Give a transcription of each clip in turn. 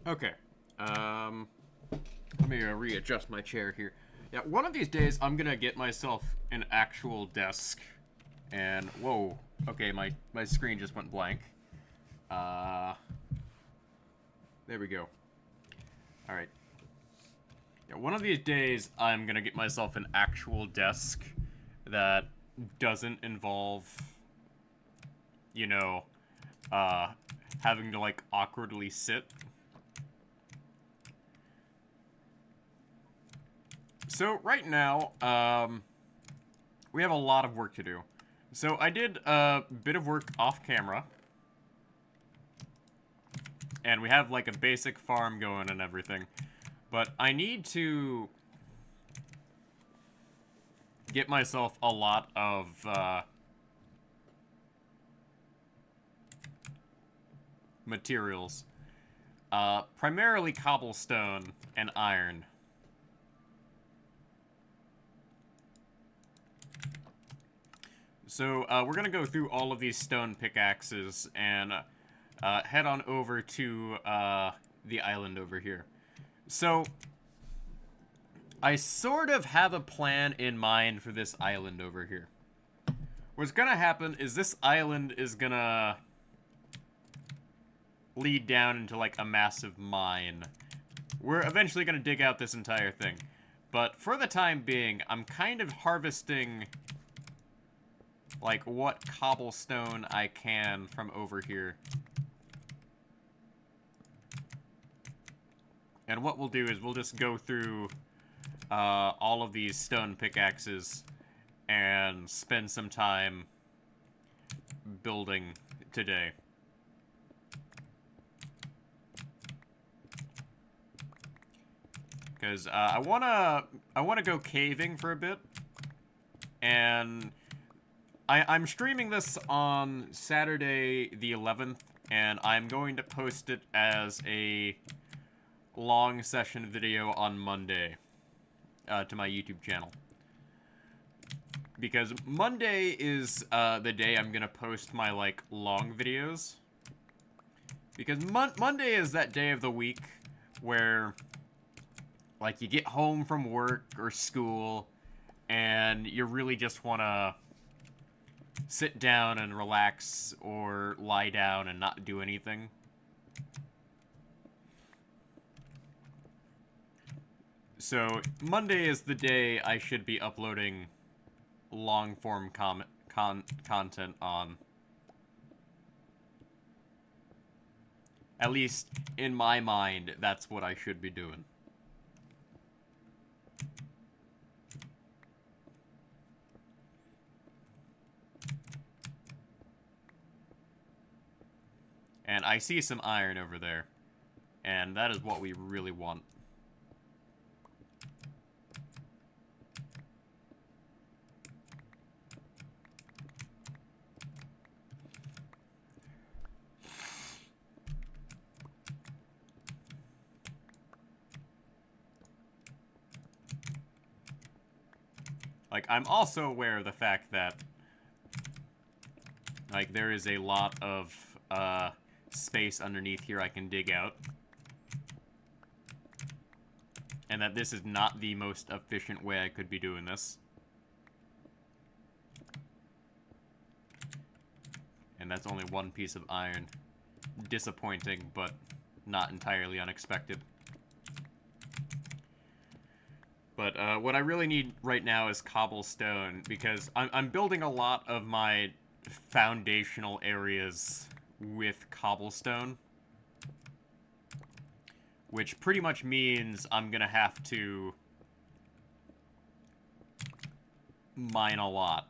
Okay. Um, Let me readjust my chair here. Yeah, one of these days I'm gonna get myself an actual desk. And whoa, okay, my screen just went blank. Uh, there we go. All right. Yeah, one of these days I'm gonna get myself an actual desk that doesn't involve, you know, uh, having to like awkwardly sit. So right now, we have a lot of work to do. So I did a bit of work off camera, and we have like a basic farm going and everything. But I need to get myself a lot of materials, primarily cobblestone and iron. So we're gonna go through all of these stone pickaxes and head on over to the island over here. So I sort of have a plan in mind for this island over here. What's gonna happen is this island is gonna lead down into like a massive mine. We're eventually gonna dig out this entire thing. But for the time being, I'm kind of harvesting like what cobblestone I can from over here. And what we'll do is we'll just go through all of these stone pickaxes and spend some time building today. Because I wanna go caving for a bit, and I'm streaming this on Saturday the 11th, and I'm going to post it as a long session video on Monday to my YouTube channel. Because Monday is the day I'm gonna post my like long videos. Because Monday is that day of the week where like you get home from work or school and you really just want to sit down and relax or lie down and not do anything. So Monday is the day I should be uploading long form content on. At least in my mind, that's what I should be doing. And I see some iron over there. And that is what we really want. Like, I'm also aware of the fact that, like, there is a lot of, space underneath here I can dig out. And that this is not the most efficient way I could be doing this. And that's only one piece of iron. Disappointing, but not entirely unexpected. But what I really need right now is cobblestone, because I'm building a lot of my foundational areas with cobblestone. Which pretty much means I'm gonna have to mine a lot.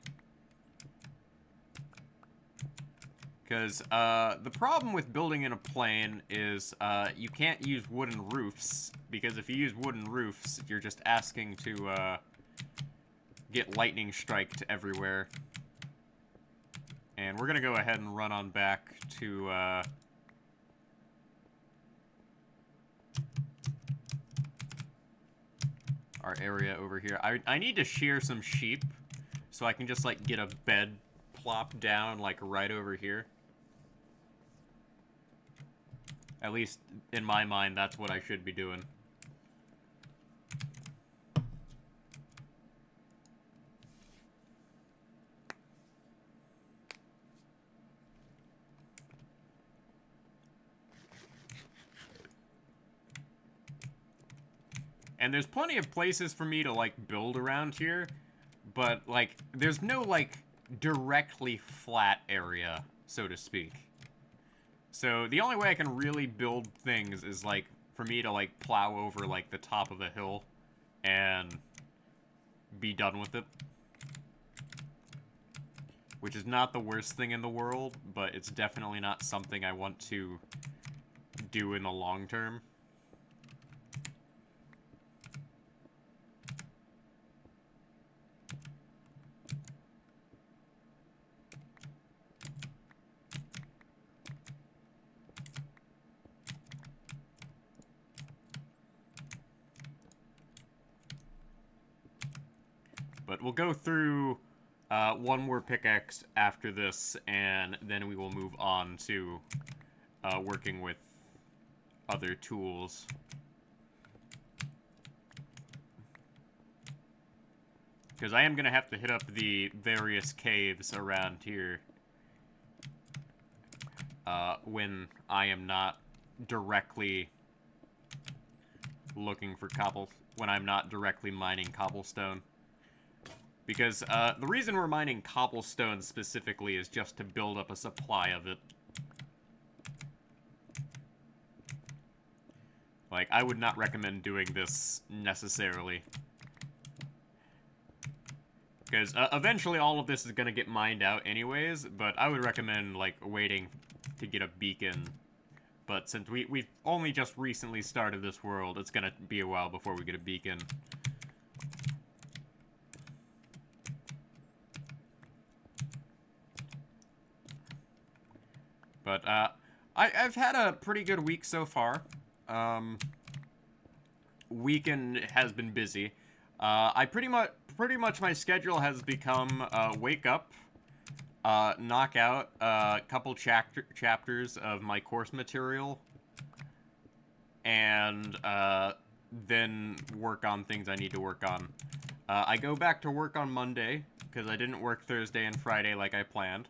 Because the problem with building in a plane is you can't use wooden roofs, because if you use wooden roofs, you're just asking to get lightning striked everywhere. And we're going to go ahead and run on back to our area over here. I need to shear some sheep so I can just like get a bed plop down like right over here. At least, in my mind, that's what I should be doing. And there's plenty of places for me to, like, build around here. But, like, there's no, like, directly flat area, so to speak. So the only way I can really build things is, like, for me to, like, plow over, like, the top of a hill and be done with it. Which is not the worst thing in the world, but it's definitely not something I want to do in the long term. But we'll go through one more pickaxe after this, and then we will move on to working with other tools. Because I am going to have to hit up the various caves around here when I am not directly looking for when I'm not directly mining cobblestone. Because the reason we're mining cobblestone specifically is just to build up a supply of it. Like, I would not recommend doing this necessarily. Because eventually all of this is going to get mined out anyways, but I would recommend, like, waiting to get a beacon. But since we've only just recently started this world, it's going to be a while before we get a beacon. But, I've had a pretty good week so far. Weekend has been busy. I pretty much my schedule has become, wake up, knock out a couple chapters of my course material, and, then work on things I need to work on. I go back to work on Monday, because I didn't work Thursday and Friday like I planned.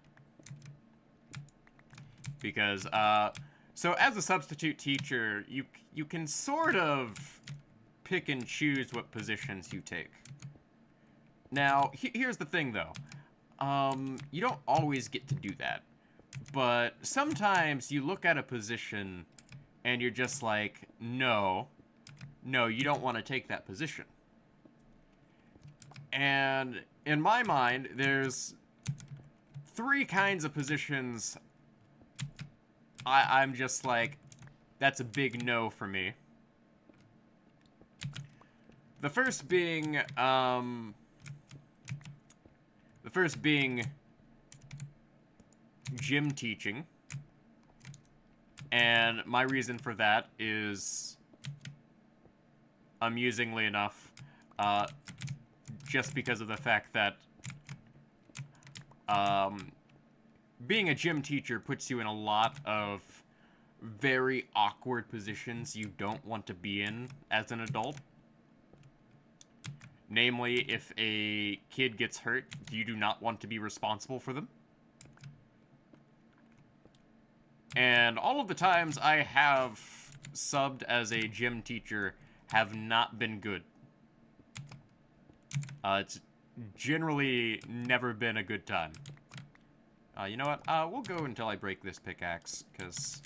Because, so as a substitute teacher, you can sort of pick and choose what positions you take. Now, here's the thing, though. You don't always get to do that. But sometimes you look at a position and you're just like, no, you don't want to take that position. And in my mind, there's 3 kinds of positions I'm just like, that's a big no for me. The first being gym teaching. And my reason for that is, amusingly enough, just because of the fact that being a gym teacher puts you in a lot of very awkward positions you don't want to be in as an adult. Namely, if a kid gets hurt, you do not want to be responsible for them. And all of the times I have subbed as a gym teacher have not been good. It's generally never been a good time. You know what? We'll go until I break this pickaxe, because,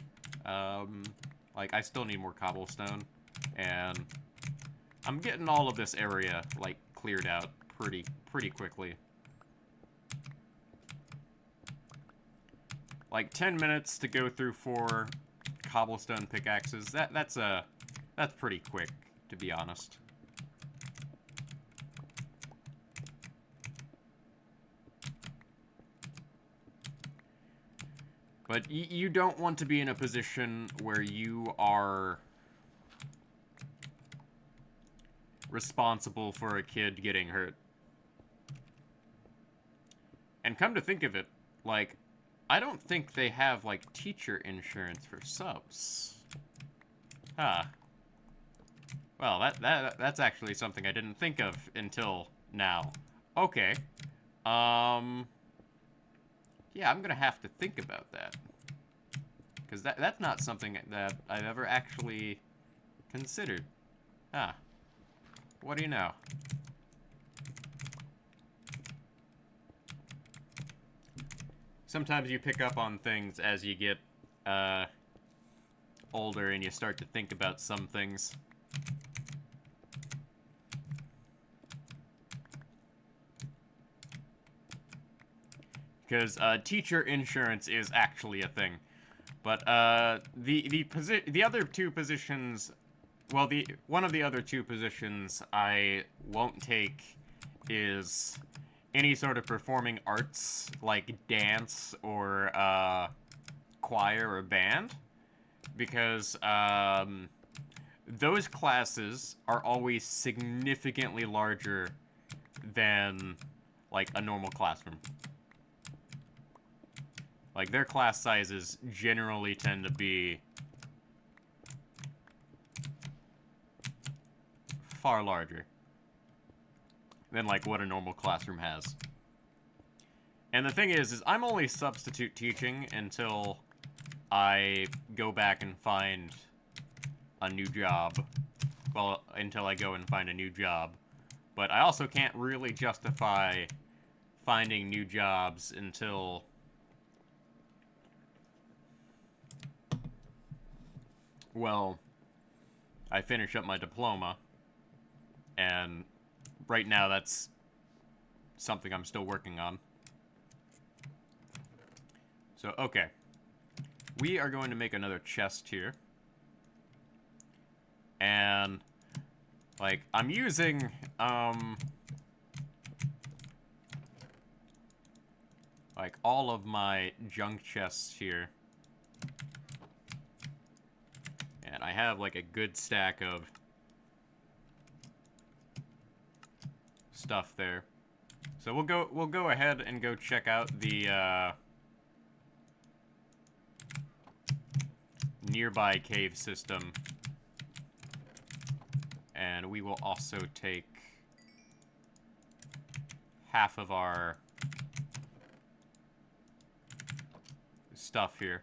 like, I still need more cobblestone, and I'm getting all of this area, like, cleared out pretty quickly. Like, 10 minutes to go through 4 cobblestone pickaxes. That's pretty quick, to be honest. But you don't want to be in a position where you are responsible for a kid getting hurt. And come to think of it, like, I don't think they have, like, teacher insurance for subs. Huh. Well, that's actually something I didn't think of until now. Okay. Yeah, I'm gonna have to think about that. Because that's not something that I've ever actually considered. Huh. What do you know? Sometimes you pick up on things as you get, older and you start to think about some things. Because, teacher insurance is actually a thing. But, the other two positions... Well, one of the other two positions I won't take is any sort of performing arts, like dance or, choir or band. Because, those classes are always significantly larger than, like, a normal classroom. Like, their class sizes generally tend to be far larger than, like, what a normal classroom has. And the thing is I'm only substitute teaching until I go back and find a new job. Well, until I go and find a new job. But I also can't really justify finding new jobs until... well, I finish up my diploma, and right now that's something I'm still working on. So, okay. We are going to make another chest here. And, like, I'm using, like, all of my junk chests here. And I have, like, a good stack of stuff there. So we'll go ahead and go check out the, nearby cave system. And we will also take half of our stuff here.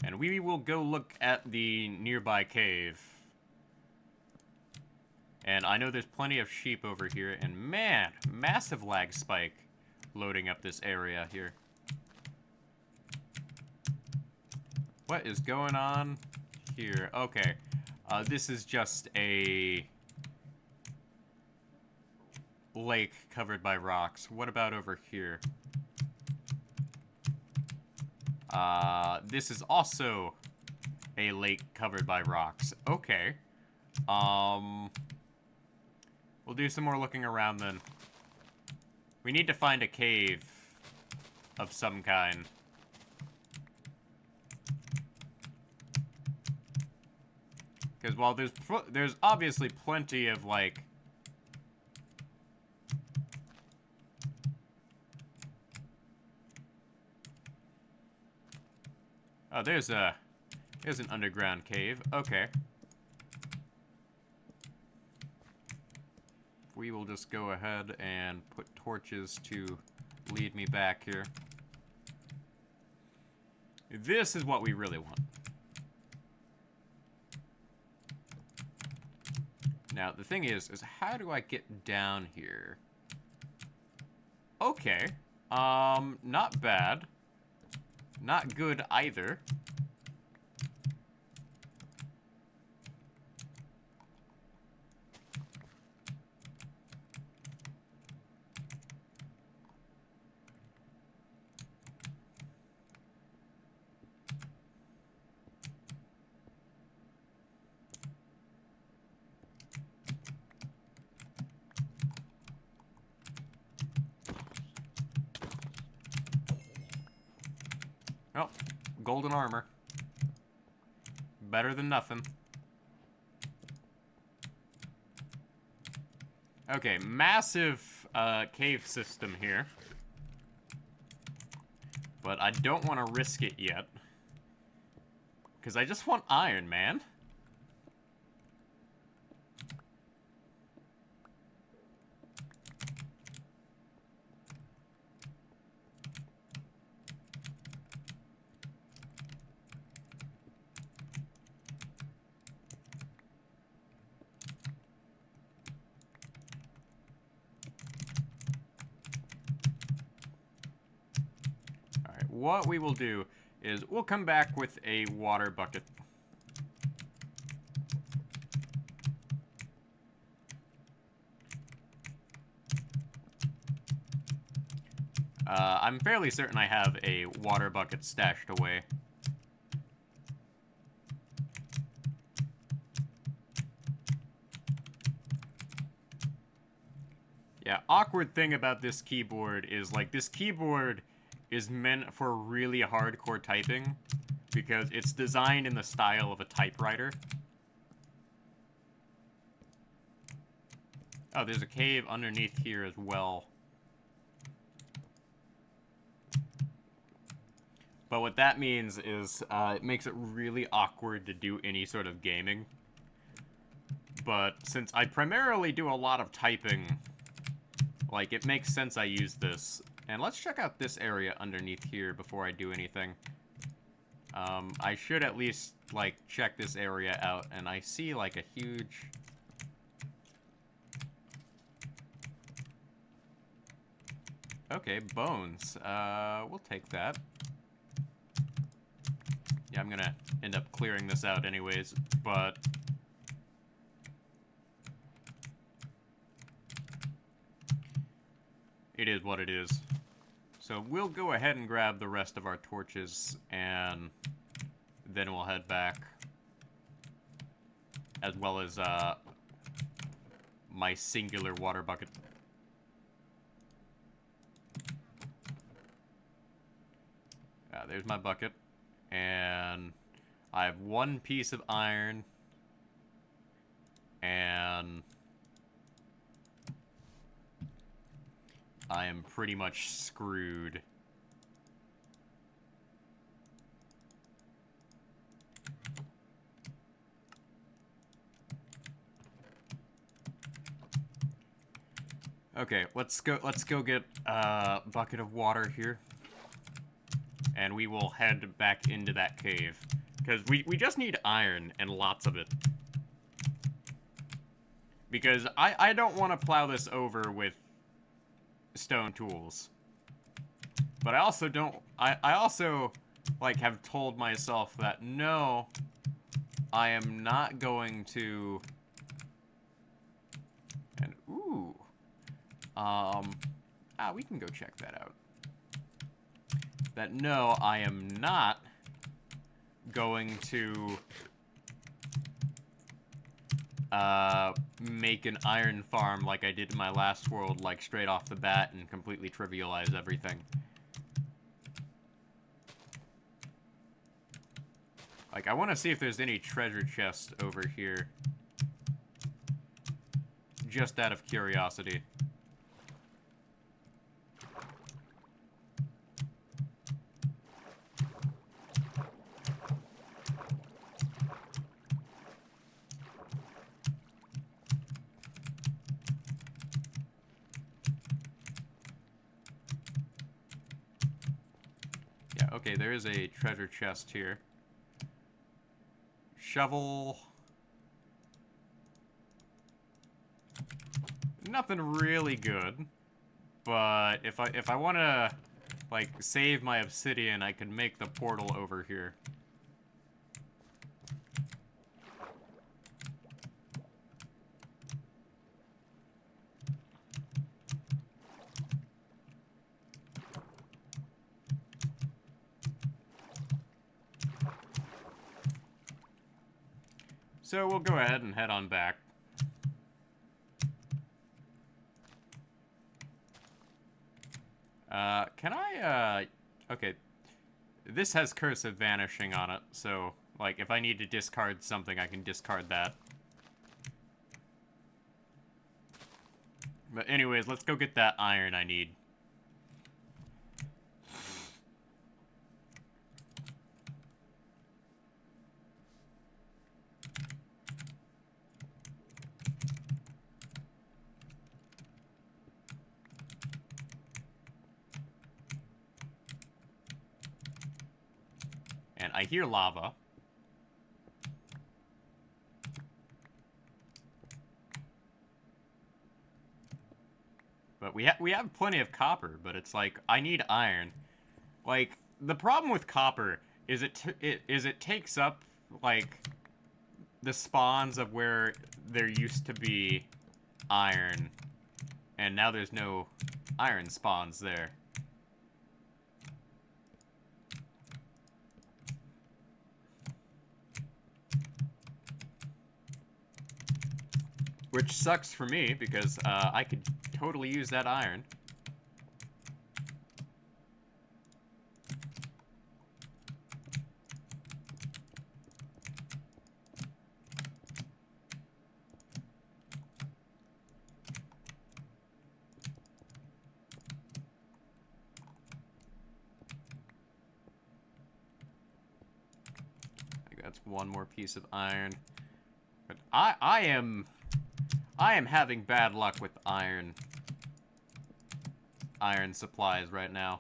And we will go look at the nearby cave. And I know there's plenty of sheep over here, and man, massive lag spike loading up this area here. What is going on here? Okay, this is just a lake covered by rocks. What about over here? This is also a lake covered by rocks. Okay. We'll do some more looking around then. We need to find a cave of some kind. Because while there's obviously plenty of, like... oh, there's an underground cave. Okay. We will just go ahead and put torches to lead me back here. This is what we really want. Now, the thing is how do I get down here? Okay. Not bad. Not good either. Oh, golden armor. Better than nothing. Okay, massive cave system here. But I don't want to risk it yet. Because I just want iron, man. Alright, what we will do is we'll come back with a water bucket. I'm fairly certain I have a water bucket stashed away. Yeah, awkward thing about this keyboard is, like, this keyboard is meant for really hardcore typing because it's designed in the style of a typewriter. Oh, there's a cave underneath here as well. But what that means is it makes it really awkward to do any sort of gaming. But since I primarily do a lot of typing, like, it makes sense I use this. And let's check out this area underneath here before I do anything. I should at least, like, check this area out. And I see, like, a huge... Okay, bones. We'll take that. Yeah, I'm gonna end up clearing this out anyways, but... it is what it is. So we'll go ahead and grab the rest of our torches, and then we'll head back. As well as, my singular water bucket. There's my bucket. And I have one piece of iron. And I am pretty much screwed. Okay, let's go get a bucket of water here. And we will head back into that cave. Because we just need iron, and lots of it. Because I don't want to plow this over with stone tools. But I also don't... I also, like, have told myself that, no, I am not going to... And, ooh. We can go check that out. That no, I am not going to make an iron farm like I did in my last world, like straight off the bat, and completely trivialize everything. Like, I want to see if there's any treasure chests over here. Just out of curiosity. Okay, there is a treasure chest here. Shovel. Nothing really good. But if I want to, like, save my obsidian, I can make the portal over here. So we'll go ahead and head on back. Can I, okay. This has Curse of Vanishing on it, so, like, if I need to discard something, I can discard that. But anyways, let's go get that iron I need. And I hear lava. But we have plenty of copper, but it's like, I need iron. Like, the problem with copper is it takes up, like, the spawns of where there used to be iron. And now there's no iron spawns there. Which sucks for me, because I could totally use that iron. I think that's one more piece of iron. But I am having bad luck with iron supplies right now.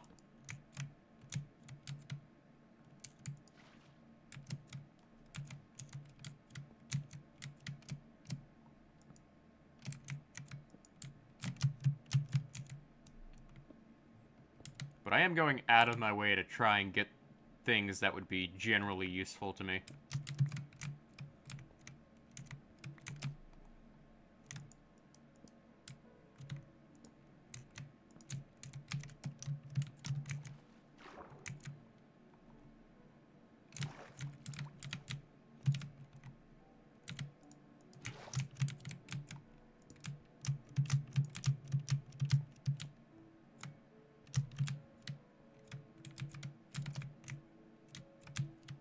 But I am going out of my way to try and get things that would be generally useful to me.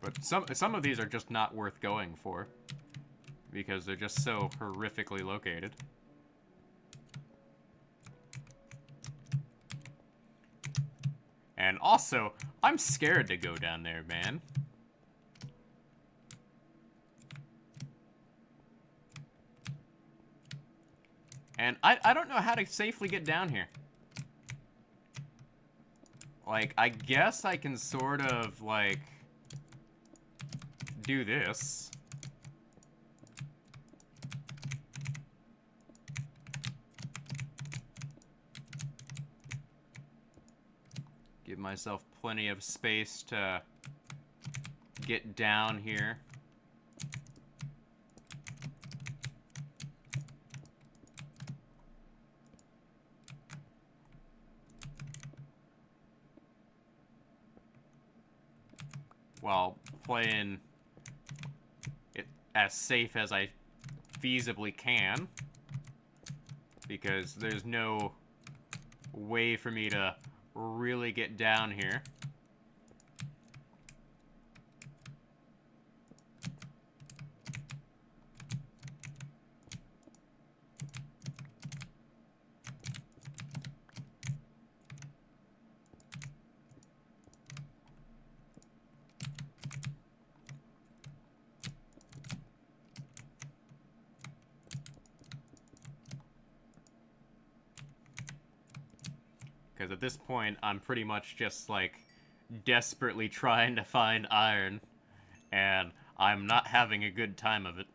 But some of these are just not worth going for, because they're just so horrifically located. And also, I'm scared to go down there, man. And I don't know how to safely get down here. Like, I guess I can sort of, like, do this. Give myself plenty of space to get down here. While playing it as safe as I feasibly can. Because there's no way for me to really get down here. Because at this point, I'm pretty much just, like, desperately trying to find iron. And I'm not having a good time of it.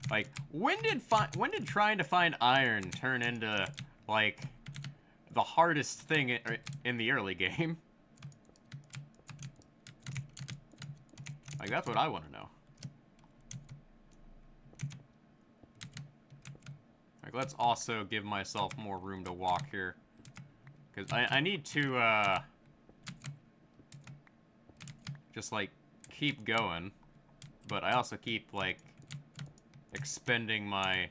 Like, when did trying to find iron turn into, like, the hardest thing in the early game? Like, that's what I want to know. Like, let's also give myself more room to walk here. Because I need to, just, like, keep going. But I also keep, like, expending my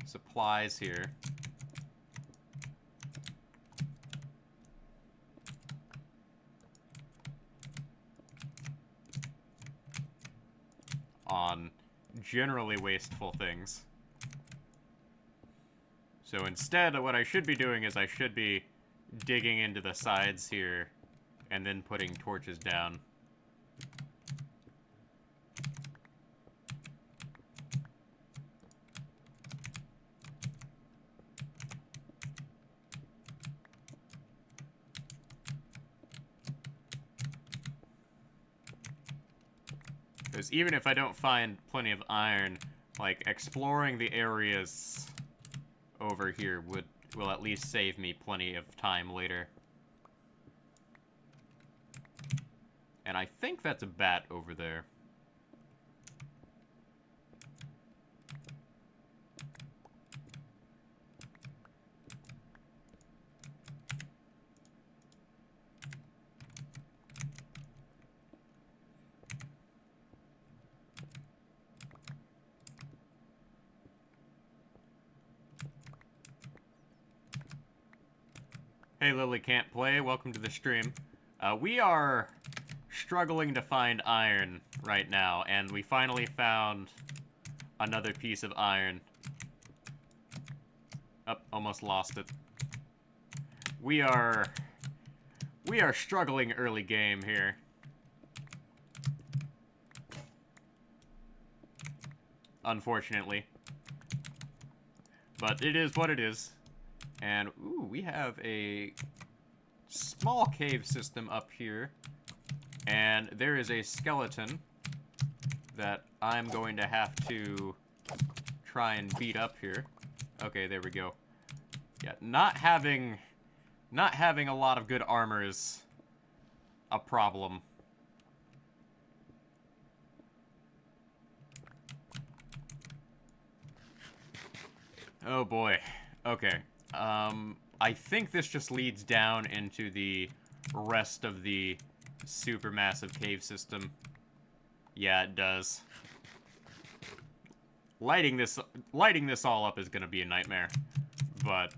supplies here. on generally wasteful things. So instead, what I should be doing is I should be digging into the sides here and then putting torches down. Because even if I don't find plenty of iron, like, exploring the areas over here will at least save me plenty of time later. And I think that's a bat over there. Hey, Lily Can't Play, welcome to the stream. We are struggling to find iron right now, and we finally found another piece of iron. Oh, almost lost it. We are struggling early game here. Unfortunately. But it is what it is. And, ooh, we have a small cave system up here. And there is a skeleton that I'm going to have to try and beat up here. Okay, there we go. Yeah, not having a lot of good armor is a problem. Oh boy. Okay. I think this just leads down into the rest of the supermassive cave system. Yeah, it does. Lighting this all up is gonna be a nightmare, but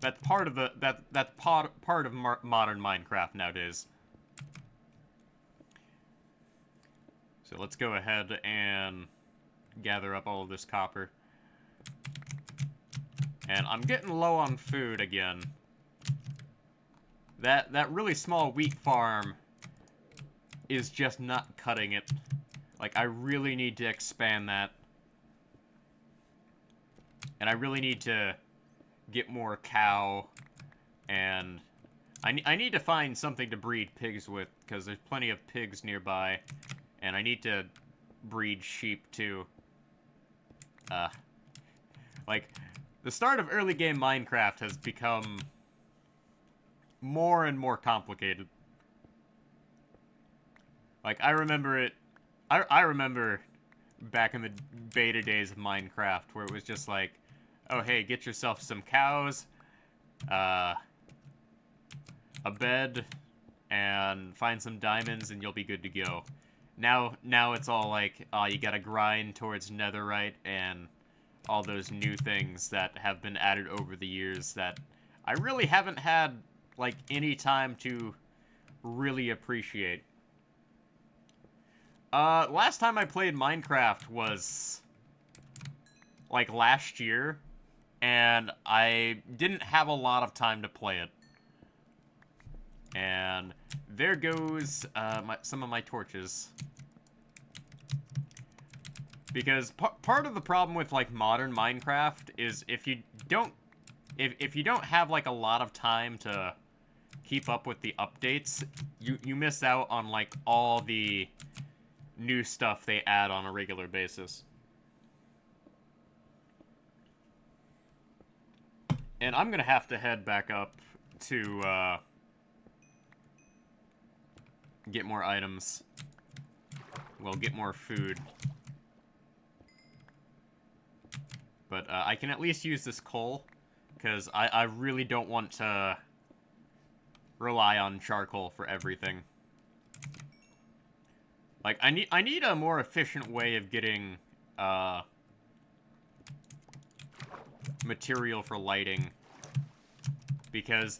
that's part of modern Minecraft nowadays. So let's go ahead and gather up all of this copper. And I'm getting low on food again. That really small wheat farm is just not cutting it. Like, I really need to expand that. And I really need to get more cow. And I need to find something to breed pigs with, because there's plenty of pigs nearby. And I need to breed sheep, too. Like, the start of early game Minecraft has become more and more complicated. Like, I remember it... I remember back in the beta days of Minecraft where it was just like, oh, hey, get yourself some cows, a bed, and find some diamonds and you'll be good to go. Now it's all like, you gotta grind towards netherite and all those new things that have been added over the years that I really haven't had, like, any time to really appreciate. Last time I played Minecraft was, like, last year, and I didn't have a lot of time to play it. And there goes, some of my torches. Because part of the problem with, like, modern Minecraft is if you don't have, like, a lot of time to keep up with the updates, you miss out on, like, all the new stuff they add on a regular basis. And I'm gonna have to head back up to, get more items. Well, get more food. But, I can at least use this coal, because I really don't want to rely on charcoal for everything. Like, I need a more efficient way of getting, material for lighting. Because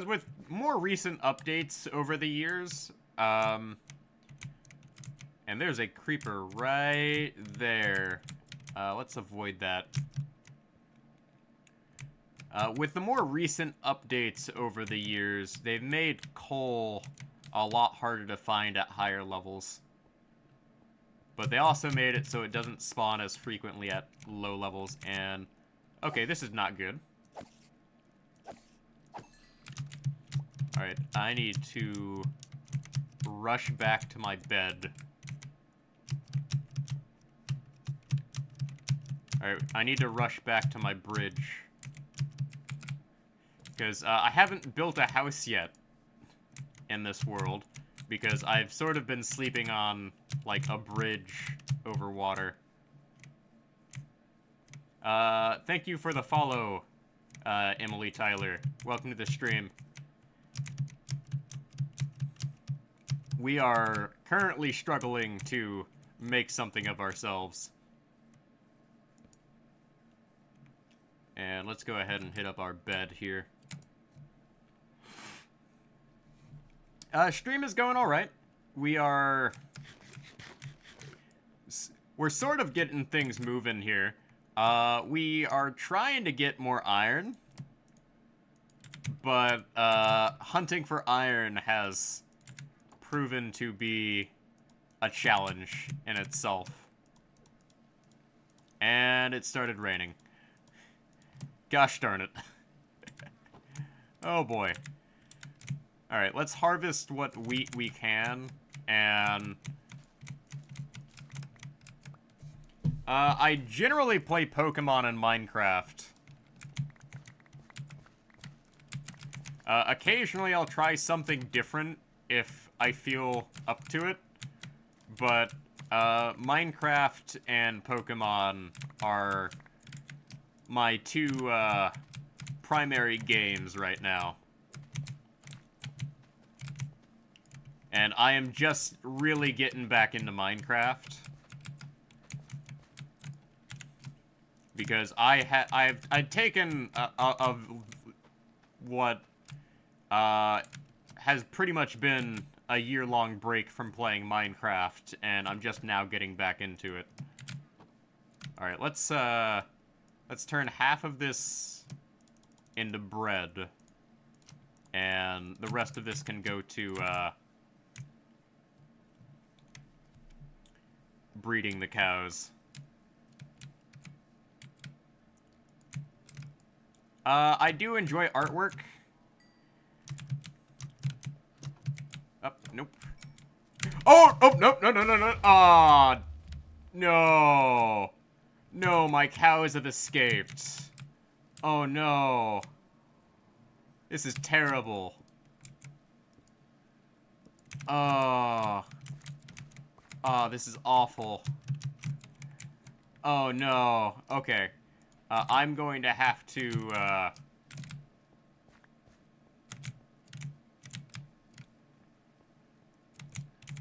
with more recent updates over the years, and And there's a creeper right there. Let's avoid that. With the more recent updates over the years, they've made coal a lot harder to find at higher levels. But they also made it so it doesn't spawn as frequently at low levels, and... Okay, this is not good. Alright, I need to rush back to my bed. Alright, I need to rush back to my bridge. Because I haven't built a house yet in this world. Because I've sort of been sleeping on, like, a bridge over water. Thank you for the follow, Emily Tyler. Welcome to the stream. We are currently struggling to make something of ourselves. And let's go ahead and hit up our bed here. Stream is going alright. We're sort of getting things moving here. We are trying to get more iron. But, hunting for iron has proven to be a challenge in itself. And it started raining. Gosh darn it. Oh boy. Alright, let's harvest what wheat we can, and... I generally play Pokemon in Minecraft. Occasionally I'll try something different if I feel up to it, but, Minecraft and Pokemon are my two, primary games right now. And I am just really getting back into Minecraft. Because I've taken what has pretty much been a year-long break from playing Minecraft, and I'm just now getting back into it. Alright, let's turn half of this into bread. And the rest of this can go to, breeding the cows. I do enjoy artwork. Oh, nope. Oh, nope, no. Aw, no. No, my cows have escaped. Oh, no. This is terrible. Oh. Oh, this is awful. Oh, no. Okay. I'm going to have to,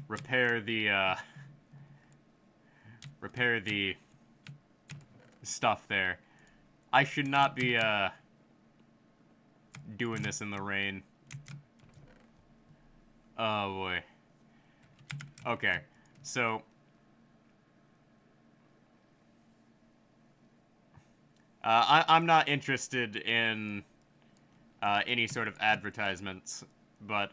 repair the stuff there. I should not be, doing this in the rain. Oh, boy. Okay. So, I'm not interested in any sort of advertisements, but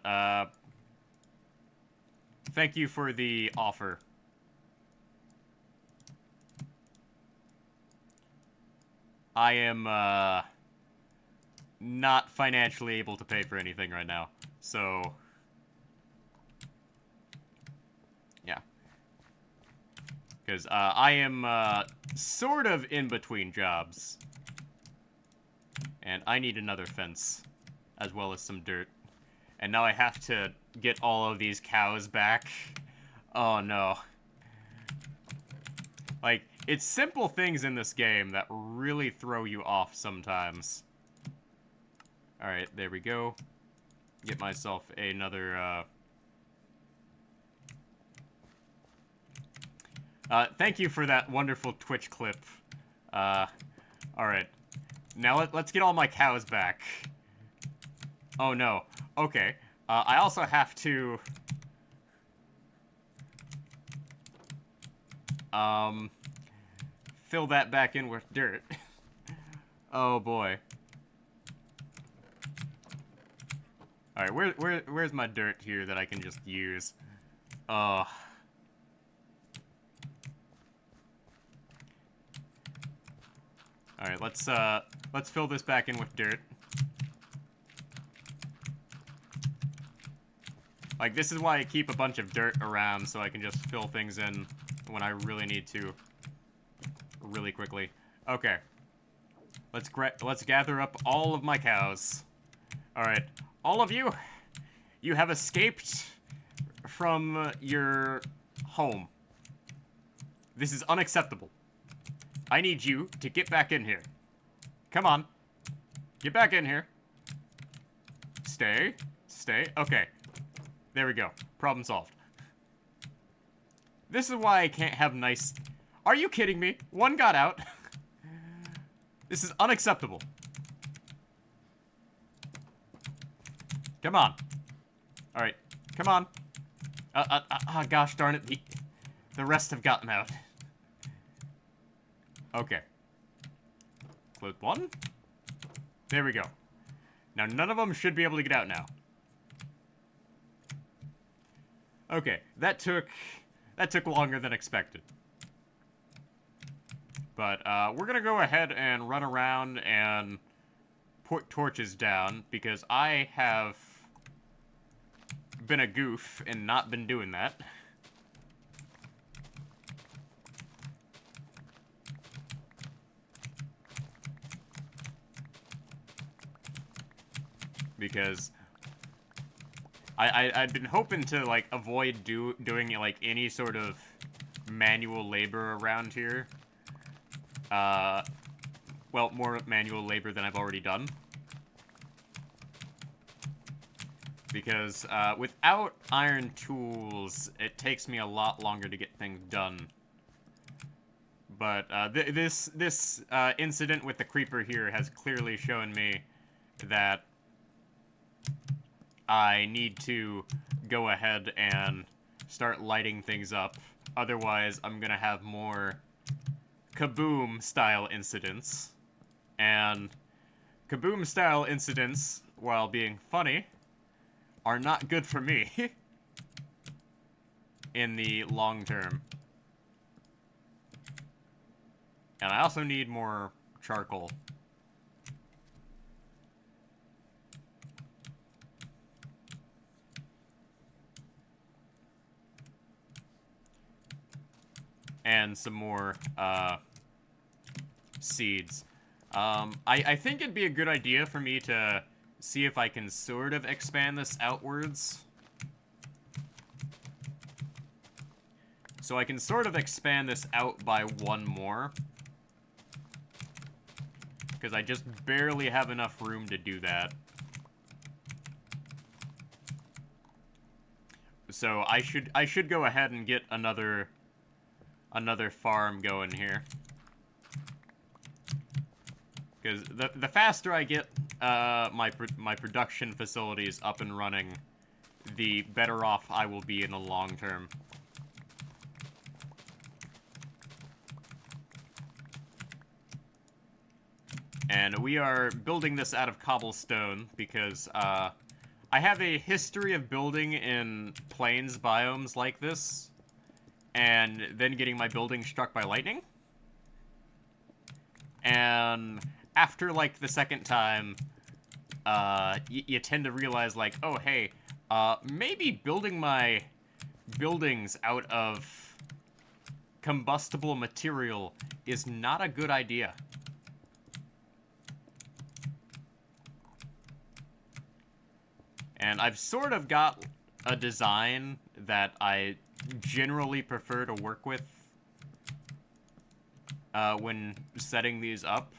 thank you for the offer. I am not financially able to pay for anything right now, so yeah. Because I am sort of in between jobs. And I need another fence, as well as some dirt. And now I have to get all of these cows back. Oh no. Like, it's simple things in this game that really throw you off sometimes. Alright, there we go. Get myself another, thank you for that wonderful Twitch clip. Alright. Now let's get all my cows back. Oh no. Okay. I also have to... Um, fill that back in with dirt. Oh boy. Alright, where's my dirt here that I can just use? Alright, let's fill this back in with dirt. Like, this is why I keep a bunch of dirt around, so I can just fill things in when I really need to. Really quickly. Okay. Let's gather up all of my cows. Alright. All of you, you have escaped from your home. This is unacceptable. I need you to get back in here. Come on. Get back in here. Stay. Stay. Okay. There we go. Problem solved. This is why I can't have nice... Are you kidding me? One got out. This is unacceptable. Come on. Alright. Come on. Gosh darn it. The rest have gotten out. Okay. Close one. There we go. Now, none of them should be able to get out now. Okay. That took longer than expected. But, we're gonna go ahead and run around and put torches down, because I have been a goof and not been doing that. Because I'd been hoping to, like, avoid doing, like, any sort of manual labor around here. Well, more manual labor than I've already done. Because, without iron tools, it takes me a lot longer to get things done. But, this incident with the creeper here has clearly shown me that I need to go ahead and start lighting things up. Otherwise, I'm gonna have more kaboom-style incidents. And kaboom-style incidents, while being funny, are not good for me in the long term. And I also need more charcoal. And some more, seeds. I think it'd be a good idea for me to see if I can sort of expand this outwards. So I can sort of expand this out by one more. Because I just barely have enough room to do that. So I should go ahead and get another farm going here. Because the faster I get my production facilities up and running, the better off I will be in the long term. And we are building this out of cobblestone because I have a history of building in plains biomes like this, and then getting my building struck by lightning. And after, like, the second time, you tend to realize, like, oh, hey, maybe building my buildings out of combustible material is not a good idea. And I've sort of got a design that I generally prefer to work with when setting these up.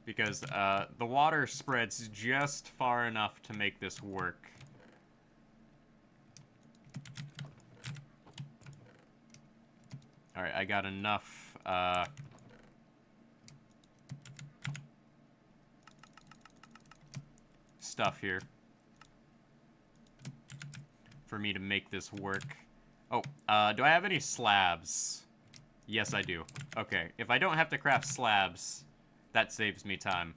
Because the water spreads just far enough to make this work. Alright, I got enough stuff here for me to make this work. Oh, do I have any slabs? Yes, I do. Okay, if I don't have to craft slabs, that saves me time.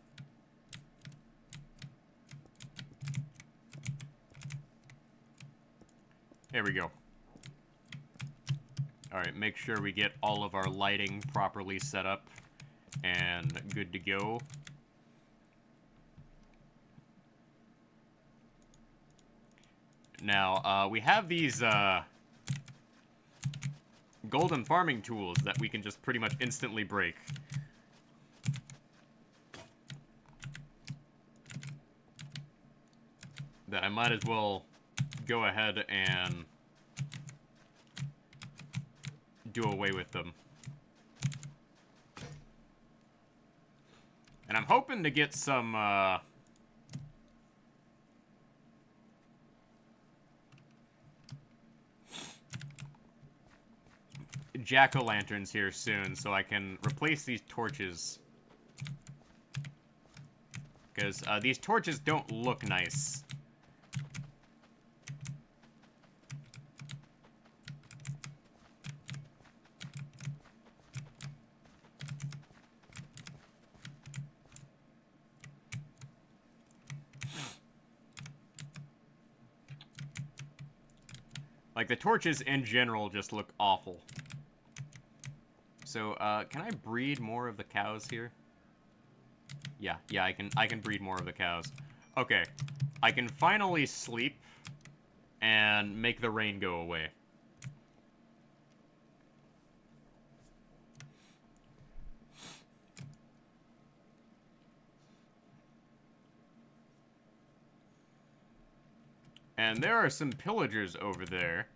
There we go. Alright, make sure we get all of our lighting properly set up and good to go. Now, we have these, golden farming tools that we can just pretty much instantly break. That I might as well go ahead and do away with them. And I'm hoping to get some, jack-o'-lanterns here soon, so I can replace these torches. Because, these torches don't look nice. Like, the torches in general just look awful. So, can I breed more of the cows here? Yeah, I can breed more of the cows. Okay, I can finally sleep and make the rain go away. And there are some pillagers over there.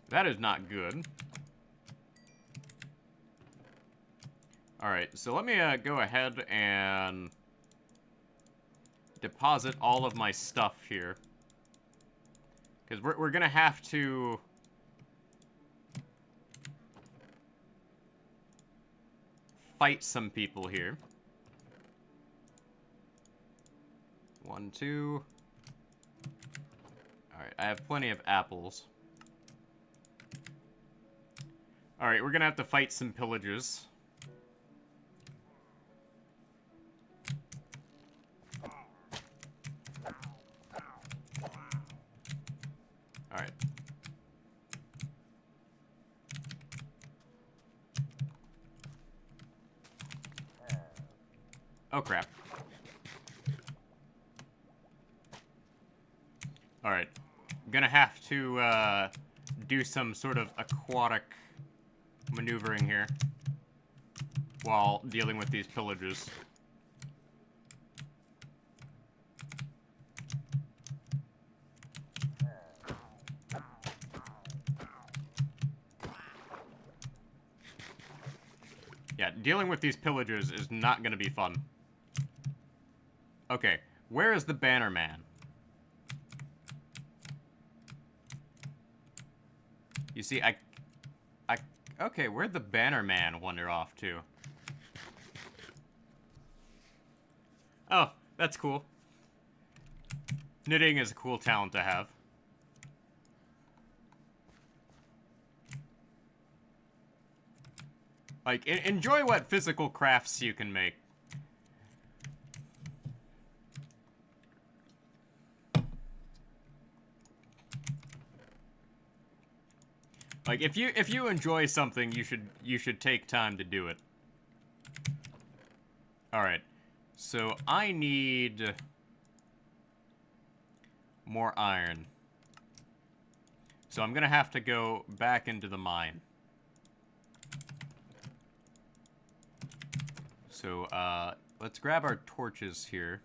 That is not good. Alright, so let me go ahead and deposit all of my stuff here. Because we're gonna have to fight some people here. 1, 2. Alright, I have plenty of apples. Alright, we're gonna have to fight some pillagers. Alright. Oh, crap. Alright. I'm gonna have to, do some sort of aquatic maneuvering here while dealing with these pillagers. Yeah, dealing with these pillagers is not gonna be fun. Okay, where is the Banner Man? You see, okay, where'd the Banner Man wander off to? Oh, that's cool. Knitting is a cool talent to have. Like, enjoy what physical crafts you can make. Like, if you enjoy something, you should take time to do it. Alright. So, I need more iron. So, I'm gonna have to go back into the mine. So, let's grab our torches here.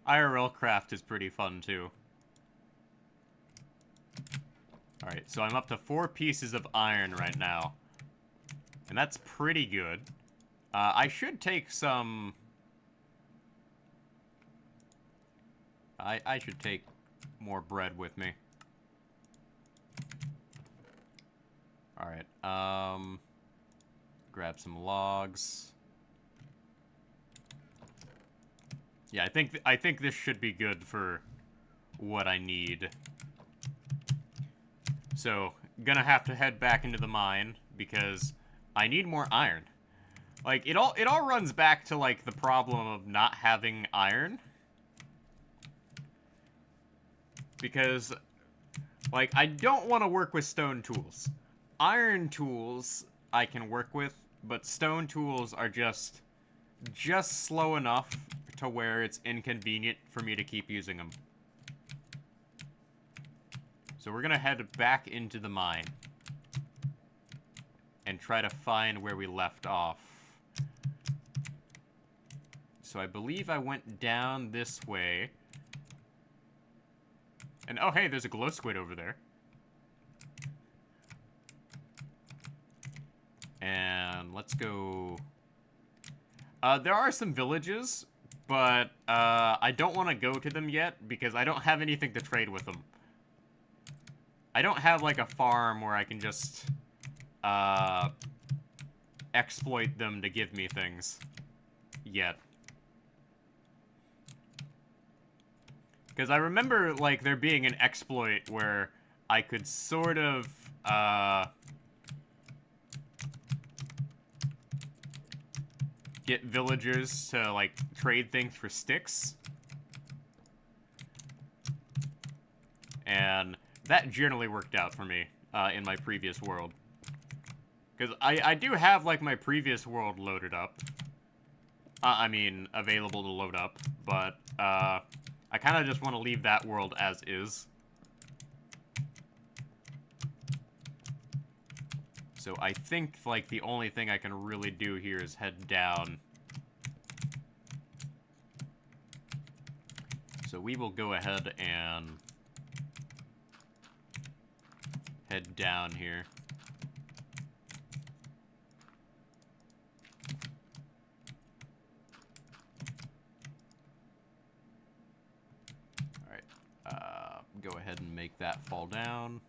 IRL craft is pretty fun, too. Alright, so I'm up to 4 pieces of iron right now. And that's pretty good. I should take some... I should take more bread with me. Alright, grab some logs. Yeah, I think this should be good for what I need. So, gonna have to head back into the mine because I need more iron. Like it all runs back to like the problem of not having iron. Because like I don't want to work with stone tools. Iron tools I can work with, but stone tools are just slow enough to where it's inconvenient for me to keep using them. So we're gonna head back into the mine and try to find where we left off. So I believe I went down this way. And oh hey, there's a glow squid over there. And let's go... there are some villages, but I don't want to go to them yet because I don't have anything to trade with them. I don't have like a farm where I can just exploit them to give me things yet. Because I remember like there being an exploit where I could sort of get villagers to like trade things for sticks. And that generally worked out for me in my previous world. Because I do have, like, my previous world loaded up. I mean, available to load up. But, I kind of just want to leave that world as is. So I think, like, the only thing I can really do here is head down. So we will go ahead and head down here. Alright, go ahead and make that fall down.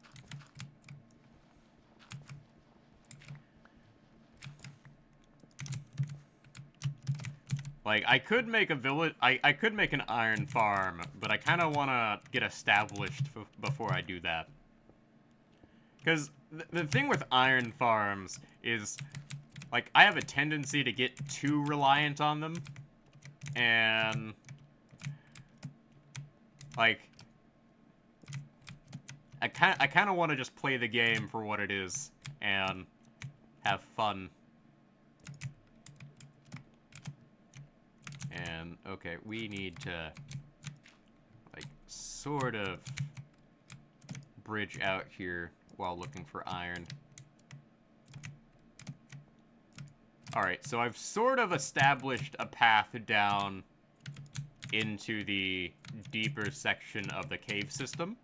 Like, I could make a village, I could make an iron farm, but I kind of want to get established before I do that. Because the thing with iron farms is, like, I have a tendency to get too reliant on them. And, like, I kind of want to just play the game for what it is and have fun. And, okay, we need to, like, sort of bridge out here while looking for iron. Alright, so I've sort of established a path down into the deeper section of the cave system.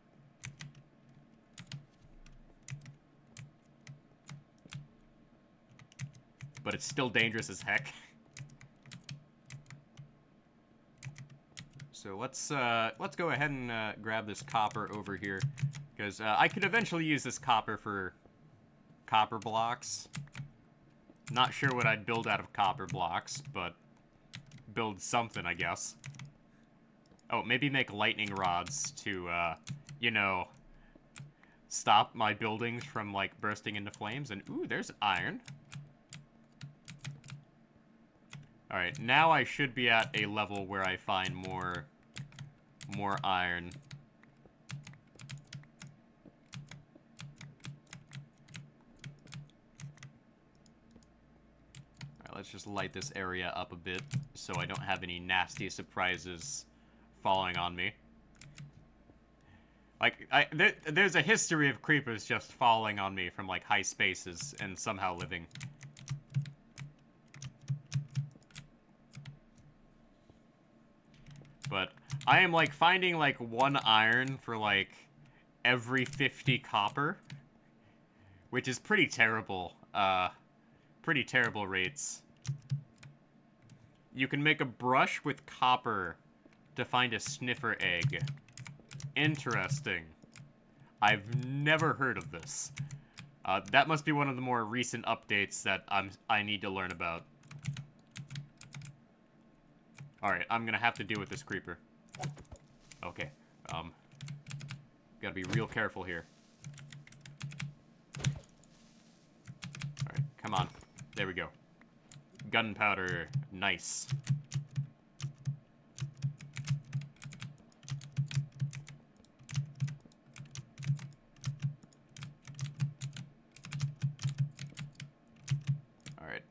But it's still dangerous as heck. So let's go ahead and grab this copper over here, because I could eventually use this copper for copper blocks. Not sure what I'd build out of copper blocks, but build something, I guess. Oh, maybe make lightning rods to, you know, stop my buildings from, like, bursting into flames. And, ooh, there's iron. Alright, now I should be at a level where I find more iron. Alright, let's just light this area up a bit so I don't have any nasty surprises falling on me. Like, there's a history of creepers just falling on me from, like, high spaces and somehow living. But I am, like, finding, like, 1 iron for, like, every 50 copper. Which is pretty terrible. Pretty terrible rates. You can make a brush with copper to find a sniffer egg. Interesting. I've never heard of this. That must be one of the more recent updates that I need to learn about. Alright, I'm gonna have to deal with this creeper. Okay, gotta be real careful here. Alright, come on. There we go. Gunpowder. Nice. Alright.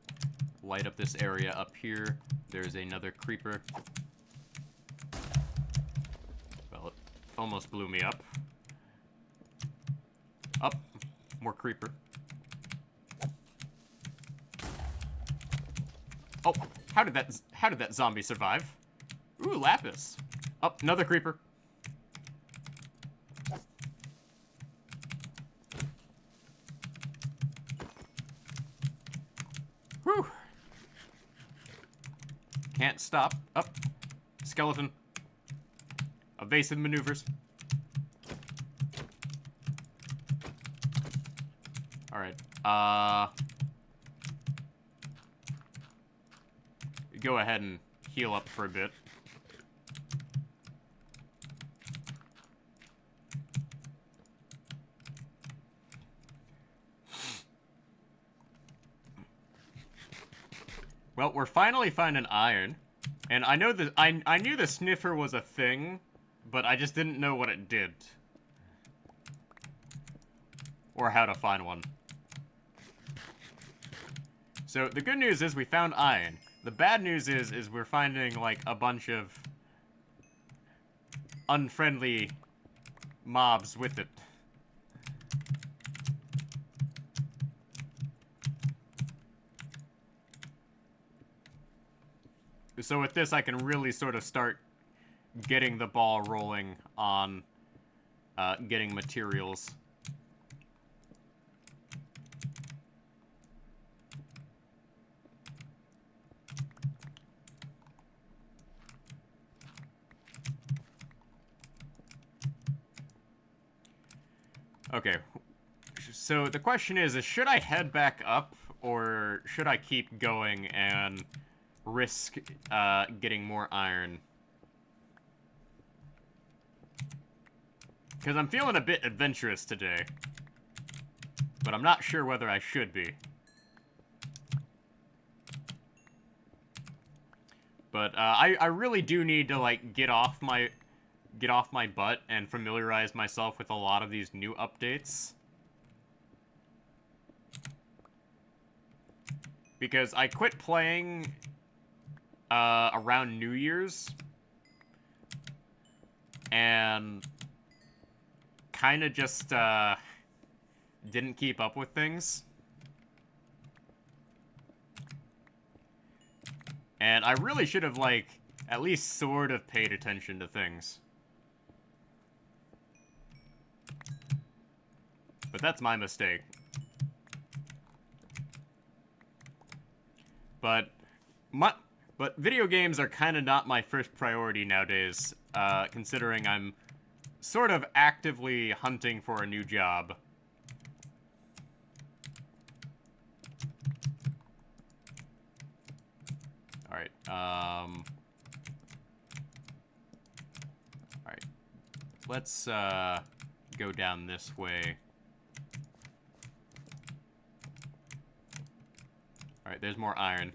Light up this area up here. There's another creeper. Well, it almost blew me up. Up. More creeper. Oh, how did that zombie survive? Ooh, lapis. Oh, another creeper. Whew. Can't stop. Up. Skeleton. Evasive maneuvers. Alright. Go ahead and heal up for a bit. Well, we're finally finding iron. And I know that I knew the sniffer was a thing, but I just didn't know what it did. Or how to find one. So the good news is we found iron. The bad news is we're finding, like, a bunch of unfriendly mobs with it. So with this, I can really sort of start getting the ball rolling on getting materials. Okay, so the question is should I head back up, or should I keep going and risk getting more iron? Because I'm feeling a bit adventurous today, but I'm not sure whether I should be. But I really do need to, like, get off my butt and familiarize myself with a lot of these new updates. Because I quit playing around New Year's and kind of just didn't keep up with things. And I really should have, like, at least sort of paid attention to things. But that's my mistake. But video games are kind of not my first priority nowadays, considering I'm sort of actively hunting for a new job. Alright, alright. Let's, go down this way. Alright, there's more iron.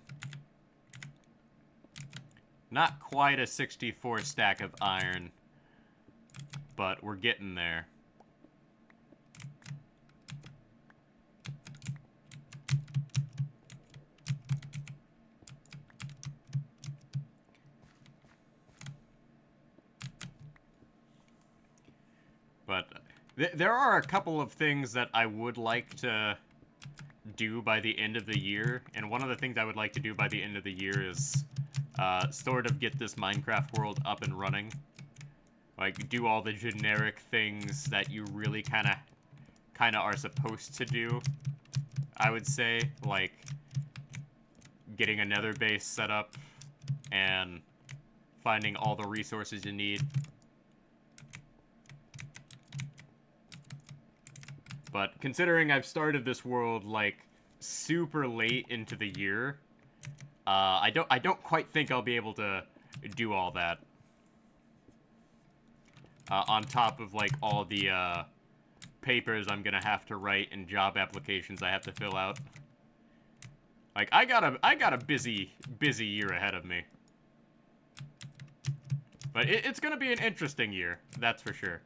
Not quite a 64 stack of iron, but we're getting there. But there are a couple of things that I would like to do by the end of the year, and one of the things I would like to do by the end of the year is sort of get this Minecraft world up and running. Like, do all the generic things that you really kind of are supposed to do, I would say. Like, getting a nether base set up and finding all the resources you need. But considering I've started this world, like, super late into the year, I don't quite think I'll be able to do all that. On top of, like, all the, papers I'm gonna have to write and job applications I have to fill out. Like, I got a busy year ahead of me. But it's gonna be an interesting year, that's for sure.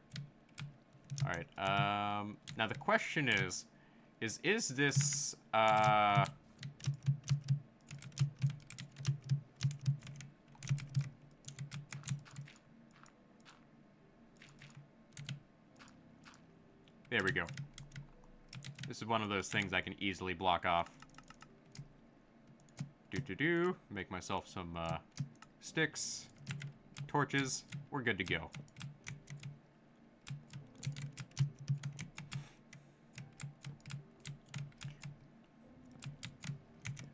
Alright, now the question is this, there we go. This is one of those things I can easily block off. Make myself some, sticks, torches. We're good to go.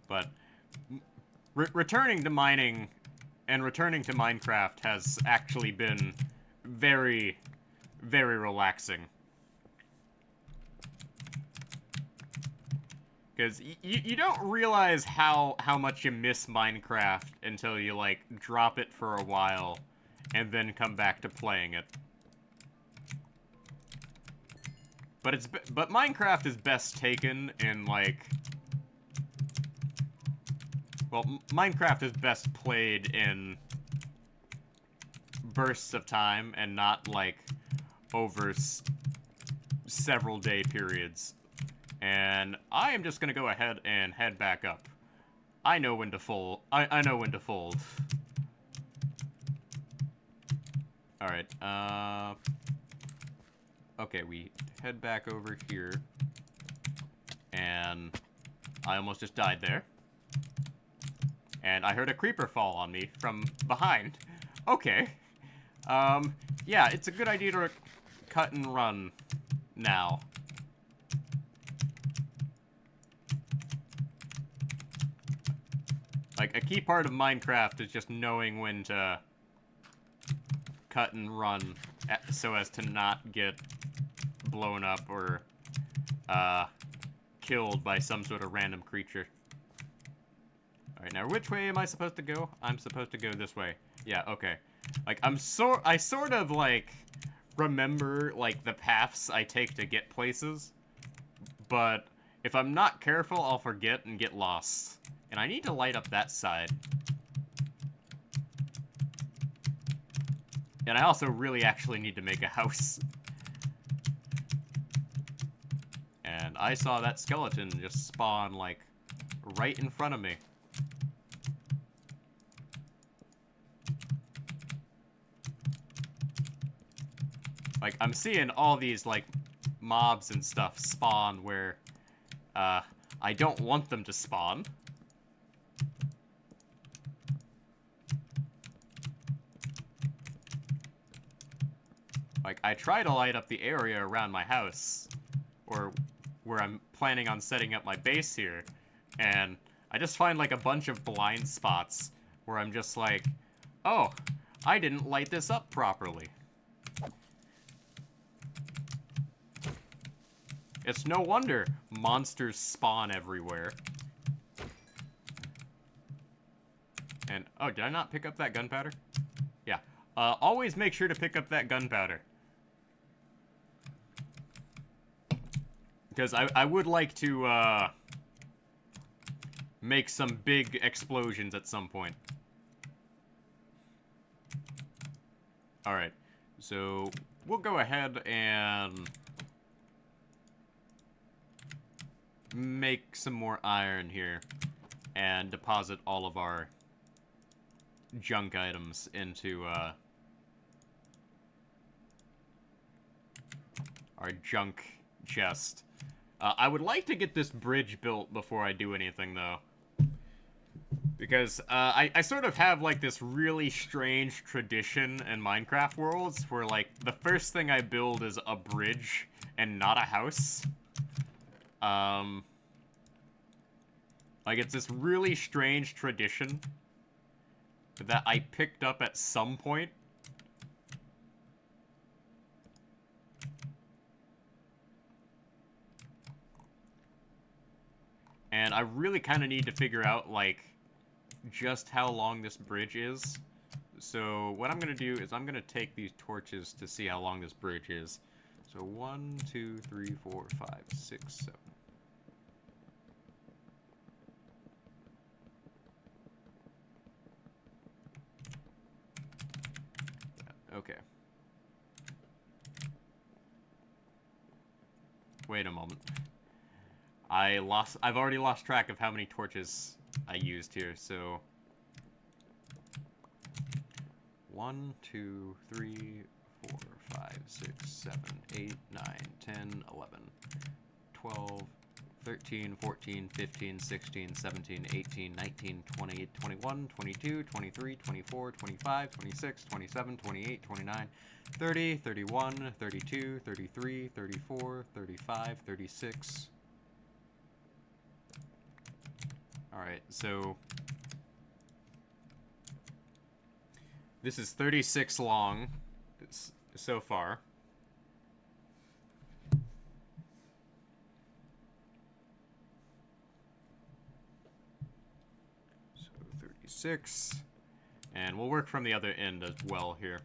But returning to mining and returning to Minecraft has actually been very, very relaxing. Because you don't realize how much you miss Minecraft until you, like, drop it for a while and then come back to playing it. But Minecraft is best taken in, like... Well, Minecraft is best played in bursts of time and not, like, over several day periods. And I am just gonna go ahead and head back up. I know when to fold. I know when to fold. Alright, okay, we head back over here. And I almost just died there. And I heard a creeper fall on me from behind. Okay. Yeah, it's a good idea to cut and run now. Like, a key part of Minecraft is just knowing when to cut and run so as to not get blown up or killed by some sort of random creature. Alright, now which way am I supposed to go? I'm supposed to go this way. Yeah, okay. Like, I sort of, like, remember, like, the paths I take to get places. But if I'm not careful, I'll forget and get lost. And I need to light up that side. And I also really actually need to make a house. And I saw that skeleton just spawn, like, right in front of me. Like, I'm seeing all these, like, mobs and stuff spawn where, I don't want them to spawn. Like, I try to light up the area around my house, or where I'm planning on setting up my base here, and I just find, like, a bunch of blind spots where I'm just like, oh, I didn't light this up properly. It's no wonder monsters spawn everywhere. And, oh, did I not pick up that gunpowder? Yeah. Always make sure to pick up that gunpowder. Because I would like to, make some big explosions at some point. Alright. So, we'll go ahead and make some more iron here and deposit all of our junk items into our junk chest. I would like to get this bridge built before I do anything, though. Because I sort of have, like, this really strange tradition in Minecraft worlds where, like, the first thing I build is a bridge and not a house. Like, it's this really strange tradition that I picked up at some point. And I really kind of need to figure out, like, just how long this bridge is, So what I'm gonna do is I'm gonna take these torches to see how long this bridge is. So 1, 2, 3, 4, 5, 6, 7. Okay. Wait a moment. I've already lost track of how many torches I used here, so 1, 2, 3, 4, 5, 6, 7, 8, 9, 10, 11, 12, 13, 14, 15, 16, 17, 18, 19, 20, 21, 22, 23, 24, 25, 26, 27, 28, 29, 30, 31, 32, 33, 34, 35, 36. Alright, so this is 36 long so far. So 36. And we'll work from the other end as well here.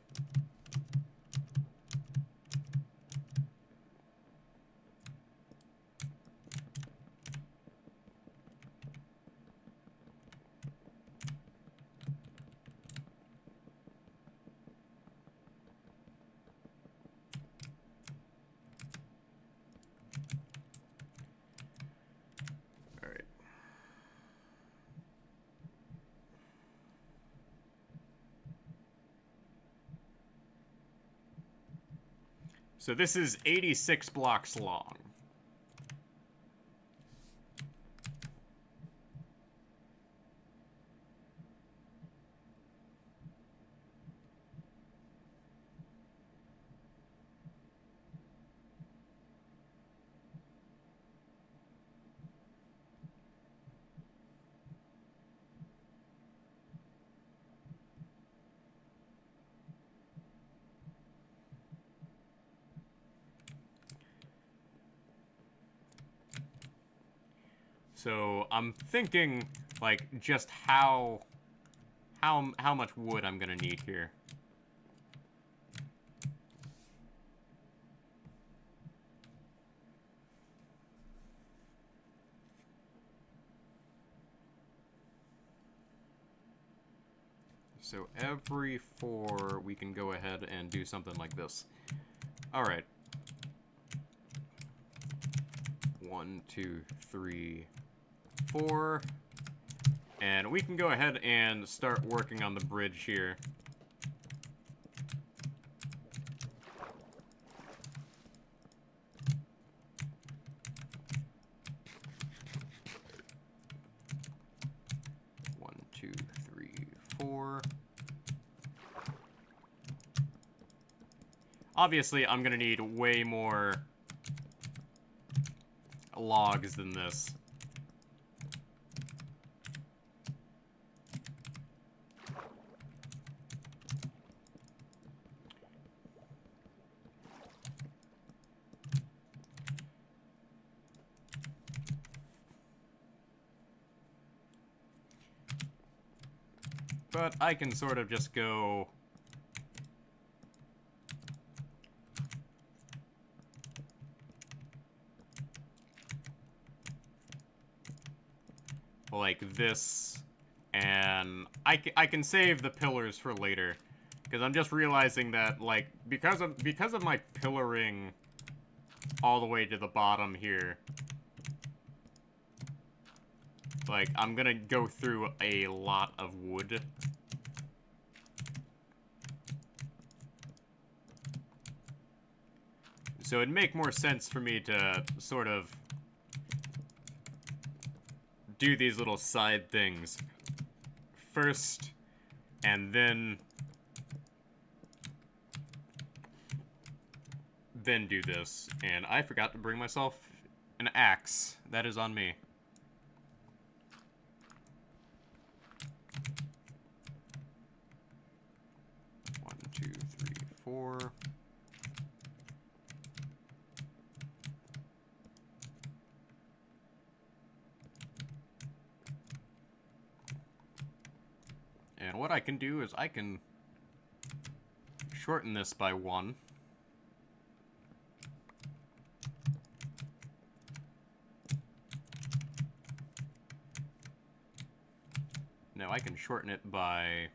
So this is 86 blocks long. So I'm thinking, like, just how much wood I'm gonna need here. So every 4, we can go ahead and do something like this. All right. 1, 2, 3, 4. And we can go ahead and start working on the bridge here. One, two, three, 4. Obviously, I'm gonna need way more logs than this. But I can sort of just go like this, and I can save the pillars for later, because I'm just realizing that, like, because of my pillaring all the way to the bottom here, like, I'm gonna go through a lot of wood. So it'd make more sense for me to sort of do these little side things first, and then do this. And I forgot to bring myself an axe. That is on me. One, two, three, 4. And what I can do is I can shorten this by 1. Now I can shorten it by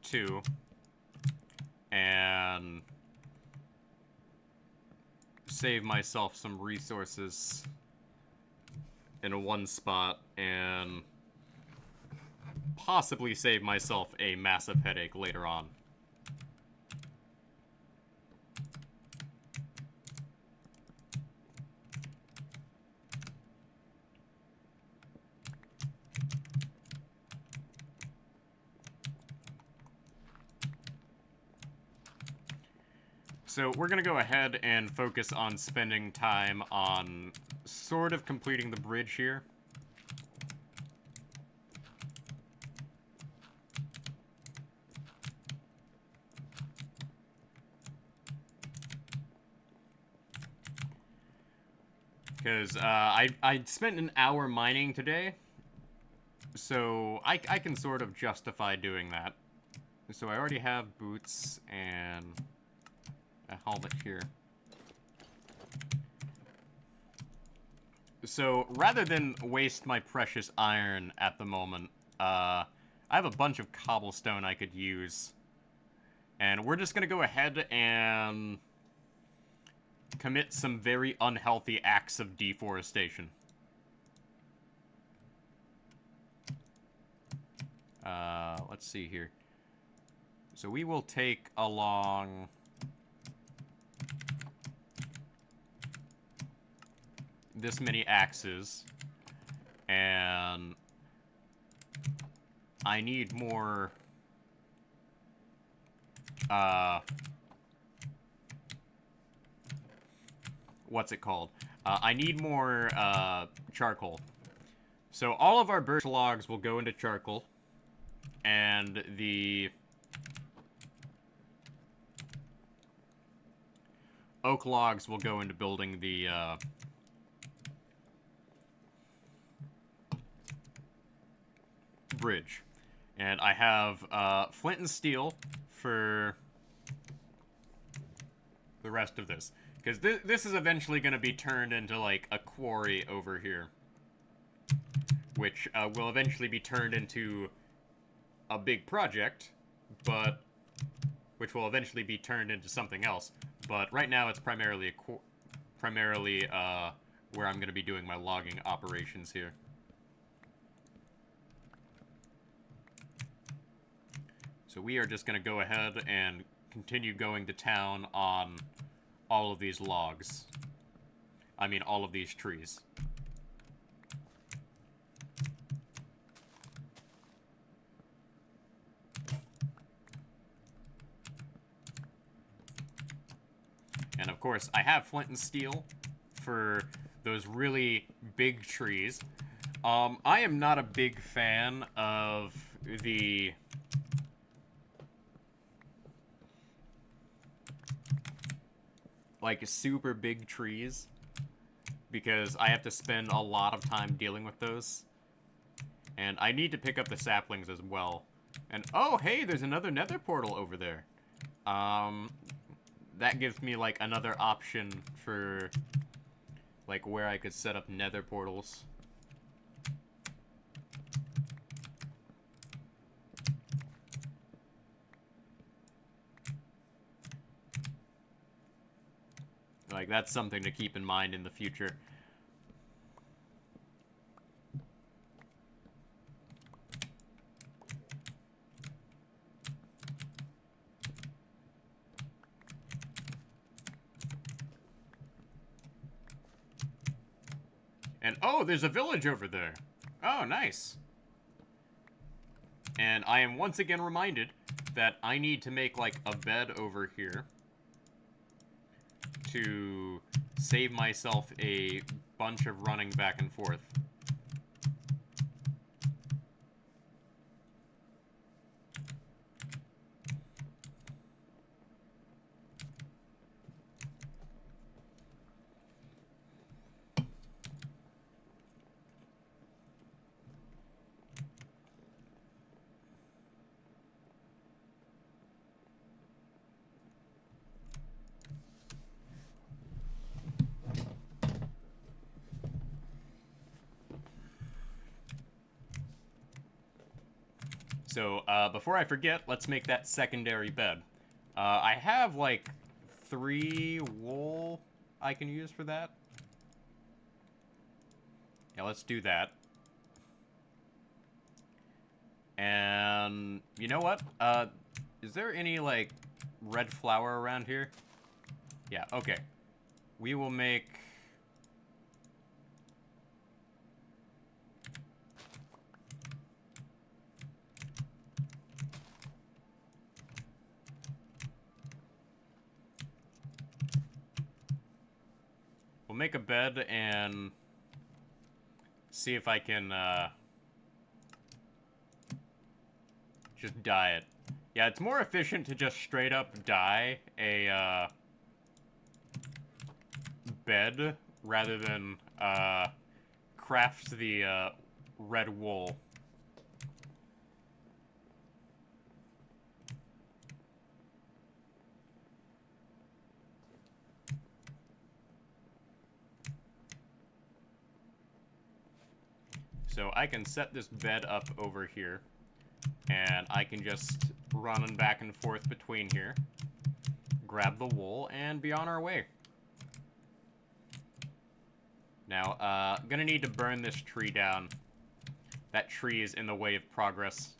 2. And save myself some resources in one spot and possibly save myself a massive headache later on. So we're going to go ahead and focus on spending time on sort of completing the bridge here. Because I spent an hour mining today, so I can sort of justify doing that. So I already have boots and a helmet here. So rather than waste my precious iron at the moment, I have a bunch of cobblestone I could use. And we're just going to go ahead and commit some very unhealthy acts of deforestation. Let's see here. So we will take along this many axes, and I need more what's it called? I need more charcoal. So all of our birch logs will go into charcoal, and the oak logs will go into building the bridge. And I have flint and steel for the rest of this. Because this is eventually going to be turned into, like, a quarry over here. Which will eventually be turned into a big project, but which will eventually be turned into something else. But right now it's primarily where I'm going to be doing my logging operations here. So we are just going to go ahead and continue going to town on all of these logs. I mean, all of these trees. And of course, I have flint and steel for those really big trees. I am not a big fan of the like super big trees because I have to spend a lot of time dealing with those. And I need to pick up the saplings as well. And oh, hey, there's another nether portal over there. That gives me like another option for like where I could set up nether portals. Like, that's something to keep in mind in the future. And, oh, there's a village over there. Oh, nice. And I am once again reminded that I need to make, like, a bed over here to save myself a bunch of running back and forth. So, before I forget, let's make that secondary bed. I have, like, 3 wool I can use for that. Yeah, let's do that. And, you know what? Is there any, like, red flour around here? Yeah, okay. We will make... We'll make a bed and see if I can, just dye it. Yeah, it's more efficient to just straight up dye a, bed rather than, craft the, red wool. So I can set this bed up over here, and I can just run back and forth between here, grab the wool, and be on our way. Now, I'm gonna need to burn this tree down. That tree is in the way of progress.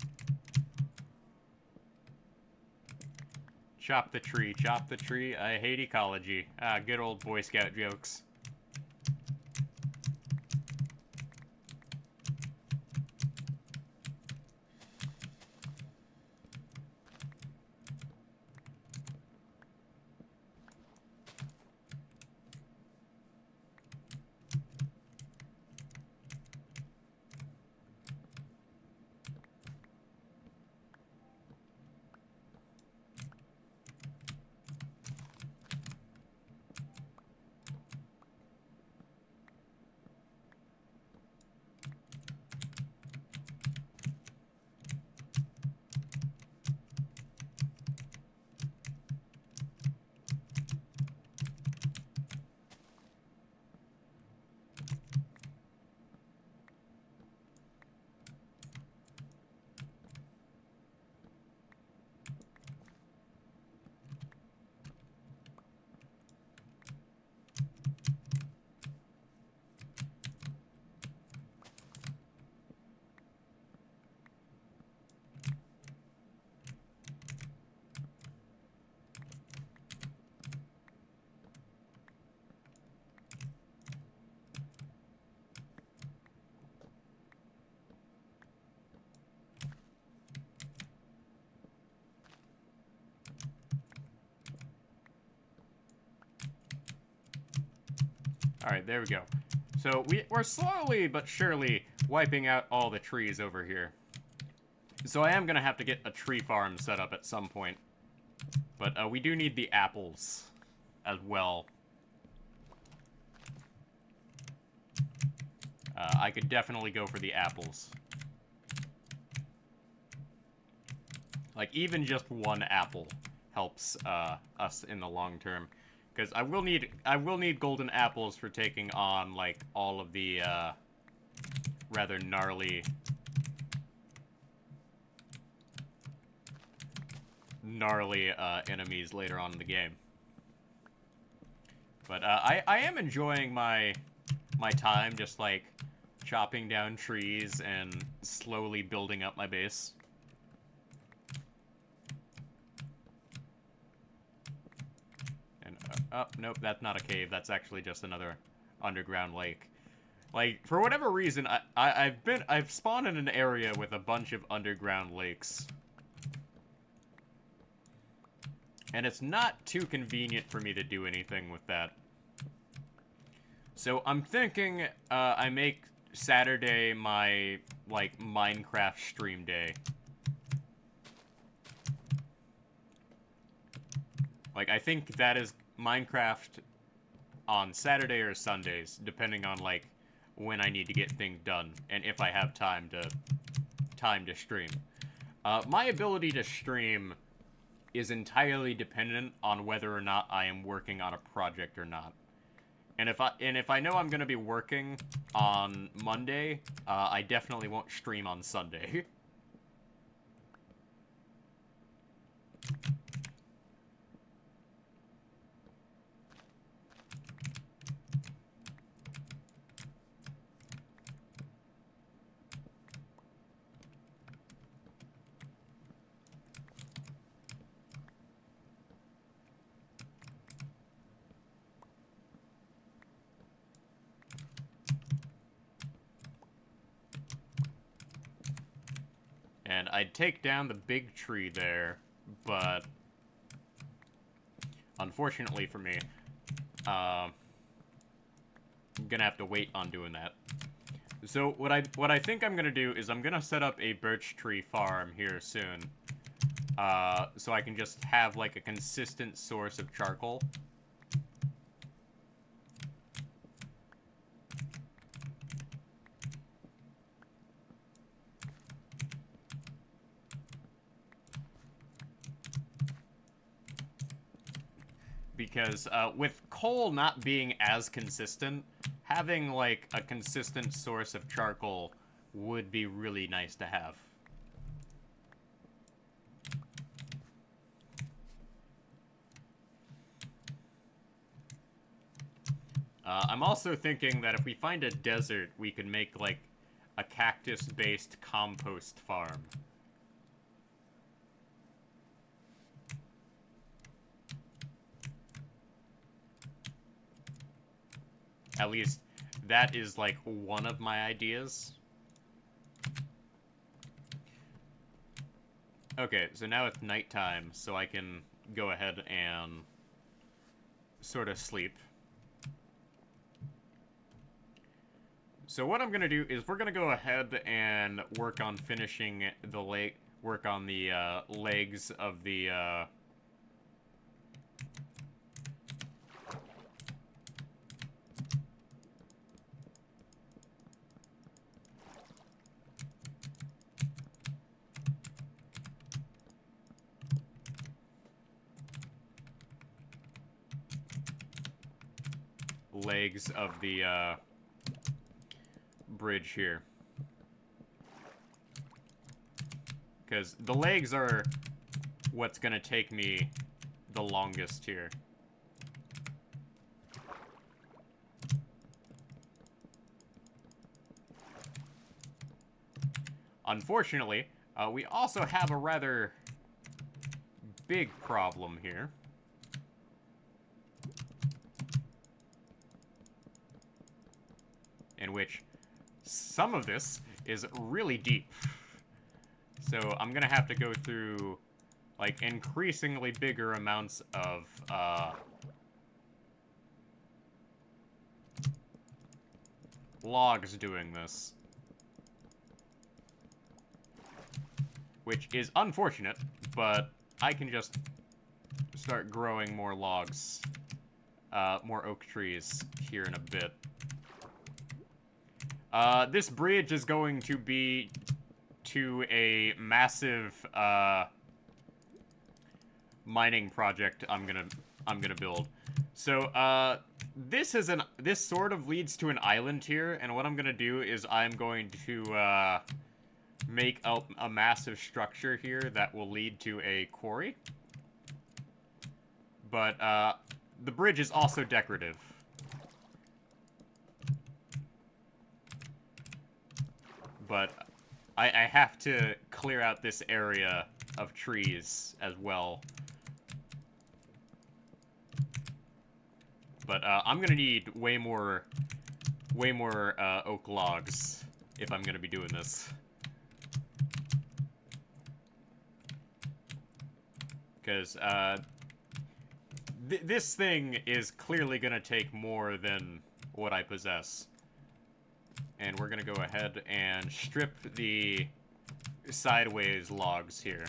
Chop the tree, chop the tree. I hate ecology. Ah, good old Boy Scout jokes. Alright, there we go. So we're slowly but surely wiping out all the trees over here. So I am going to have to get a tree farm set up at some point. But we do need the apples as well. I could definitely go for the apples. Like, even just one apple helps us in the long term. Because I will need golden apples for taking on, like, all of the rather gnarly enemies later on in the game. But I am enjoying my time just, like, chopping down trees and slowly building up my base. And, oh, nope, that's not a cave. That's actually just another underground lake. Like, for whatever reason, I've spawned in an area with a bunch of underground lakes. And it's not too convenient for me to do anything with that. So I'm thinking I make Saturday my, like, Minecraft stream day. Like, I think that is Minecraft on Saturday or Sundays, depending on, like, when I need to get things done, and if I have time to stream. My ability to stream is entirely dependent on whether or not I am working on a project or not. And if I know I'm gonna be working on Monday, I definitely won't stream on Sunday. And I'd take down the big tree there, but unfortunately for me, I'm gonna have to wait on doing that. So what I think I'm gonna do is I'm gonna set up a birch tree farm here soon, so I can just have like a consistent source of charcoal. Because with coal not being as consistent, having like a consistent source of charcoal would be really nice to have. I'm also thinking that if we find a desert, we could make like a cactus-based compost farm. At least, that is, like, one of my ideas. Okay, so now it's nighttime, so I can go ahead and sort of sleep. So what I'm gonna do is we're gonna go ahead and work on finishing the work on the legs of the bridge here. Because the legs are what's gonna take me the longest here. Unfortunately, we also have a rather big problem here. In which some of this is really deep. So I'm gonna have to go through, like, increasingly bigger amounts of, logs doing this. Which is unfortunate, but I can just start growing more logs, more oak trees here in a bit. This bridge is going to be to a massive, mining project I'm gonna build. So, this sort of leads to an island here, and what I'm gonna do is I'm going to, make a massive structure here that will lead to a quarry. But, the bridge is also decorative. But I have to clear out this area of trees as well. But I'm gonna need way more oak logs if I'm gonna be doing this. Because this thing is clearly gonna take more than what I possess. And we're gonna go ahead and strip the sideways logs here.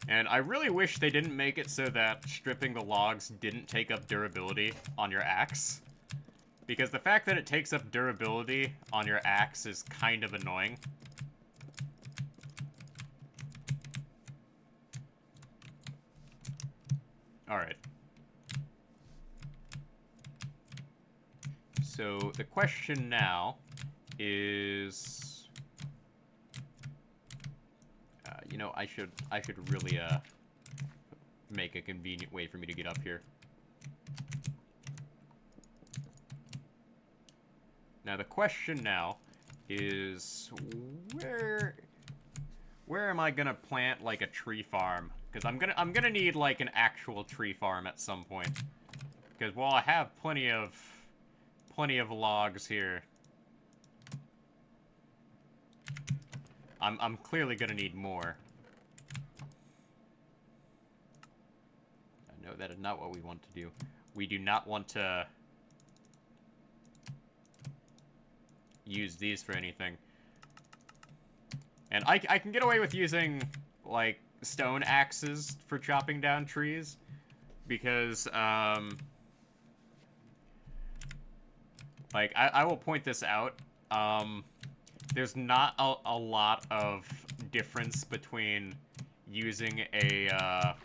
And I really wish they didn't make it so that stripping the logs didn't take up durability on your axe. Because the fact that it takes up durability on your axe is kind of annoying. Alright. So, the question now is... you know, I should really, make a convenient way for me to get up here. Now, the question now is... Where am I gonna plant, like, a tree farm? Because I'm gonna need, like, an actual tree farm at some point. Because, well, I have plenty of logs here. I'm clearly gonna need more. No, that is not what we want to do. We do not want to use these for anything. And I can get away with using, like, stone axes for chopping down trees. Because, like, I will point this out. There's not a lot of difference between using a,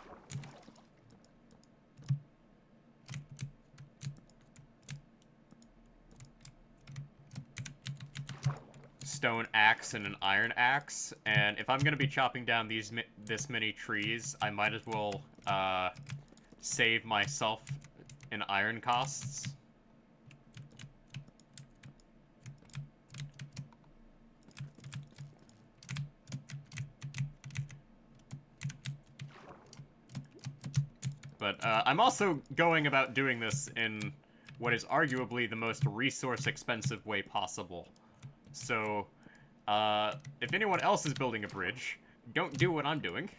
stone axe and an iron axe, and if I'm gonna be chopping down this many trees, I might as well save myself in iron costs. But I'm also going about doing this in what is arguably the most resource-expensive way possible. So, if anyone else is building a bridge, don't do what I'm doing.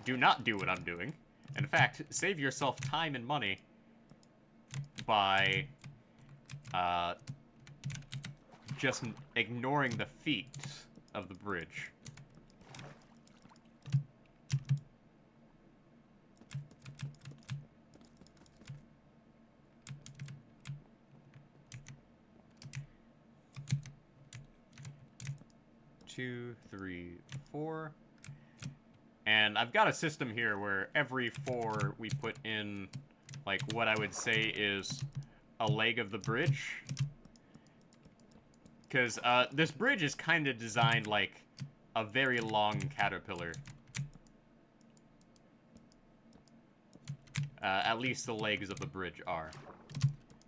Do not do what I'm doing. In fact, save yourself time and money by, just ignoring the feet of the bridge. Two, three, four. And I've got a system here where every 4 we put in, like, what I would say is a leg of the bridge. Because this bridge is kind of designed like a very long caterpillar. At least the legs of the bridge are.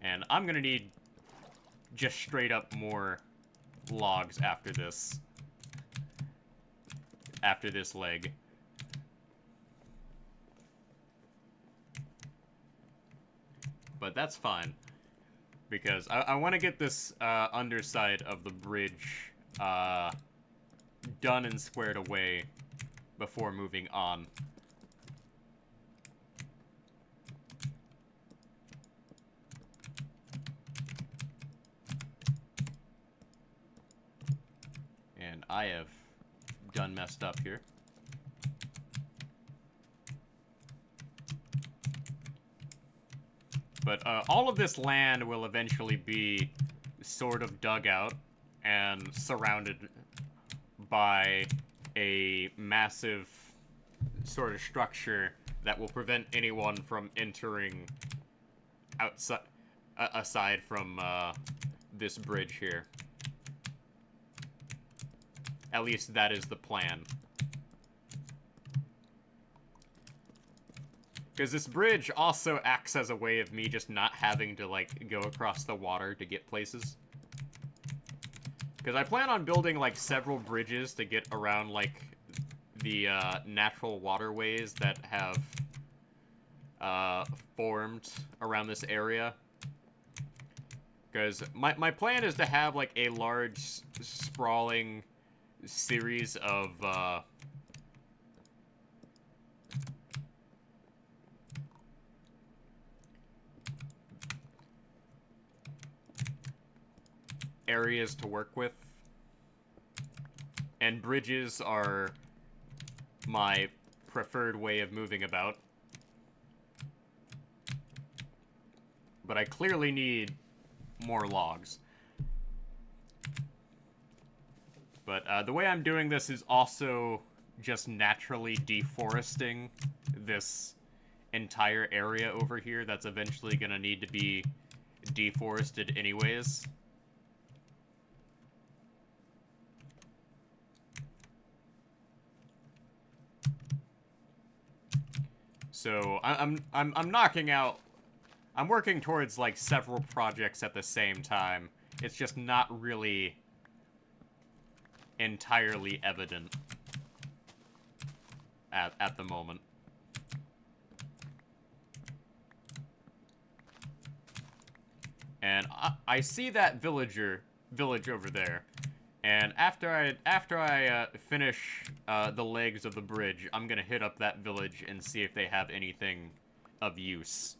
And I'm gonna need just straight up more logs after this. After this leg. But that's fine. Because I want to get this underside of the bridge done and squared away before moving on. And I have done messed up here. But all of this land will eventually be sort of dug out and surrounded by a massive sort of structure that will prevent anyone from entering outside, aside from this bridge here. At least that is the plan. Because this bridge also acts as a way of me just not having to, like, go across the water to get places. Because I plan on building, like, several bridges to get around, like, the natural waterways that have formed around this area. Because my plan is to have, like, a large, sprawling series of areas to work with. And bridges are my preferred way of moving about. But I clearly need more logs. But the way I'm doing this is also just naturally deforesting this entire area over here that's eventually going to need to be deforested anyways. So I'm knocking out. I'm working towards like several projects at the same time. It's just not really entirely evident. at the moment. And I see that village over there. And after I finish the legs of the bridge, I'm gonna hit up that village and see if they have anything of use.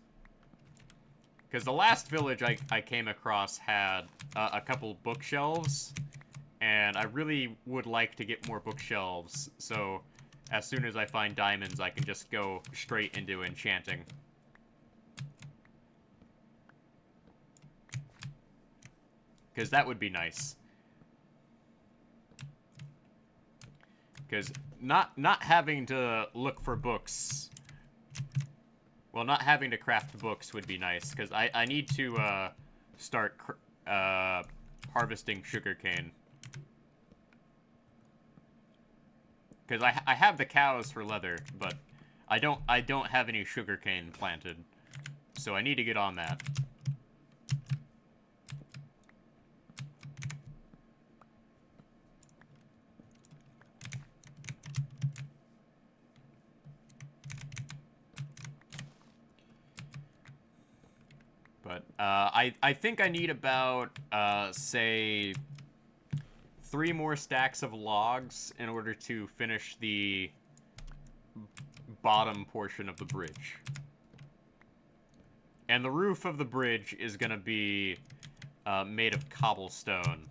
Because the last village I came across had a couple bookshelves, and I really would like to get more bookshelves, so as soon as I find diamonds, I can just go straight into enchanting. Because that would be nice. Because not having to look for books... Well, not having to craft books would be nice, because I need to start harvesting sugarcane. Because I have the cows for leather, but I don't have any sugarcane planted. So I need to get on that. But I think I need about say 3 more stacks of logs in order to finish the bottom portion of the bridge. And the roof of the bridge is gonna be made of cobblestone.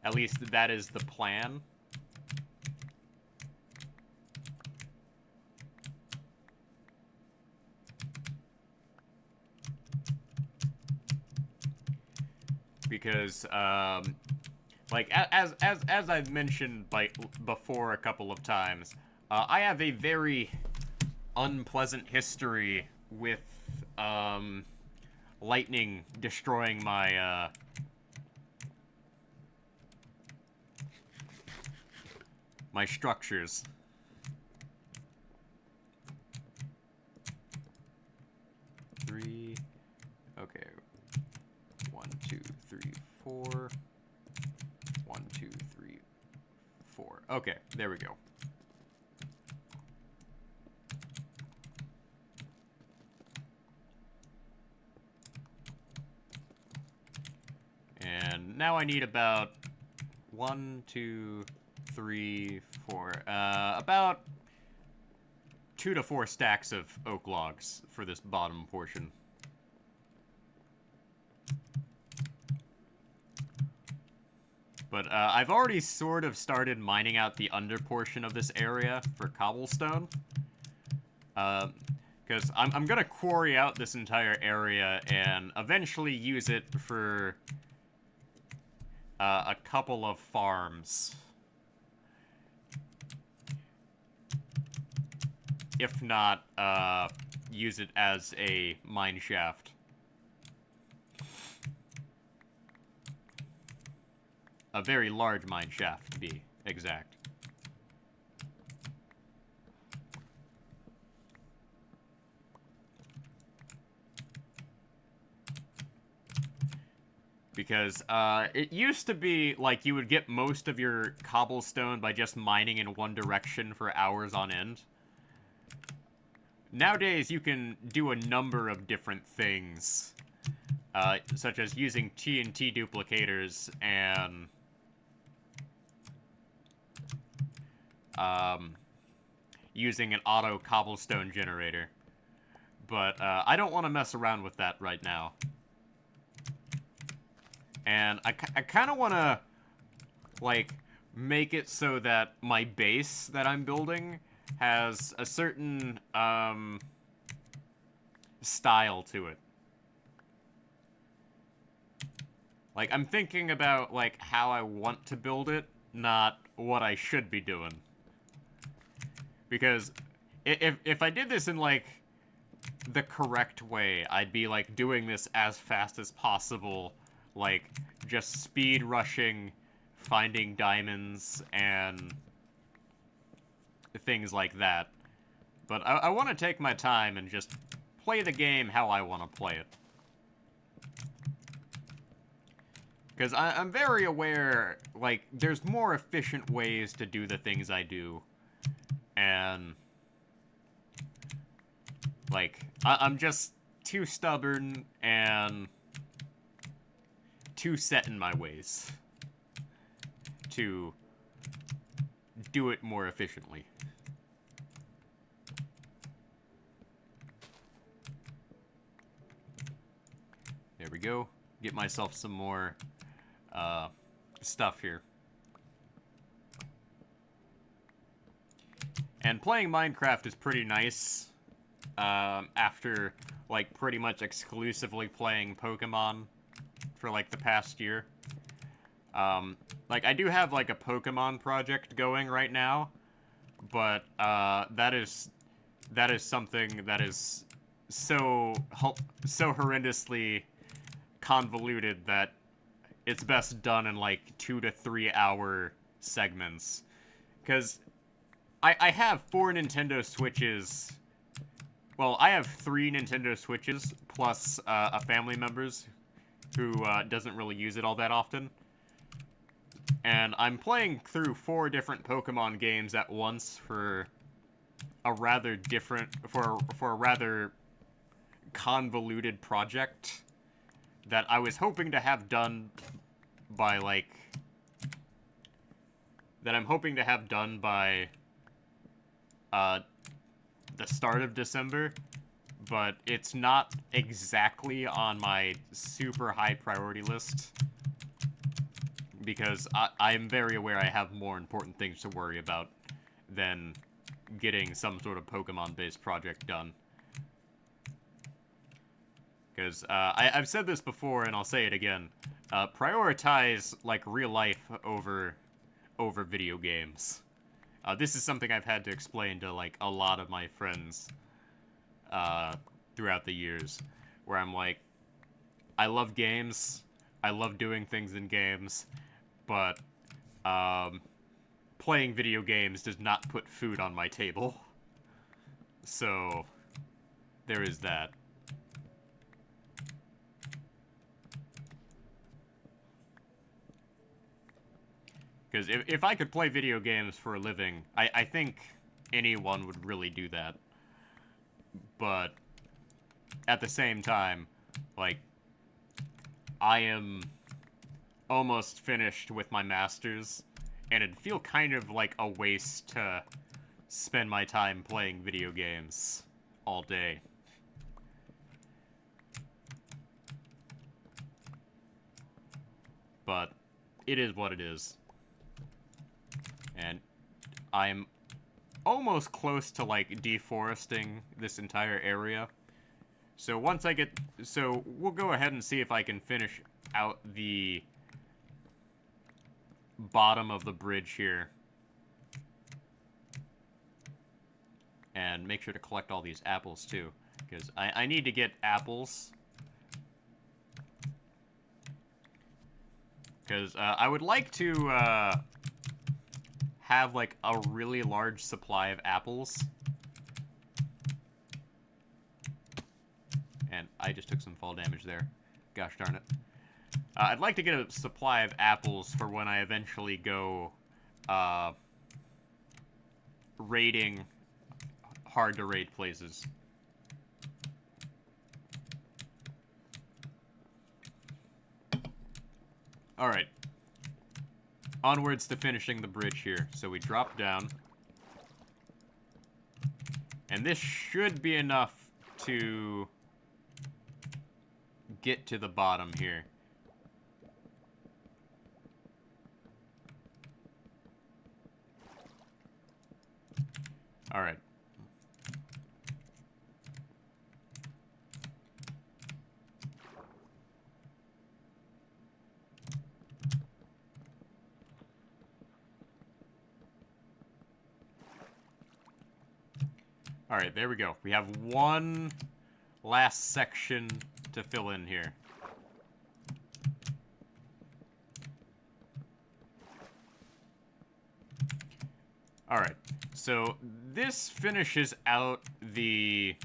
At least that is the plan. Because, like, as I've mentioned before a couple of times, I have a very unpleasant history with, lightning destroying my, my structures. Okay. 1, 2, 3, 4. 1, 2, 3, 4. Okay, there we go. And now I need about 1, 2, 3, 4. About 2 to 4 stacks of oak logs for this bottom portion. But I've already sort of started mining out the under portion of this area for cobblestone. Because I'm going to quarry out this entire area and eventually use it for a couple of farms. If not, use it as a mine shaft. A very large mine shaft, to be exact. Because it used to be like you would get most of your cobblestone by just mining in one direction for hours on end. Nowadays, you can do a number of different things, such as using TNT duplicators and using an auto cobblestone generator. But I don't want to mess around with that right now. And I kind of want to, like, make it so that my base that I'm building has a certain style to it. Like, I'm thinking about, like, how I want to build it, not what I should be doing. Because if I did this in, like, the correct way, I'd be, like, doing this as fast as possible, like, just speed rushing, finding diamonds, and things like that. But I want to take my time and just play the game how I want to play it. Because I'm very aware, like, there's more efficient ways to do the things I do. And, like, I'm just too stubborn and too set in my ways to do it more efficiently. There we go. Get myself some more stuff here. And playing Minecraft is pretty nice after, like, pretty much exclusively playing Pokemon for, like, the past year. Like, I do have, like, a Pokemon project going right now, but that is something that is so horrendously convoluted that it's best done in, like, 2 to 3 hour segments. Because I have 4 Nintendo Switches. Well, I have 3 Nintendo Switches, plus a family member's who doesn't really use it all that often. And I'm playing through 4 different Pokemon games at once for a rather for a rather convoluted project that I was hoping to have done by, like, the start of December, but it's not exactly on my super high priority list because I'm very aware I have more important things to worry about than getting some sort of Pokemon-based project done. Because I've said this before, and I'll say it again. Prioritize, like, real life over video games. This is something I've had to explain to, like, a lot of my friends throughout the years, where I'm like, I love games, I love doing things in games, but playing video games does not put food on my table. So, there is that. Because if I could play video games for a living, I think anyone would really do that. But at the same time, like, I am almost finished with my master's, and it'd feel kind of like a waste to spend my time playing video games all day. But it is what it is. And I'm almost close to, like, deforesting this entire area. So once I get... So we'll go ahead and see if I can finish out the bottom of the bridge here. And make sure to collect all these apples, too. Because I need to get apples. Because I would like to... have, like, a really large supply of apples. And I just took some fall damage there. Gosh darn it. I'd like to get a supply of apples for when I eventually go raiding hard-to-raid places. Alright. Onwards to finishing the bridge here. So we drop down. And this should be enough to get to the bottom here. Alright. Alright, there we go. We have one last section to fill in here. Alright, so this finishes out the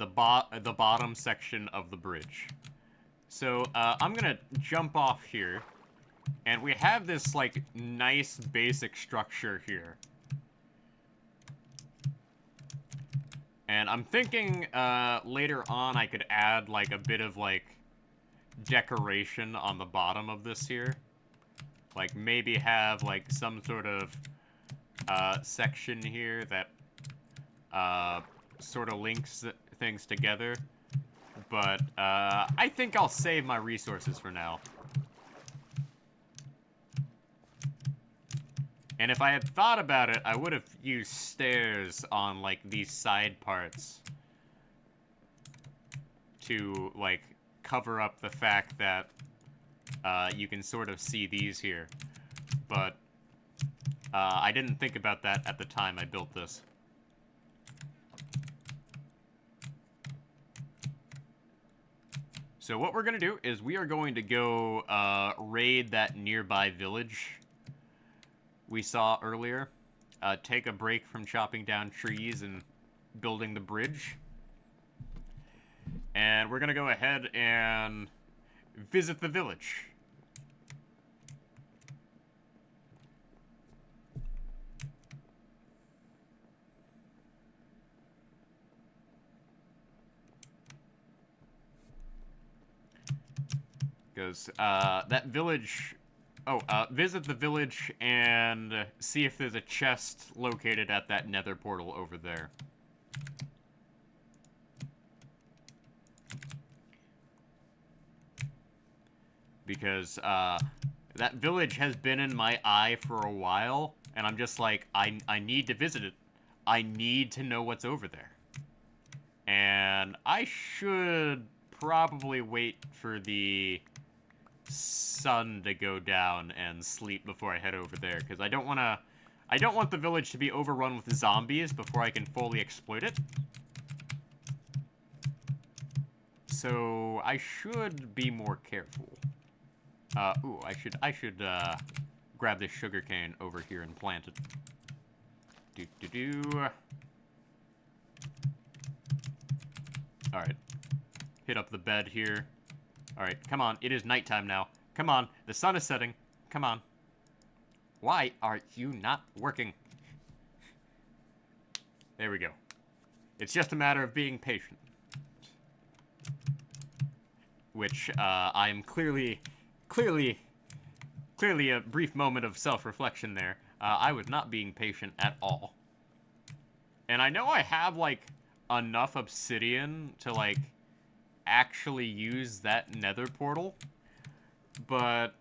the bottom section of the bridge. So, I'm gonna jump off here. And we have this, like, nice basic structure here. And I'm thinking, later on I could add, like, a bit of, like, decoration on the bottom of this here. Like, maybe have, like, some sort of, section here that, sort of links things together. But, I think I'll save my resources for now. And if I had thought about it, I would have used stairs on, like, these side parts to, like, cover up the fact that you can sort of see these here. But I didn't think about that at the time I built this. So what we're going to do is we are going to go raid that nearby village we saw earlier. Take a break from chopping down trees and building the bridge. And we're going to go ahead and visit the village. Because that village... Oh, visit the village and see if there's a chest located at that nether portal over there. Because, that village has been in my eye for a while, and I'm just like, I need to visit it. I need to know what's over there. And I should probably wait for the sun to go down and sleep before I head over there, because I don't want the village to be overrun with zombies before I can fully exploit it. So I should be more careful. Ooh, I should grab this sugarcane over here and plant it. Alright. Hit up the bed here. Alright, come on. It is nighttime now. Come on. The sun is setting. Come on. Why are you not working? There we go. It's just a matter of being patient. Which, I am clearly a brief moment of self-reflection there. I was not being patient at all. And I know I have, like, enough obsidian to, like, actually use that nether portal, but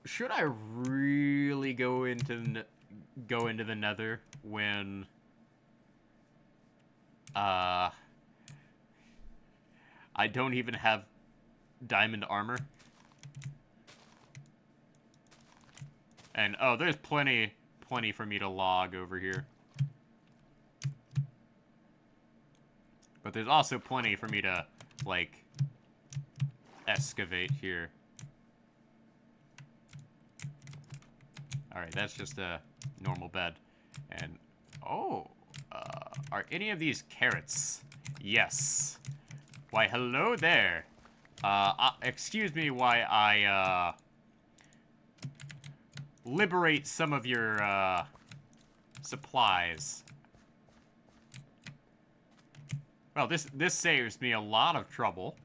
should I really go into the nether when I don't even have diamond armor? And oh, there's plenty for me to log over here. But there's also plenty for me to, like, excavate here. Alright, that's just a normal bed. And, oh, are any of these carrots? Yes. Why, hello there. Excuse me while I, liberate some of your, supplies. Well, this saves me a lot of trouble.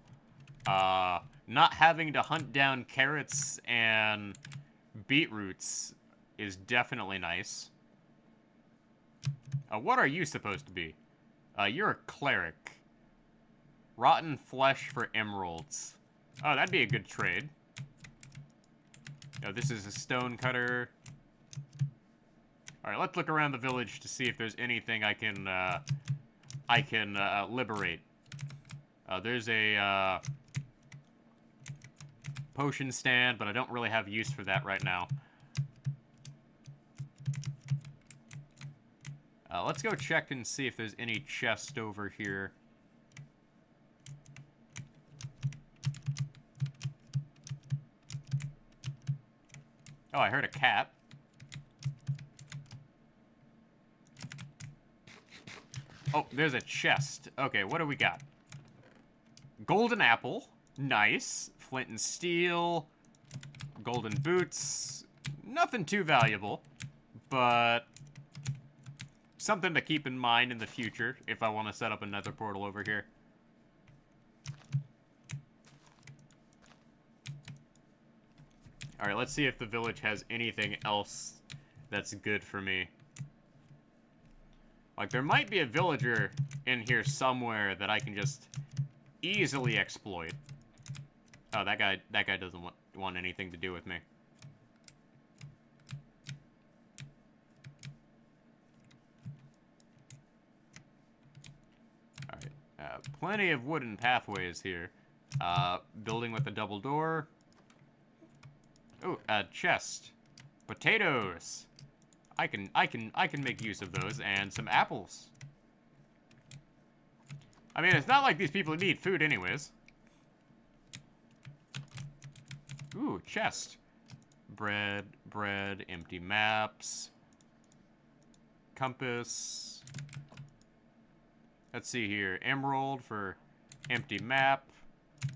Not having to hunt down carrots and beetroots is definitely nice. What are you supposed to be? You're a cleric. Rotten flesh for emeralds. Oh, that'd be a good trade. Oh, this is a stone cutter. Alright, let's look around the village to see if there's anything I can liberate. There's a, potion stand, but I don't really have use for that right now. Let's go check and see if there's any chest over here. Oh, I heard a cat. Oh, there's a chest. Okay, what do we got? Golden apple. Nice. Flint and steel. Golden boots. Nothing too valuable, but something to keep in mind in the future if I want to set up another portal over here. Alright, let's see if the village has anything else that's good for me. Like, there might be a villager in here somewhere that I can just easily exploit. Oh, that guy doesn't want anything to do with me. Alright, plenty of wooden pathways here. Building with a double door. Oh, a chest. Potatoes. I can make use of those, and some apples. I mean, it's not like these people need food anyways. Ooh, chest. Bread, empty maps. Compass. Let's see here. Emerald for empty map.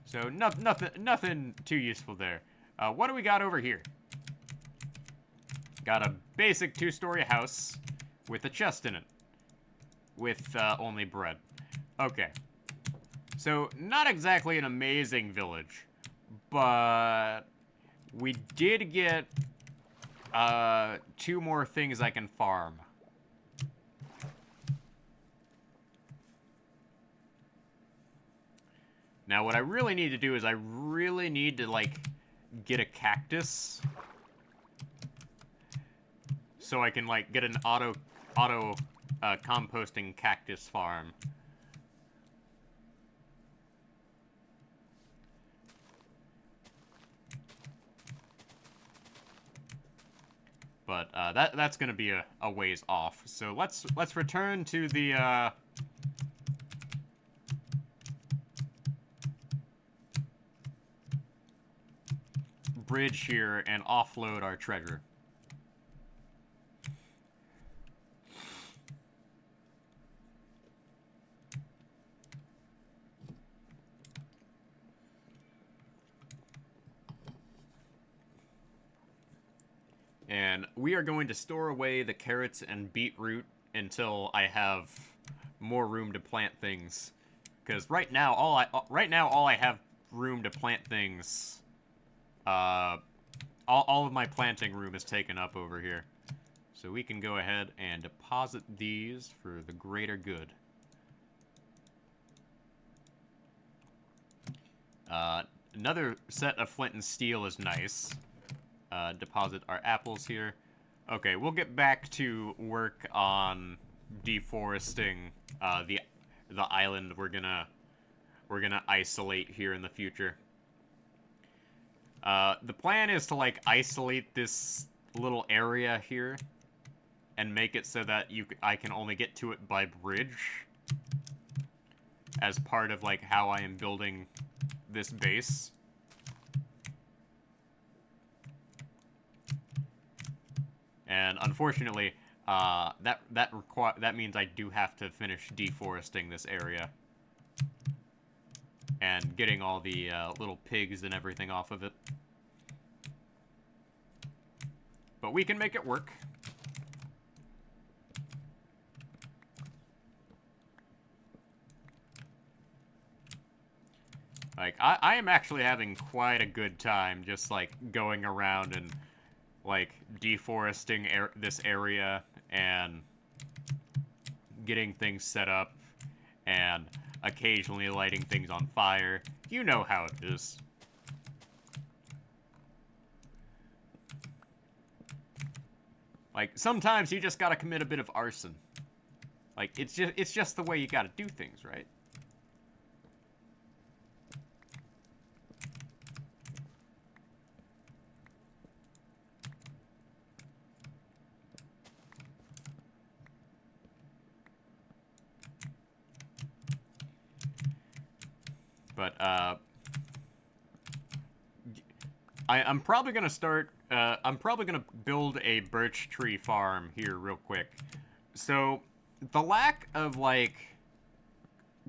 So, nothing too useful there. What do we got over here? Got a basic 2-story house with a chest in it. With only bread. Okay. So, not exactly an amazing village. But we did get 2 more things I can farm. Now, what I really need to do is I really need to, like, get a cactus. So I can, like, get an auto composting cactus farm. But that's gonna be a ways off. So let's return to the bridge here and offload our treasure. And we are going to store away the carrots and beetroot until I have more room to plant things. Because right now all I have room to plant things. All of my planting room is taken up over here. So we can go ahead and deposit these for the greater good. Another set of flint and steel is nice. Deposit our apples here. Okay, we'll get back to work on deforesting the island we're gonna isolate here in the future. The plan is to, like, isolate this little area here and make it so that I can only get to it by bridge as part of, like, how I am building this base. And unfortunately, that means I do have to finish deforesting this area and getting all the little pigs and everything off of it. But we can make it work. Like, I am actually having quite a good time just, like, going around and, like, deforesting this area and getting things set up and occasionally lighting things on fire. You know how it is. Like, sometimes you just gotta commit a bit of arson. Like, it's just the way you gotta do things, right? But, I'm probably gonna start, I'm probably gonna build a birch tree farm here real quick. So, the lack of, like,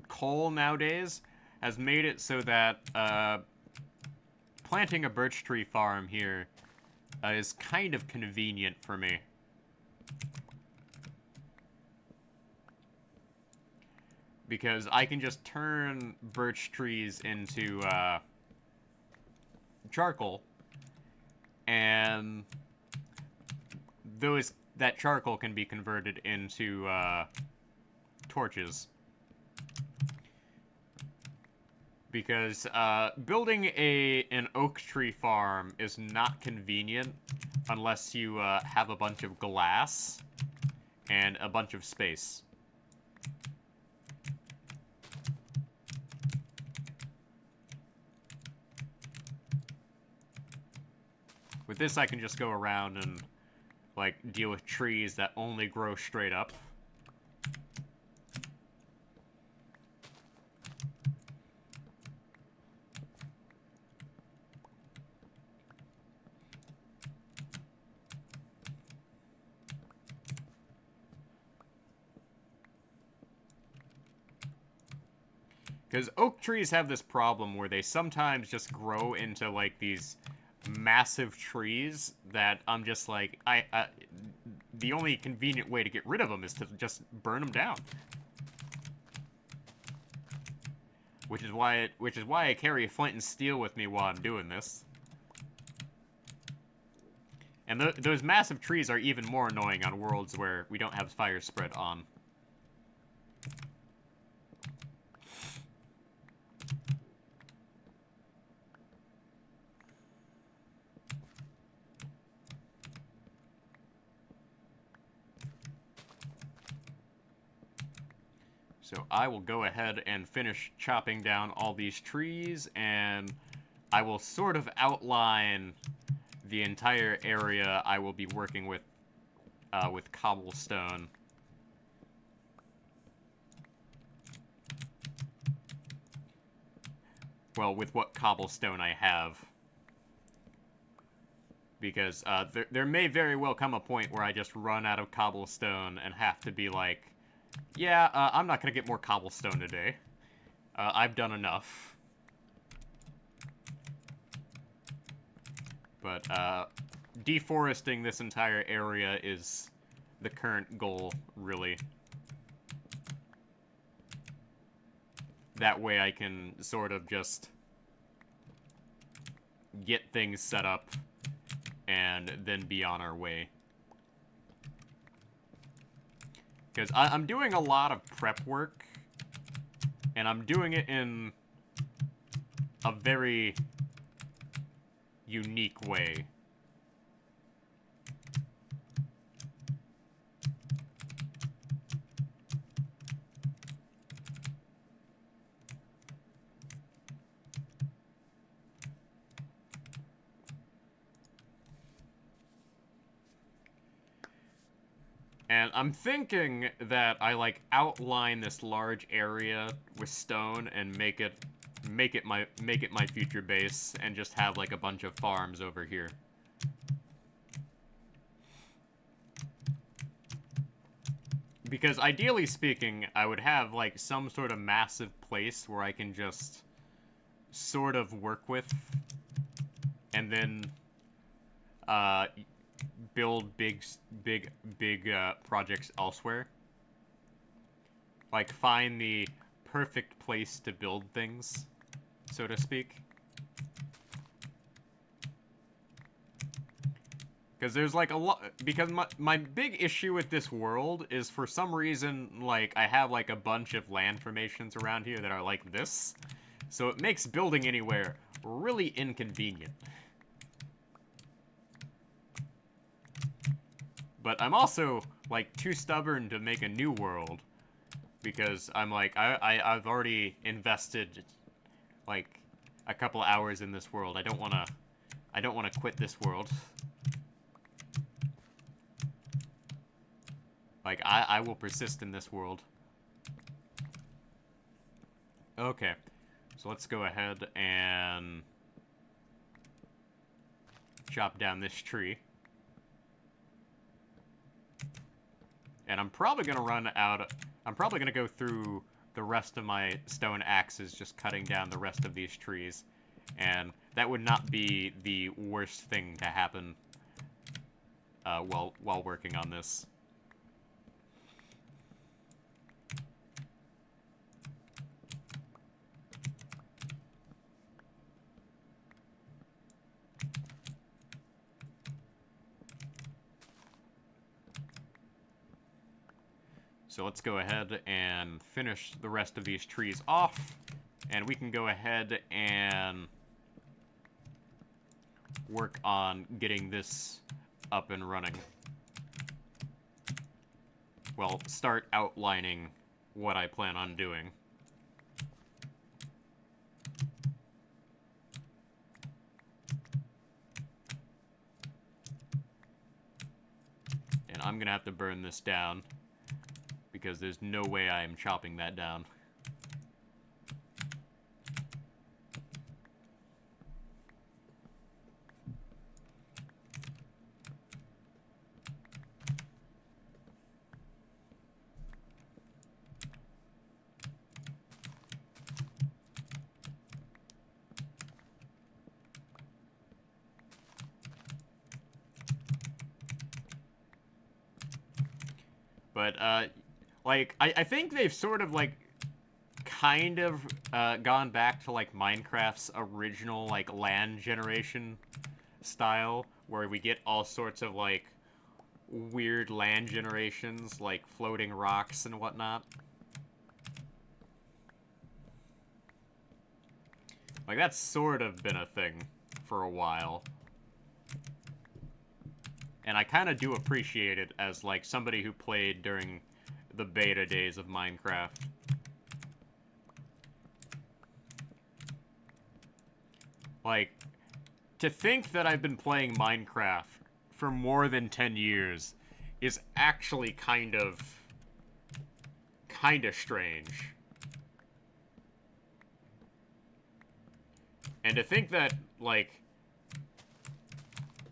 coal nowadays has made it so that, planting a birch tree farm here is kind of convenient for me. Because I can just turn birch trees into, charcoal, and that charcoal can be converted into, torches. Because, building an oak tree farm is not convenient unless you, have a bunch of glass and a bunch of space. With this, I can just go around and, like, deal with trees that only grow straight up. Because oak trees have this problem where they sometimes just grow into, like, these massive trees that I'm just like, the only convenient way to get rid of them is to just burn them down. Which is why I carry a flint and steel with me while I'm doing this. And those massive trees are even more annoying on worlds where we don't have fire spread on. So I will go ahead and finish chopping down all these trees, and I will sort of outline the entire area I will be working with cobblestone. Well, with what cobblestone I have. Because there may very well come a point where I just run out of cobblestone and have to be like, yeah, I'm not going to get more cobblestone today. I've done enough. But, deforesting this entire area is the current goal, really. That way I can sort of just get things set up and then be on our way. Because I'm doing a lot of prep work, and I'm doing it in a very unique way. And I'm thinking that I, like, outline this large area with stone and make it my future base, and just have, like, a bunch of farms over here. Because ideally speaking, I would have, like, some sort of massive place where I can just sort of work with, and then build big projects elsewhere. Like, find the perfect place to build things, so to speak. Because there's, like, a lot... Because my big issue with this world is, for some reason, like, I have, like, a bunch of land formations around here that are like this. So it makes building anywhere really inconvenient. But I'm also, like, too stubborn to make a new world. Because I'm like, I've already invested, like, a couple hours in this world. I don't wanna quit this world. Like, I will persist in this world. Okay. So let's go ahead and chop down this tree. And I'm probably gonna run out. I'm probably gonna go through the rest of my stone axes, just cutting down the rest of these trees, and that would not be the worst thing to happen while working on this. So let's go ahead and finish the rest of these trees off, and we can go ahead and work on getting this up and running. Well, start outlining what I plan on doing. And I'm gonna have to burn this down, because there's no way I am chopping that down. But, like, I think they've sort of, like, kind of gone back to, like, Minecraft's original, like, land generation style, where we get all sorts of, like, weird land generations, like floating rocks and whatnot. Like, that's sort of been a thing for a while. And I kind of do appreciate it as, like, somebody who played during the beta days of Minecraft. Like, to think that I've been playing Minecraft for more than 10 years is actually kind of strange. And to think that, like,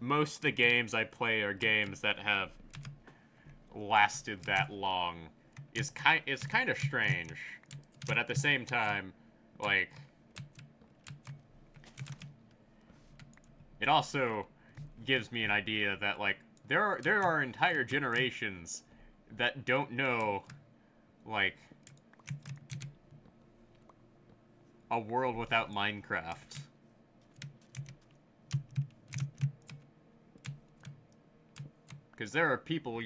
most of the games I play are games that have lasted that long is kind of strange. But at the same time, like, it also gives me an idea that, like, there are entire generations that don't know, like, a world without Minecraft. Because there are people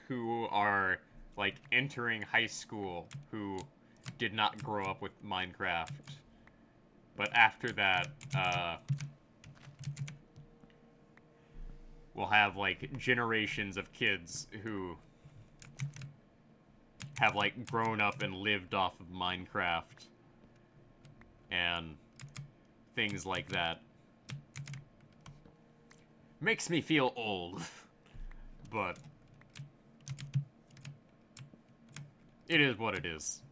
who are, like, entering high school who did not grow up with Minecraft. But after that, we'll have, like, generations of kids who have, like, grown up and lived off of Minecraft. And things like that. Makes me feel old. But it is what it is.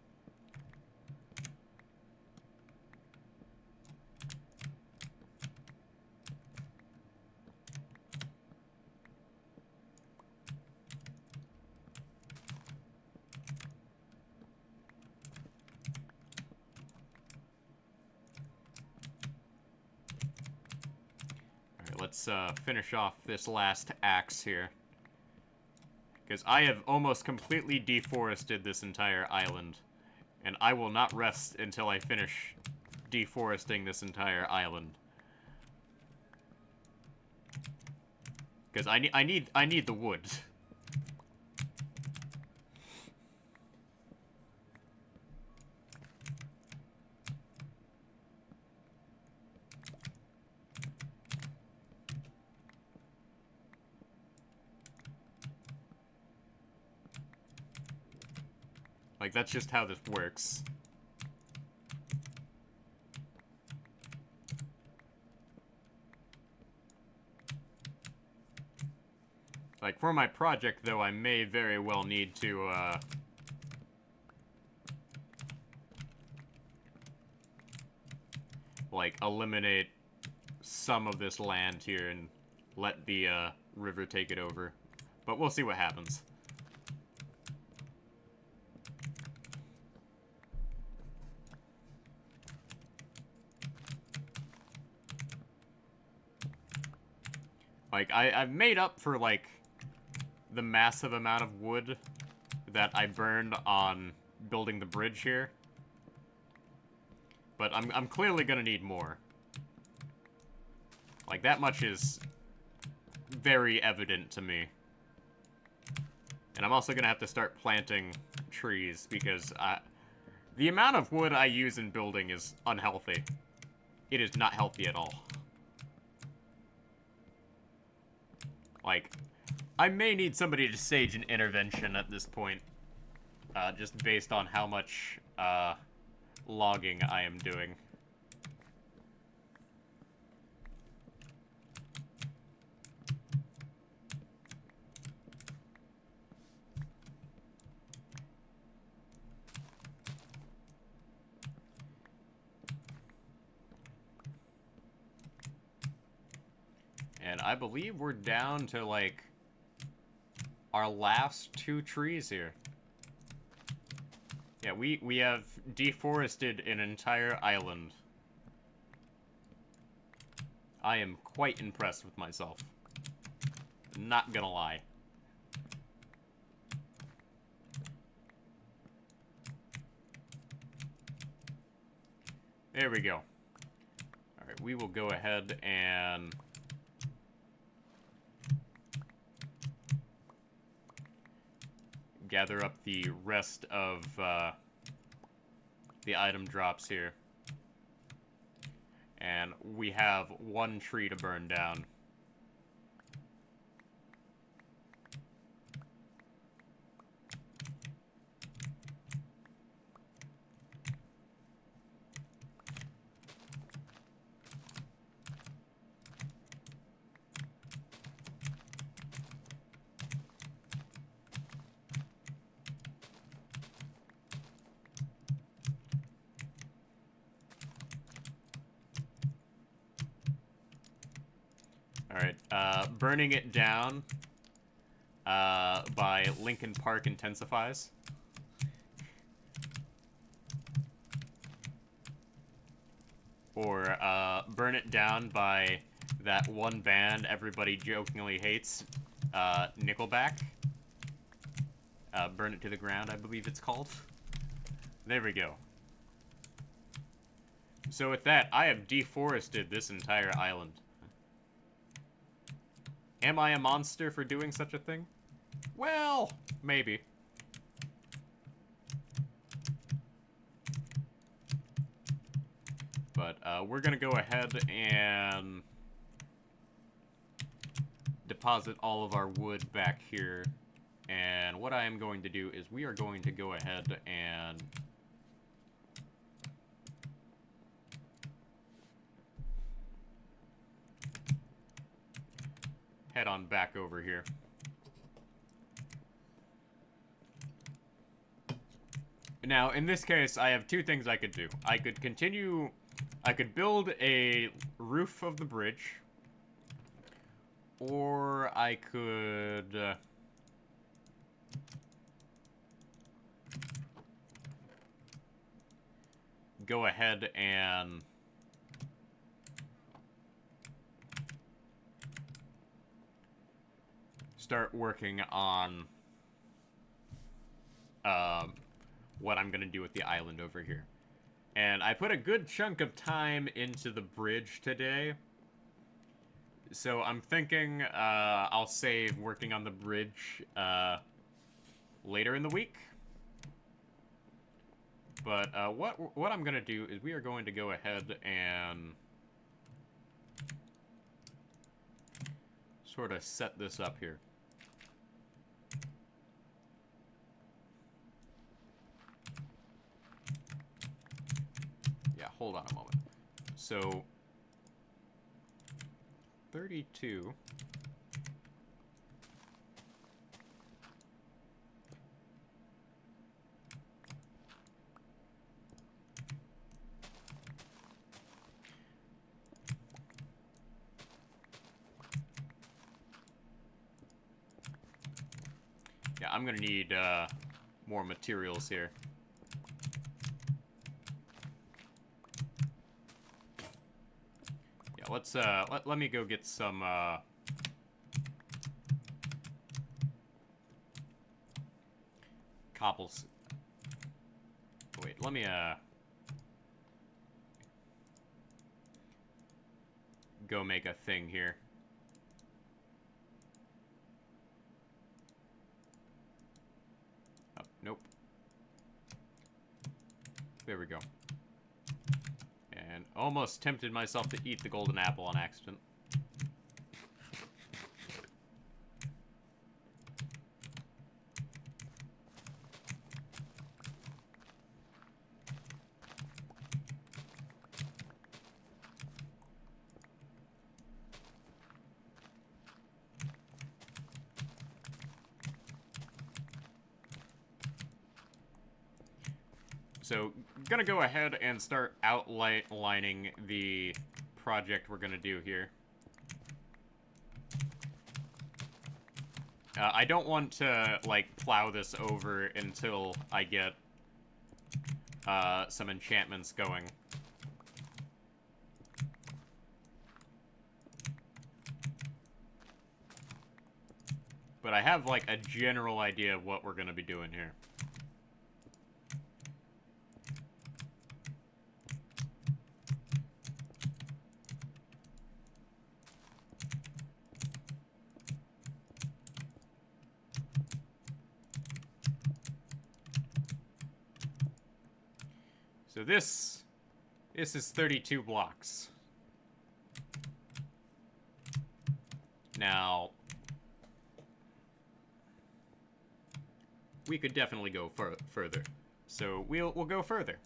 Alright, let's finish off this last axe here. Because I have almost completely deforested this entire island. And I will not rest until I finish deforesting this entire island. Because I need the wood. Like, that's just how this works. Like, for my project, though, I may very well need to, like, eliminate some of this land here and let the, river take it over. But we'll see what happens. Like, I've made up for, like, the massive amount of wood that I burned on building the bridge here. But I'm clearly gonna need more. Like, that much is very evident to me. And I'm also gonna have to start planting trees, because the amount of wood I use in building is unhealthy. It is not healthy at all. Like, I may need somebody to stage an intervention at this point. Just based on how much, logging I am doing. And I believe we're down to, like, our last 2 trees here. Yeah, we have deforested an entire island. I am quite impressed with myself. Not gonna lie. There we go. Alright, we will go ahead and gather up the rest of the item drops here. And we have 1 tree to burn down. Alright, burning it down by Linkin Park Intensifies. Or burn it down by that one band everybody jokingly hates, Nickelback. Burn It to the Ground, I believe it's called. There we go. So with that, I have deforested this entire island. Am I a monster for doing such a thing? Well, maybe. But we're gonna go ahead and deposit all of our wood back here. And what I am going to do is we are going to go ahead and head on back over here. Now, in this case, I have 2 things I could do. I could build a roof of the bridge, or I could go ahead and start working on what I'm gonna do with the island over here. And I put a good chunk of time into the bridge today, so I'm thinking I'll save working on the bridge later in the week. But what I'm gonna do is we are going to go ahead and sort of set this up here. Yeah, hold on a moment. So 32. Yeah, I'm gonna need more materials here. Yeah, let's let me go get some cobbles. Wait, let me, go make a thing here. Oh, nope. There we go. And almost tempted myself to eat the golden apple on accident. So, gonna go ahead and start outlining the project we're gonna do here. I don't want to, like, plow this over until I get some enchantments going. But I have, like, a general idea of what we're gonna be doing here. So this is 32 blocks. Now, we could definitely go further. So we'll go further.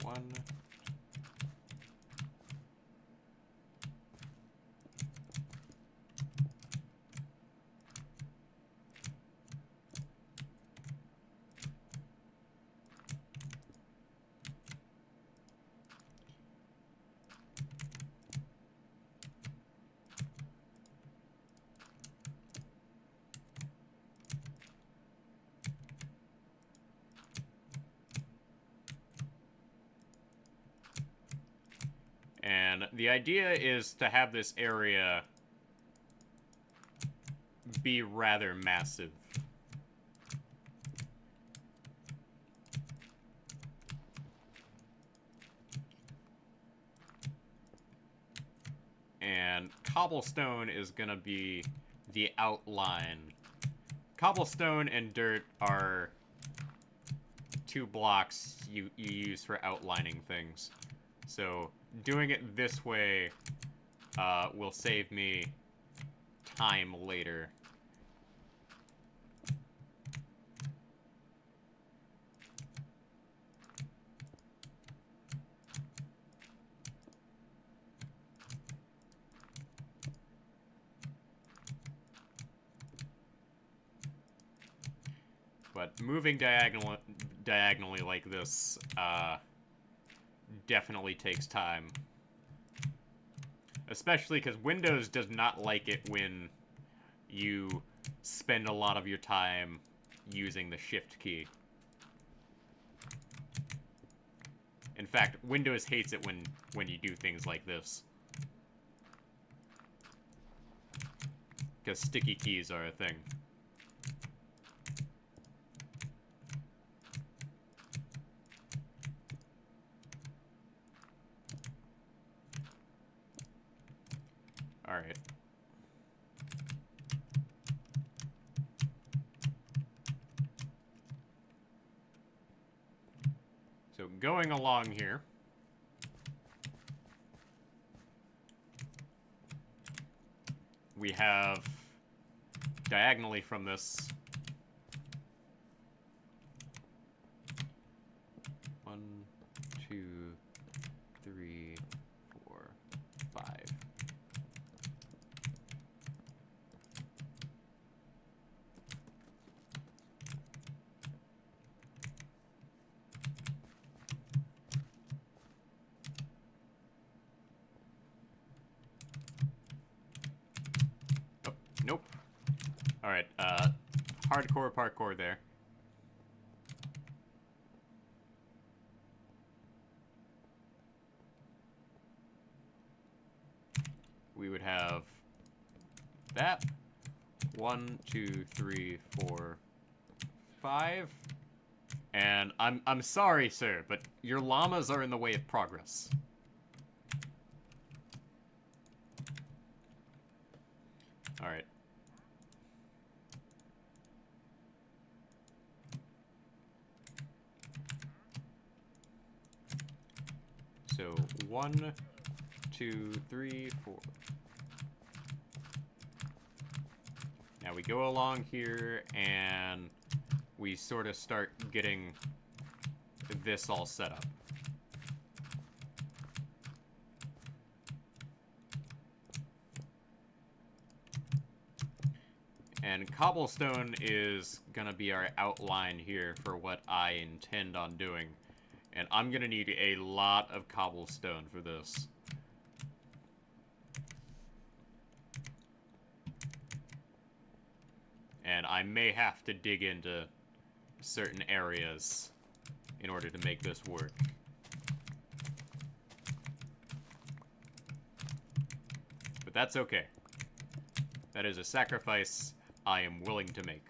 1. And the idea is to have this area be rather massive. And cobblestone is gonna be the outline. Cobblestone and dirt are 2 blocks you use for outlining things. So doing it this way will save me time later. But moving diagonally like this definitely takes time. Especially because Windows does not like it when you spend a lot of your time using the Shift key. In fact, Windows hates it when you do things like this. Because sticky keys are a thing. Alright. So going along here, we have diagonally from this 1, 2, 3, 4, 5. Oh, nope. Alright, hardcore parkour there. We would have that, 1, 2, 3, 4, 5. And I'm sorry, sir, but your llamas are in the way of progress. All right. So 1, 2, 3, 4. Now we go along here and we sort of start getting this all set up. And cobblestone is gonna be our outline here for what I intend on doing. And I'm gonna need a lot of cobblestone for this. And I may have to dig into certain areas in order to make this work. But that's okay. That is a sacrifice I am willing to make.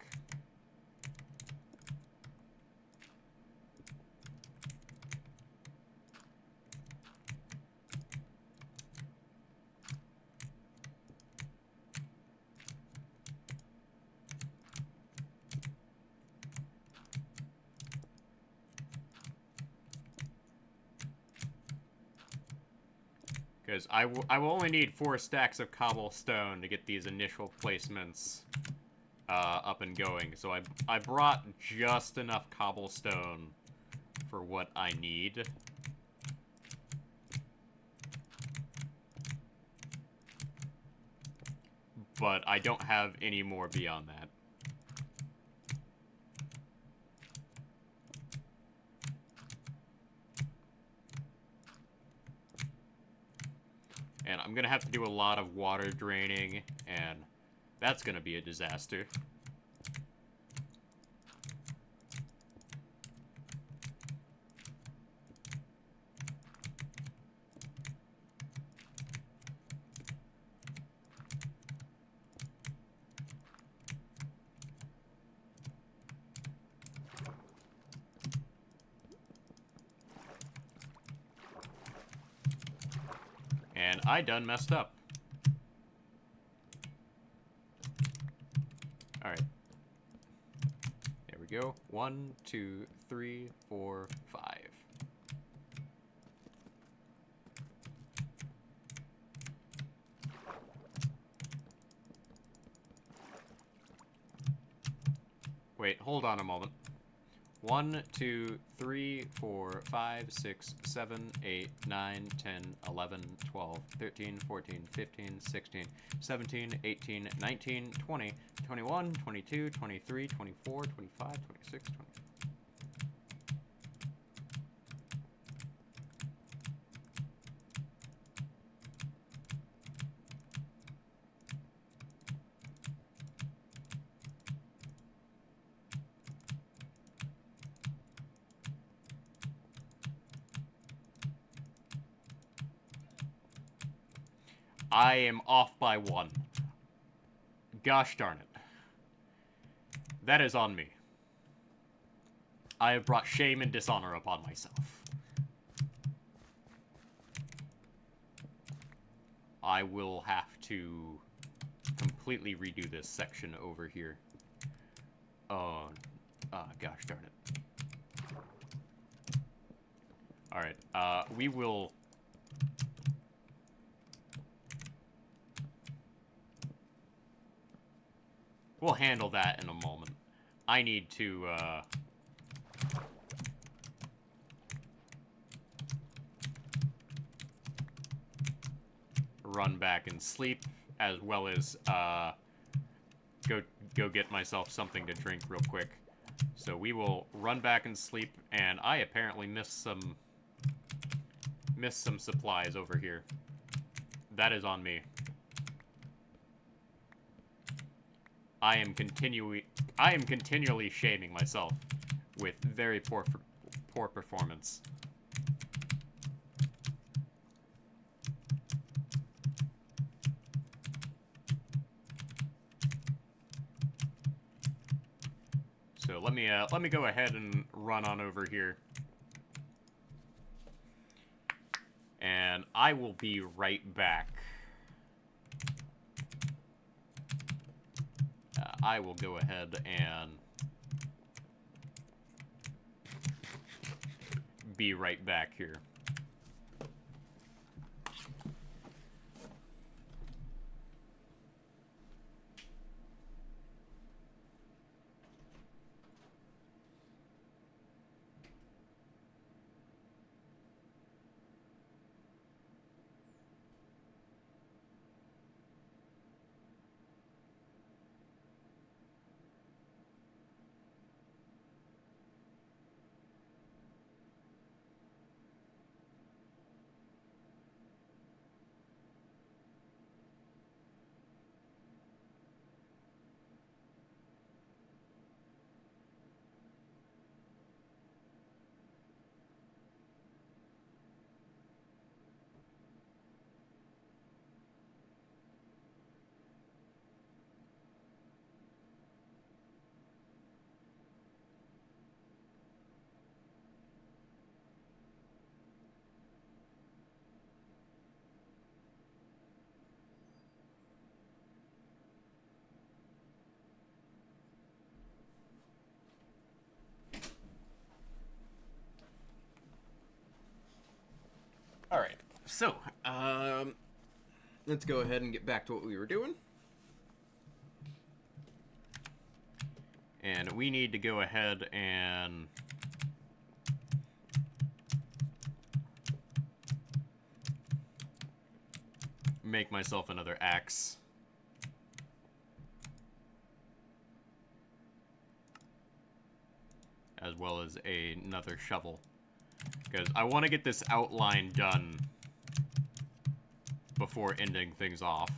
Because I will only need 4 stacks of cobblestone to get these initial placements up and going. So I brought just enough cobblestone for what I need. But I don't have any more beyond that. And I'm gonna have to do a lot of water draining, and that's gonna be a disaster. And I done messed up. Alright. There we go. 1, 2, 3, 4, 5. Wait, hold on a moment. 1, 2, 3, 4, 5, 6, 7, 8, 9, 10, 11, 12, 13, 14, 15, 16, 17, 18, 19, 20, 21, 22, 23, 24, 25, 26, 27. I am off by 1. Gosh darn it. That is on me. I have brought shame and dishonor upon myself. I will have to completely redo this section over here. Oh, gosh darn it. Alright, we will... We'll handle that in a moment. I need to, run back and sleep, as well as, go get myself something to drink real quick. So we will run back and sleep, and I apparently missed some supplies over here. That is on me. I am continually shaming myself with very poor performance. So let me go ahead and run on over here. And I will be right back. I will go ahead and be right back here. All right, so let's go ahead and get back to what we were doing. And we need to go ahead and make myself another axe. As well as another shovel. Because I want to get this outline done before ending things off.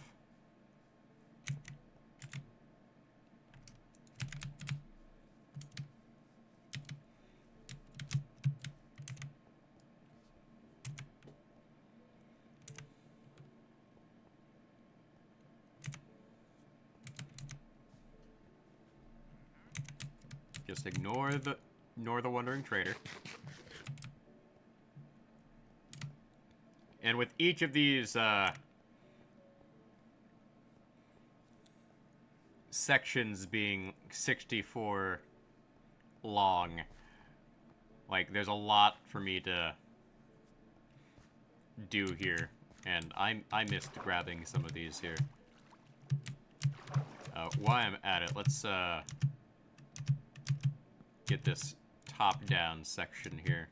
Just ignore the wandering trader. And with each of these sections being 64 long, like there's a lot for me to do here, and I missed grabbing some of these here. While I'm at it, let's get this top-down section here.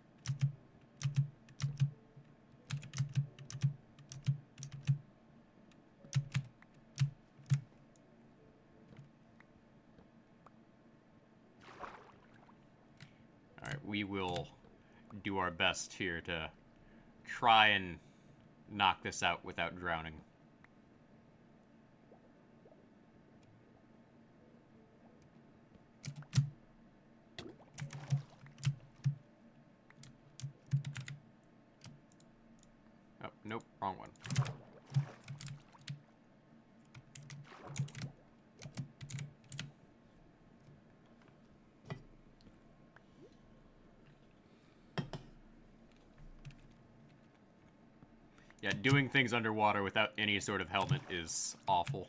Alright, we will do our best here to try and knock this out without drowning. Oh, nope, wrong one. Yeah, doing things underwater without any sort of helmet is awful.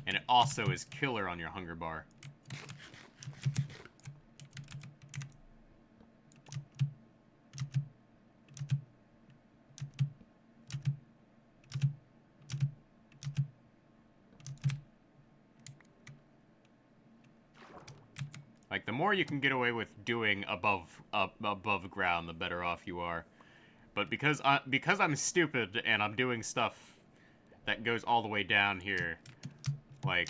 And it also is killer on your hunger bar. Like, the more you can get away with doing above ground, the better off you are. But because I'm stupid and I'm doing stuff that goes all the way down here, like,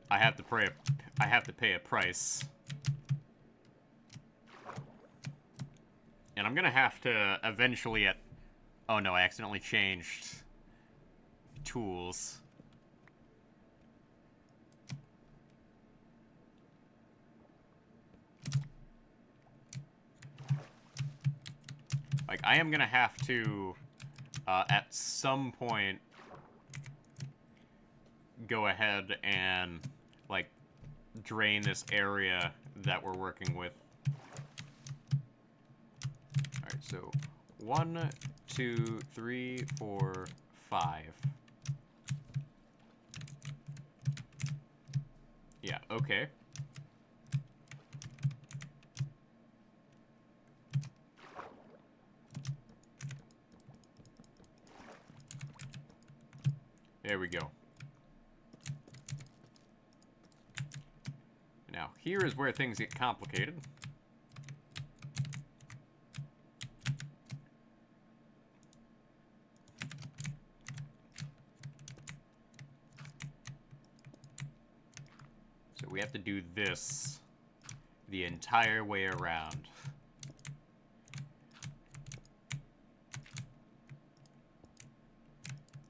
I have to pay a price. And I'm gonna have to eventually oh no, I accidentally changed tools. Like, I am gonna have to, at some point, go ahead and, like, drain this area that we're working with. Alright, so 1, 2, 3, 4, 5. Yeah, okay. There we go. Now, here is where things get complicated. So we have to do this the entire way around.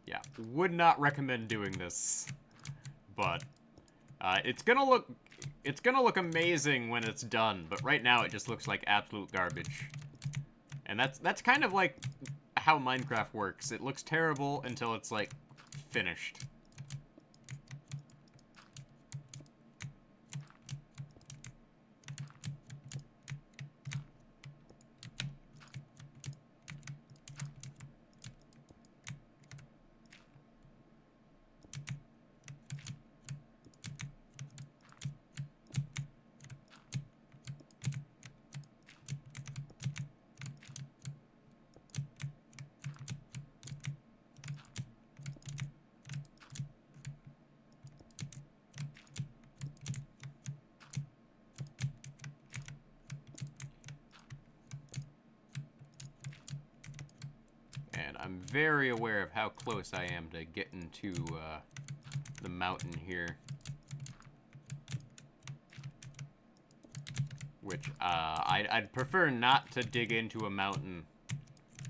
Yeah, would not recommend doing this, but it's gonna look amazing when it's done. But right now, it just looks like absolute garbage, and that's kind of like how Minecraft works. It looks terrible until it's like finished. And I'm very aware of how close I am to getting to the mountain here. Which, I'd prefer not to dig into a mountain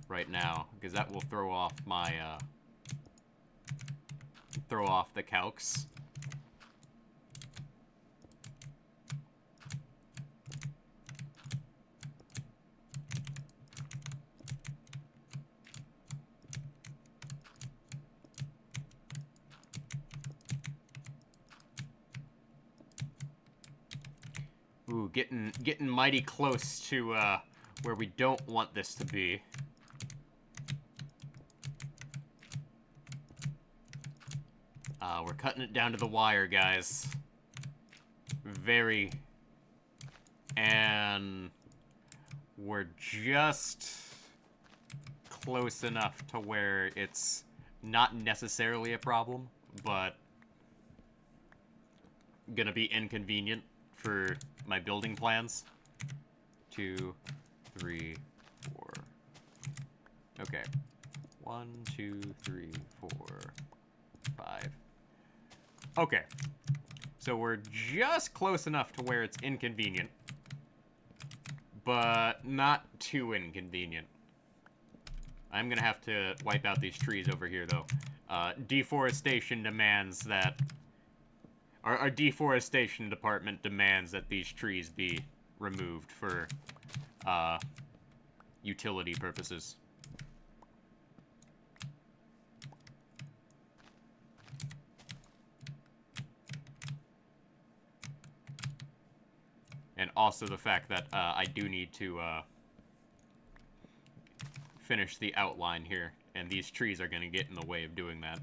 right now, because that will throw off my, throw off the calcs. Ooh, getting mighty close to, where we don't want this to be. We're cutting it down to the wire, guys. And we're just close enough to where it's not necessarily a problem, but gonna be inconvenient for my building plans. 2, 3, 4. Okay. 1, 2, 3, 4, 5. Okay. So we're just close enough to where it's inconvenient, but not too inconvenient. I'm gonna have to wipe out these trees over here, though. Deforestation demands that... Our deforestation department demands that these trees be removed for, utility purposes. And also the fact that, I do need to, finish the outline here, and these trees are gonna get in the way of doing that.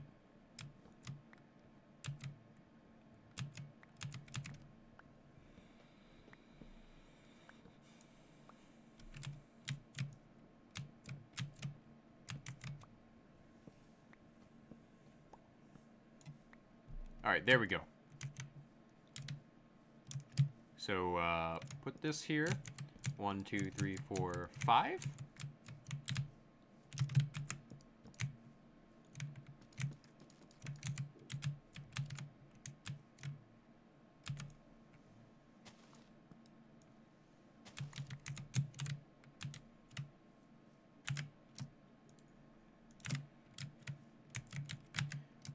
Alright, there we go. So, put this here. 1, 2, 3, 4, 5.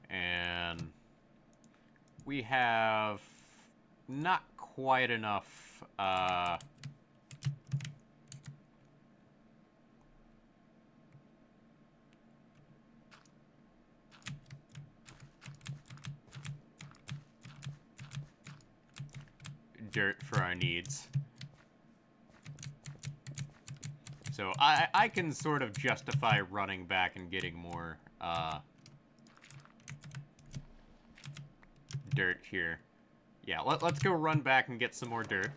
And we have not quite enough, dirt for our needs. So I can sort of justify running back and getting more dirt here. Yeah, let's go run back and get some more dirt.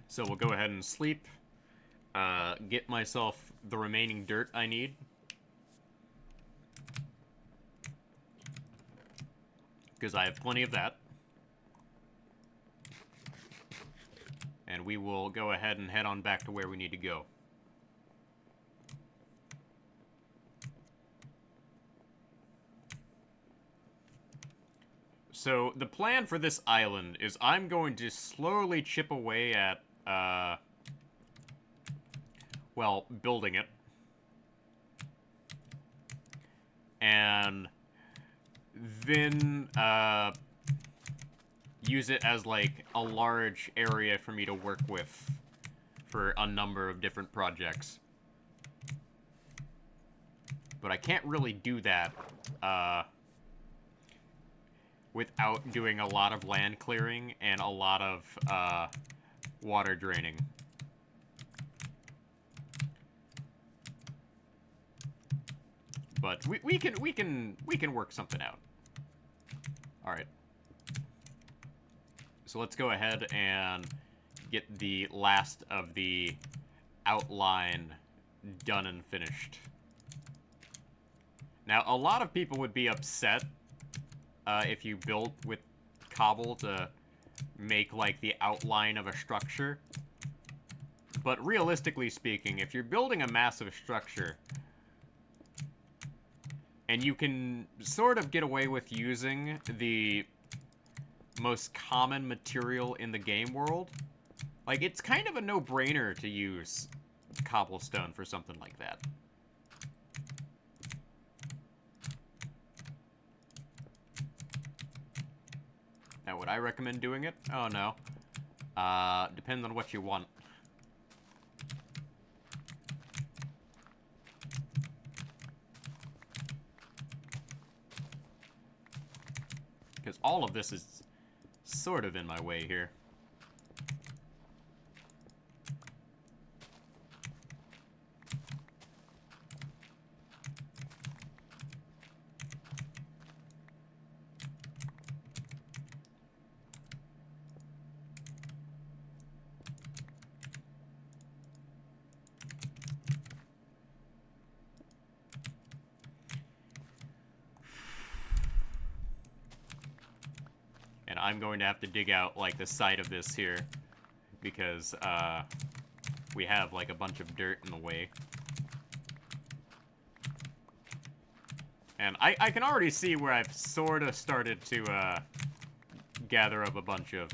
So we'll go ahead and sleep, get myself the remaining dirt I need. Because I have plenty of that. And we will go ahead and head on back to where we need to go. So the plan for this island is I'm going to slowly chip away at, well, building it. And then, use it as, like, a large area for me to work with for a number of different projects. But I can't really do that, without doing a lot of land clearing and a lot of, water draining. But we can work something out. All right. So let's go ahead and get the last of the outline done and finished. Now, a lot of people would be upset if you built with cobble to make, like, the outline of a structure. But realistically speaking, if you're building a massive structure, and you can sort of get away with using the most common material in the game world, like, it's kind of a no-brainer to use cobblestone for something like that. Now, would I recommend doing it? Oh, no. Depends on what you want. Because all of this is sort of in my way here. And I'm going to have to dig out, like, the side of this here, because, we have, like, a bunch of dirt in the way. And I can already see where I've sort of started to, gather up a bunch of,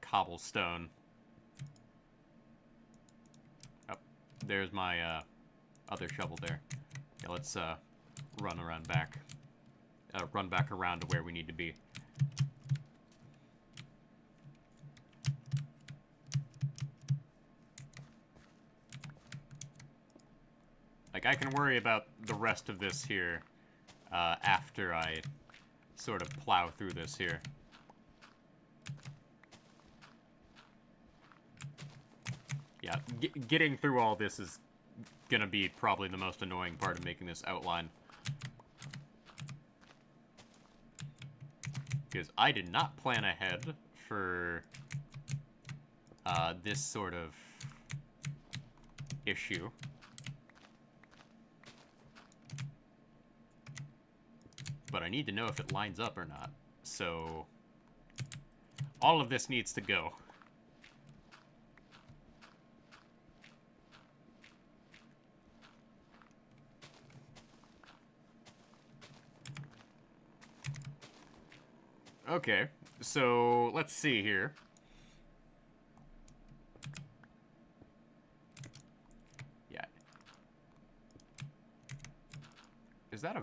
cobblestone. Oh, there's my, other shovel there. Yeah, let's, run back around to where we need to be. Like, I can worry about the rest of this here, after I sort of plow through this here. Yeah, getting through all this is gonna be probably the most annoying part of making this outline. Because I did not plan ahead for, this sort of issue. But I need to know if it lines up or not. So, all of this needs to go. Okay, so let's see here. Yeah. Is that a...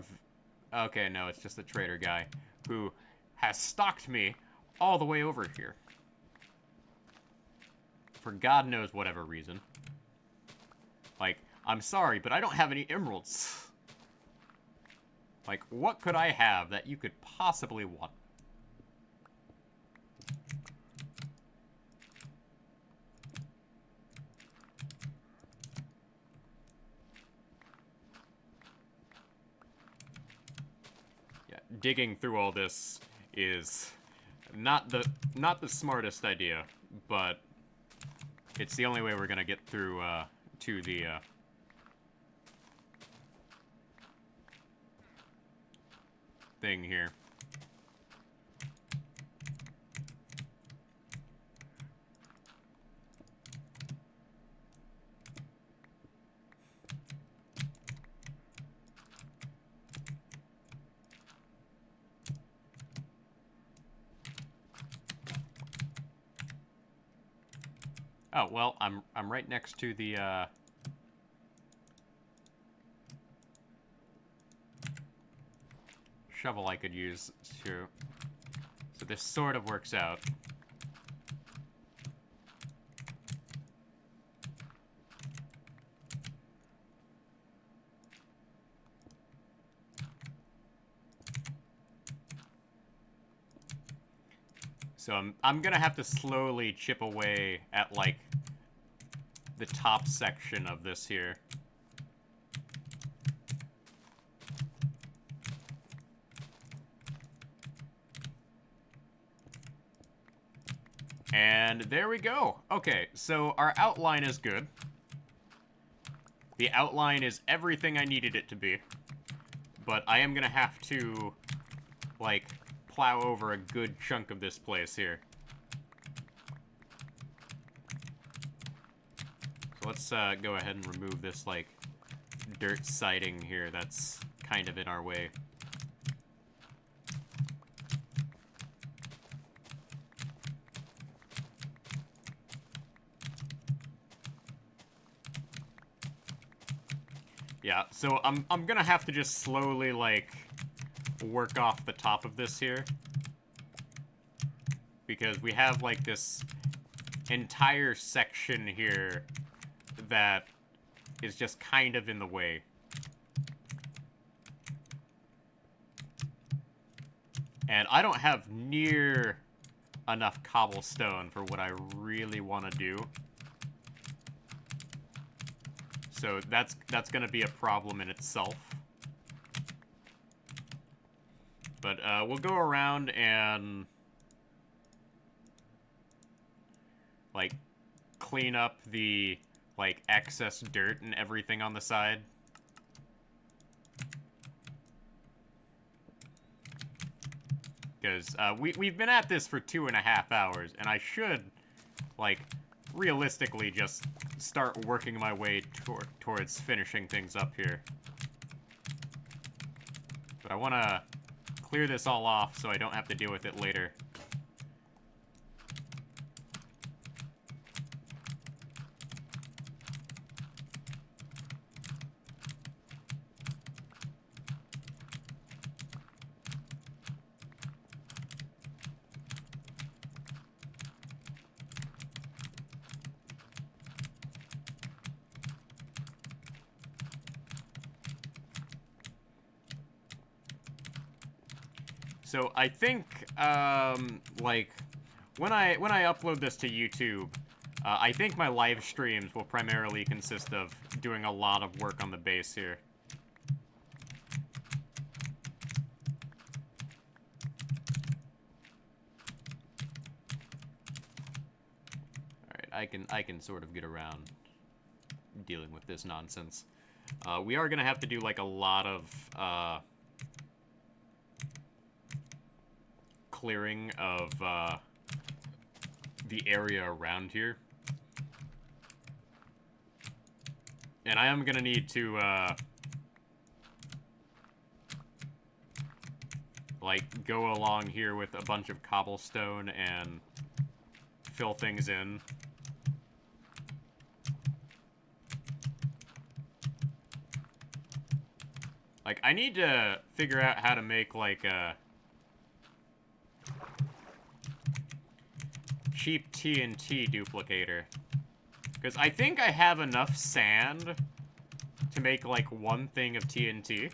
Okay, no, it's just the trader guy who has stalked me all the way over here. For God knows whatever reason. Like, I'm sorry, but I don't have any emeralds. Like, what could I have that you could possibly want? Yeah, digging through all this is not the smartest idea, but it's the only way we're gonna get through to the thing here. Oh, well, I'm right next to the shovel I could use to... So this sort of works out. So I'm gonna have to slowly chip away at, like, the top section of this here. And there we go. Okay, so our outline is good. The outline is everything I needed it to be. But I am gonna have to, like, plow over a good chunk of this place here. So let's go ahead and remove this, like, dirt siding here that's kind of in our way. Yeah, so I'm gonna have to just slowly, like, work off the top of this here. Because we have, like, this entire section here that is just kind of in the way. And I don't have near enough cobblestone for what I really want to do. So that's going to be a problem in itself. But we'll go around and, like, clean up the, like, excess dirt and everything on the side. Because we've been at this for 2.5 hours, and I should, like, realistically just start working my way towards finishing things up here. But I want to clear this all off so I don't have to deal with it later. So I think, like, when I upload this to YouTube, I think my live streams will primarily consist of doing a lot of work on the base here. Alright, I can sort of get around dealing with this nonsense. We are gonna have to do, like, a lot of, clearing of the area around here. And I am gonna need to like, go along here with a bunch of cobblestone and fill things in. Like, I need to figure out how to make, like, a cheap TNT duplicator. Because I think I have enough sand to make, like, one thing of TNT.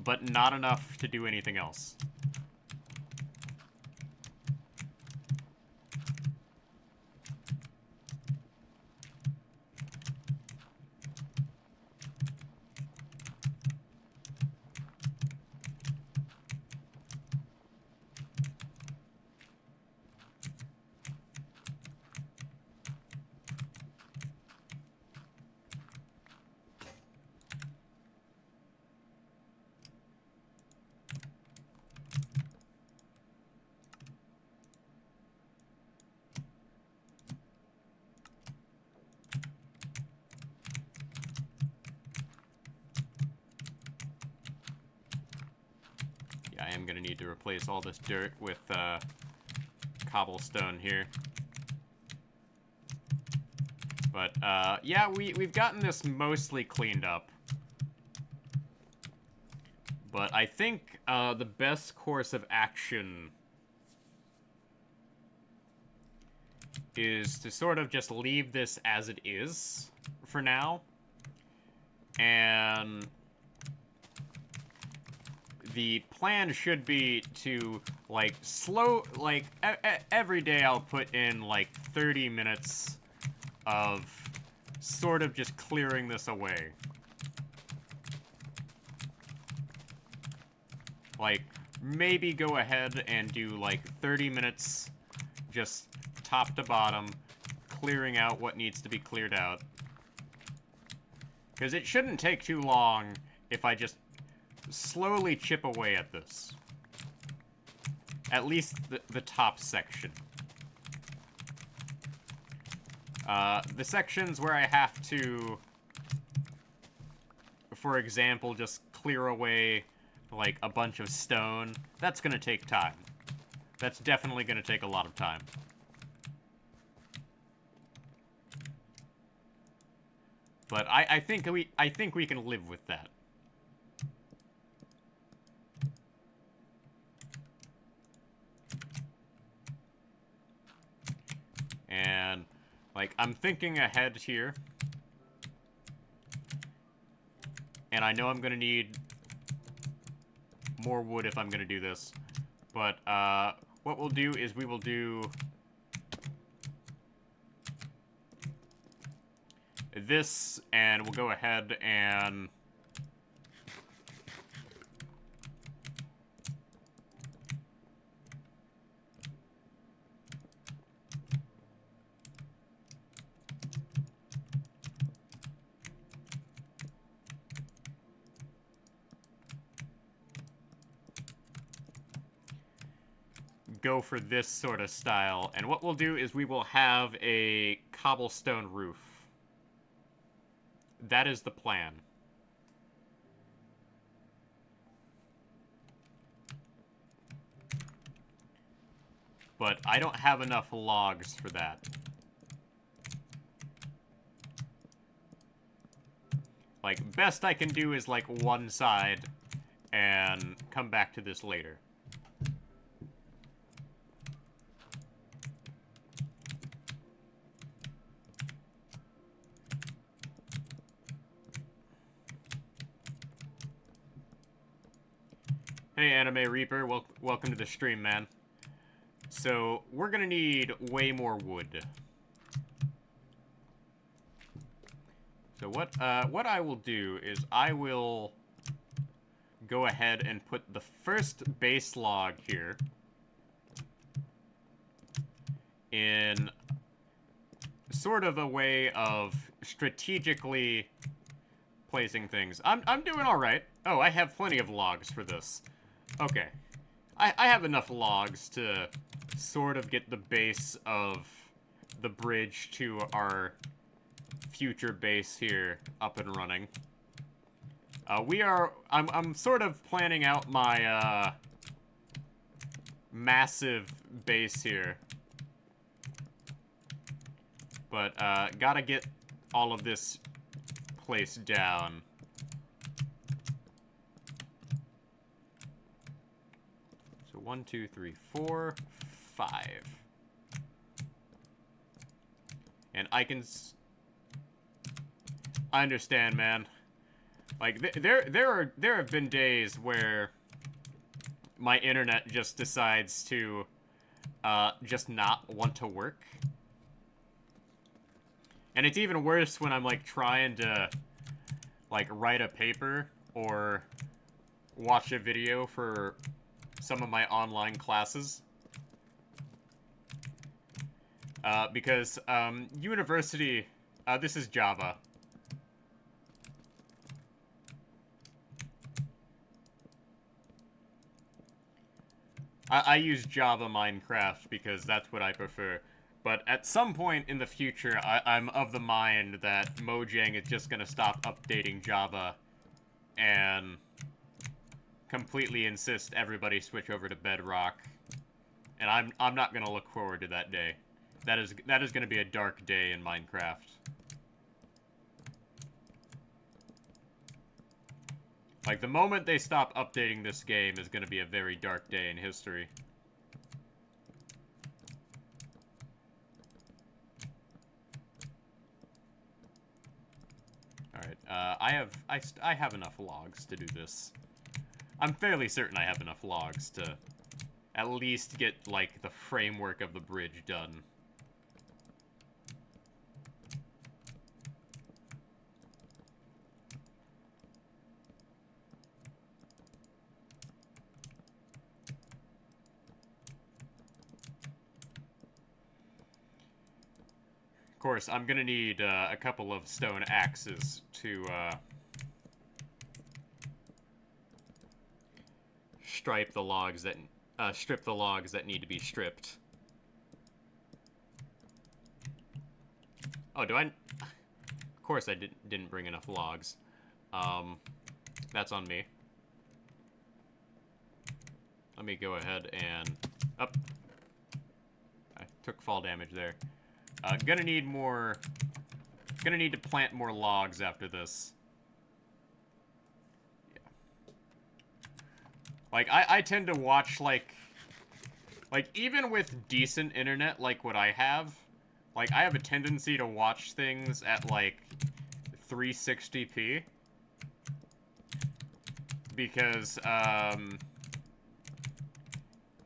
But not enough to do anything else. Yeah, I am gonna need to replace all this dirt with cobblestone here. But yeah, we've gotten this mostly cleaned up. But I think the best course of action is to sort of just leave this as it is for now. And the plan should be to, like, every day I'll put in, like, 30 minutes of sort of just clearing this away. Like, maybe go ahead and do, like, 30 minutes just top to bottom, clearing out what needs to be cleared out. Because it shouldn't take too long if I just slowly chip away at this. At least the top section. The sections where I have to, for example, just clear away, like, a bunch of stone, that's gonna take time. That's definitely gonna take a lot of time. But I think we can live with that. And, like, I'm thinking ahead here. And I know I'm gonna need more wood if I'm gonna do this. But, what we'll do is we will do this, and we'll go ahead and go for this sort of style. And what we'll do is we will have a cobblestone roof. That is the plan. But I don't have enough logs for that. Like, best I can do is, like, one side, and come back to this later. Hey, Anime Reaper, welcome to the stream, man. So, we're gonna need way more wood. So what I will do is I will go ahead and put the first base log here in sort of a way of strategically placing things. I'm doing all right. Oh, I have plenty of logs for this. Okay. I have enough logs to sort of get the base of the bridge to our future base here up and running. I'm sort of planning out my, massive base here. But, gotta get all of this placed down. So 1, 2, 3, 4, 5. And I understand, man. Like, there have been days where my internet just decides to, just not want to work. And it's even worse when I'm, like, trying to, like, write a paper or watch a video for some of my online classes. Because, university, this is Java. I use Java Minecraft because that's what I prefer. But at some point in the future, I'm of the mind that Mojang is just gonna stop updating Java and completely insist everybody switch over to Bedrock. And I'm not gonna look forward to that day. That is gonna be a dark day in Minecraft. Like, the moment they stop updating this game is gonna be a very dark day in history. Alright, I have enough logs to do this. I'm fairly certain I have enough logs to at least get, like, the framework of the bridge done. Of course, I'm gonna need a couple of stone axes to strip the logs that need to be stripped. Oh, do I? Of course, I didn't bring enough logs. That's on me. Let me go ahead and up. I took fall damage there. Gonna need to plant more logs after this. Yeah. Like, I tend to watch, like, even with decent internet like what I have, like, I have a tendency to watch things at, like, 360p. Because,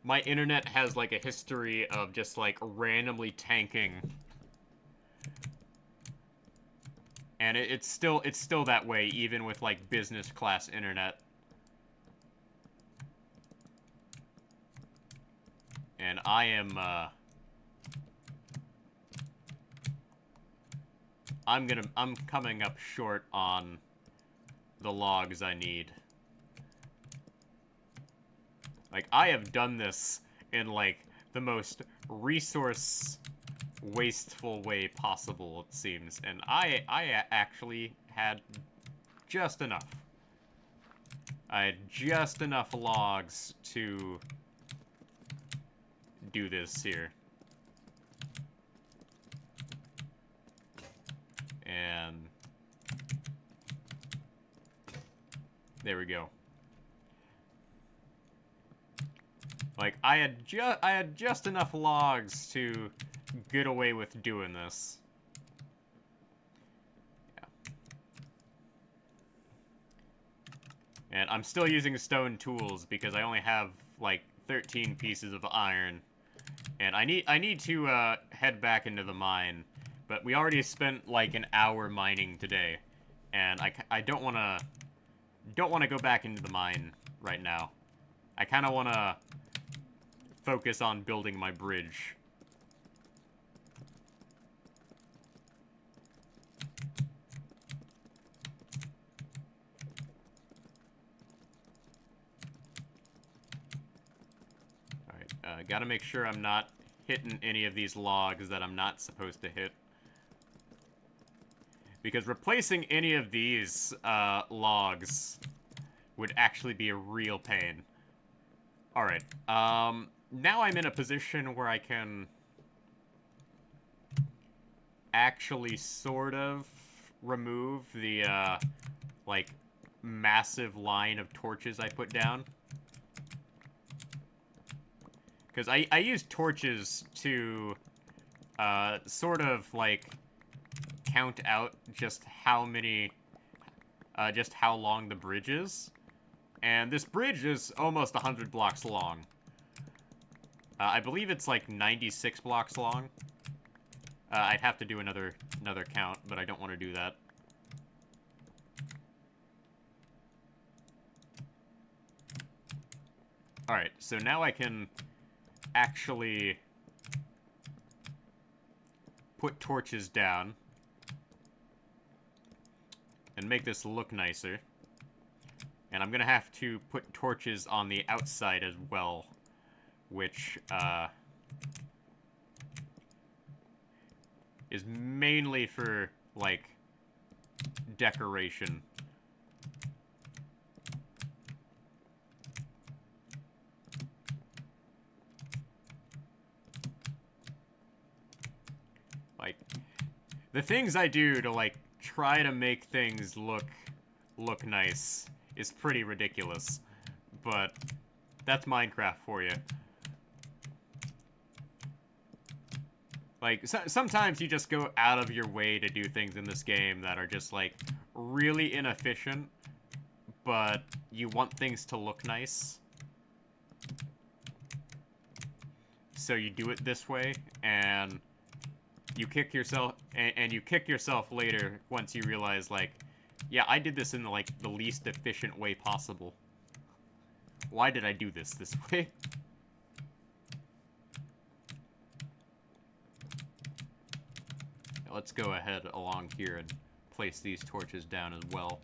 my internet has, like, a history of just, like, randomly tanking. And it's still that way, even with, like, business class internet. And I'm coming up short on the logs I need. Like, I have done this in, like, the most resource wasteful way possible, it seems. And I actually had just enough. I had just enough logs to do this here. And there we go. Like, I had just enough logs to get away with doing this. Yeah. And I'm still using stone tools because I only have, like, 13 pieces of iron. And I need to head back into the mine, but we already spent like an hour mining today, and I don't want to go back into the mine right now. I kind of want to focus on building my bridge. Alright, gotta make sure I'm not hitting any of these logs that I'm not supposed to hit. Because replacing any of these logs would actually be a real pain. Alright, now I'm in a position where I can actually sort of remove the, like, massive line of torches I put down. Because I use torches to, sort of, like, count out just how many, just how long the bridge is. And this bridge is almost 100 blocks long. I believe it's like 96 blocks long. I'd have to do another count, but I don't want to do that. Alright, so now I can actually put torches down and make this look nicer. And I'm gonna have to put torches on the outside as well, which, is mainly for, like, decoration. Like, the things I do to, like, try to make things look nice is pretty ridiculous. But that's Minecraft for you. Like, sometimes you just go out of your way to do things in this game that are just, like, really inefficient, but you want things to look nice. So you do it this way, and you kick yourself, and you kick yourself later once you realize, like, yeah, I did this in, like, the least efficient way possible. Why did I do this way? Let's go ahead along here and place these torches down as well.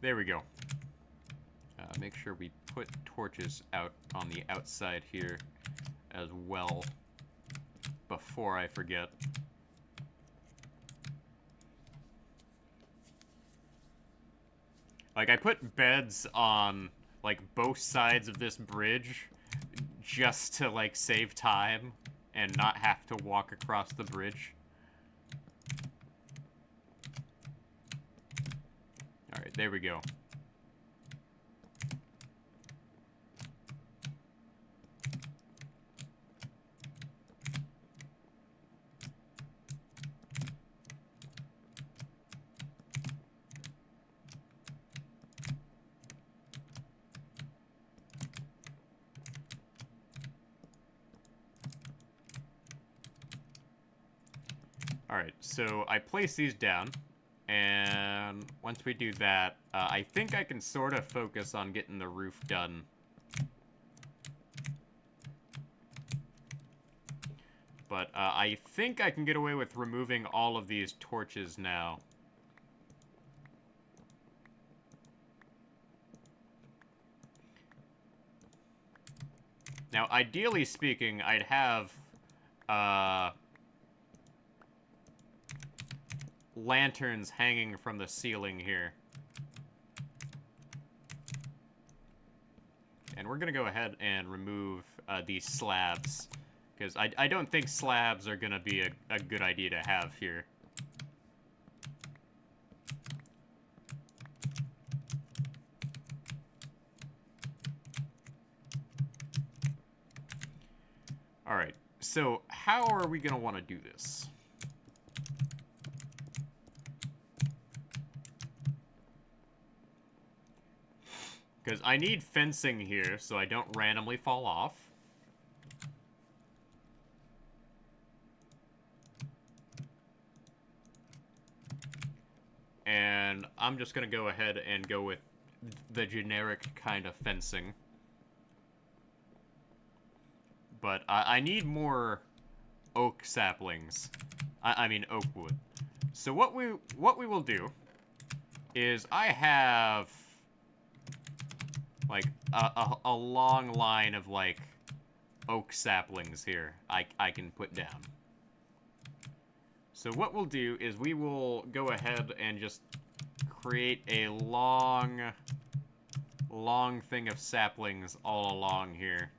There we go. Make sure we put torches out on the outside here as well before I forget. Like, I put beds on, like, both sides of this bridge just to, like, save time and not have to walk across the bridge. Alright, there we go. Alright, so I place these down, and once we do that, I think I can sort of focus on getting the roof done. But I think I can get away with removing all of these torches now. Now, ideally speaking, I'd have lanterns hanging from the ceiling here. And we're gonna go ahead and remove these slabs, because I don't think slabs are gonna be a good idea to have here. Alright, so how are we gonna want to do this? Because I need fencing here so I don't randomly fall off. And I'm just going to go ahead and go with the generic kind of fencing. But I need more oak saplings. I mean oak wood. So what we will do is I have like a long line of like oak saplings here I can put down. So what we'll do is we will go ahead and just create a long thing of saplings all along here.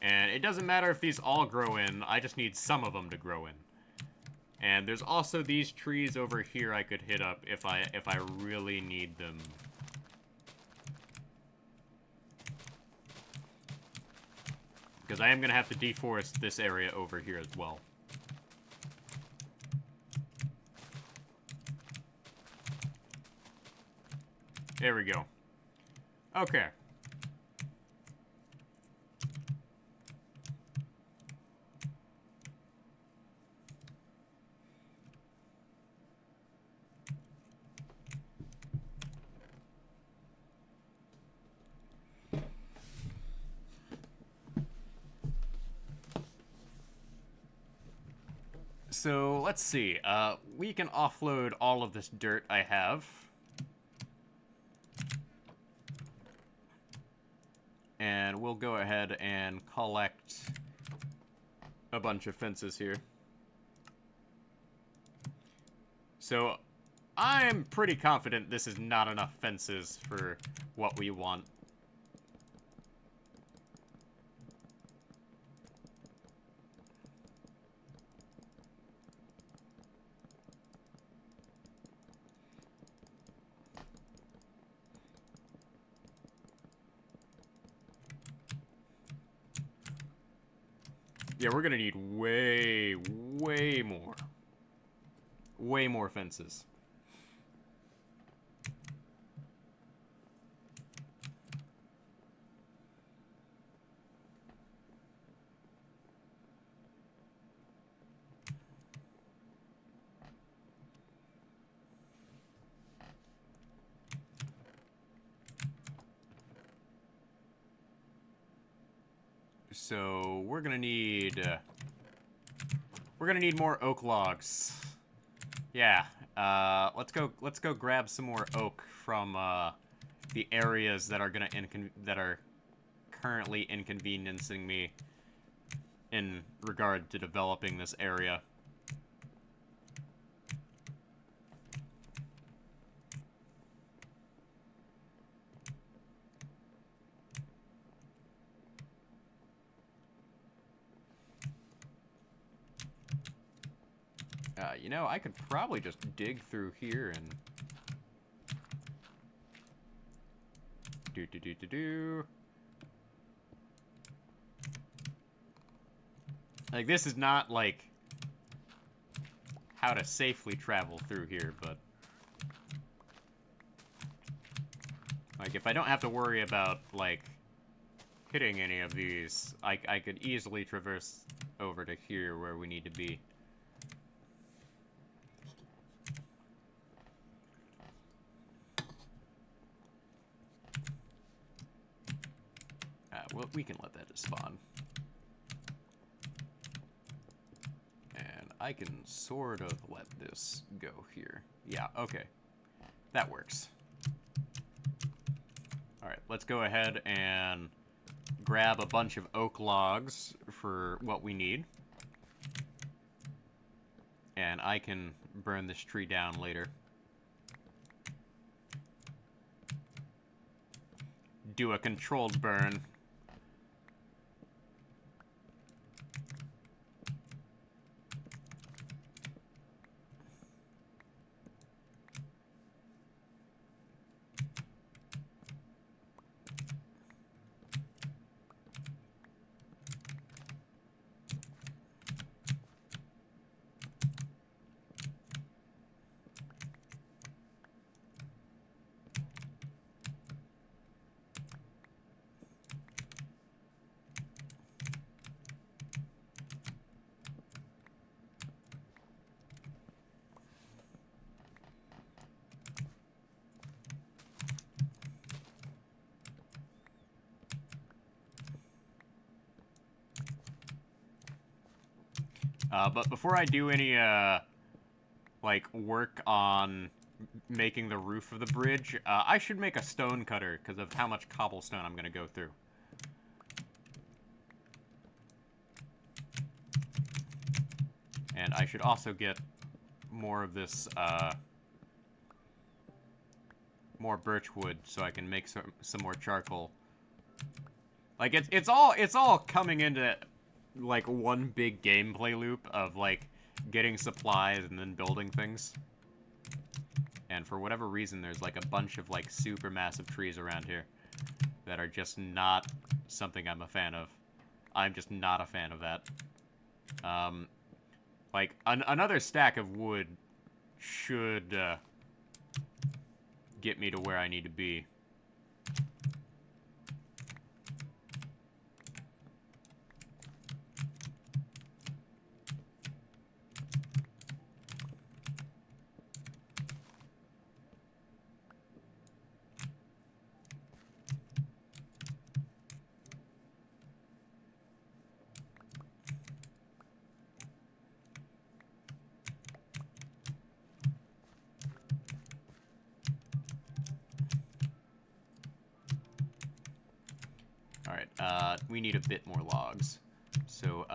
And it doesn't matter if these all grow in, I just need some of them to grow in. And there's also these trees over here I could hit up if I really need them. Because I am going to have to deforest this area over here as well. There we go. Okay. So, let's see. We can offload all of this dirt I have. And we'll go ahead and collect a bunch of fences here. So, I'm pretty confident this is not enough fences for what we want. Yeah, we're gonna need way more. Way more fences. So we're gonna need more oak logs. Yeah. Let's go grab some more oak from the areas that are currently inconveniencing me in regard to developing this area. You know, I could probably just dig through here and do. Like, this is not like how to safely travel through here, but like if I don't have to worry about like hitting any of these, I could easily traverse over to here where we need to be. Well, we can let that just spawn. And I can sort of let this go here. Yeah, okay. That works. Alright, let's go ahead and grab a bunch of oak logs for what we need. And I can burn this tree down later. Do a controlled burn. But before I do any, like, work on making the roof of the bridge, I should make a stone cutter because of how much cobblestone I'm going to go through. And I should also get more of this, more birch wood so I can make some more charcoal. Like, it's all coming into, like, one big gameplay loop of, like, getting supplies and then building things. And for whatever reason, there's, like, a bunch of, like, super massive trees around here that are just not something I'm a fan of. I'm just not a fan of that. Like, another stack of wood should, get me to where I need to be. Alright, we need a bit more logs. So,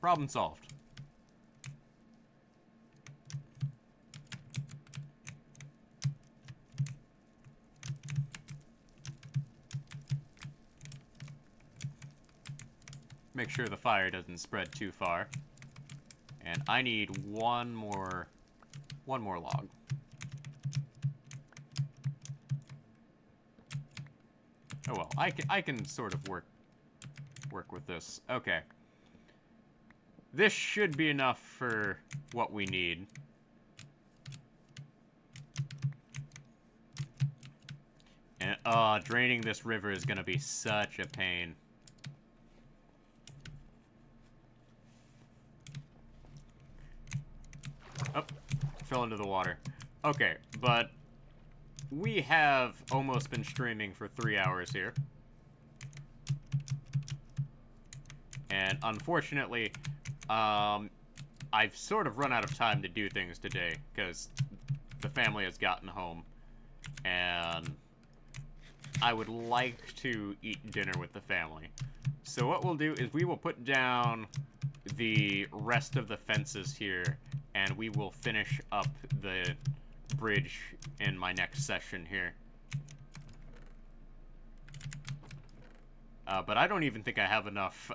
problem solved. Make sure the fire doesn't spread too far. And I need one more log. Oh well, I can sort of work with this. Okay. This should be enough for what we need. And draining this river is gonna be such a pain. Oh, fell into the water. Okay, but we have almost been streaming for 3 hours here. And unfortunately, I've sort of run out of time to do things today because the family has gotten home. And I would like to eat dinner with the family. So what we'll do is we will put down the rest of the fences here, and we will finish up the bridge in my next session here. But I don't even think I have enough,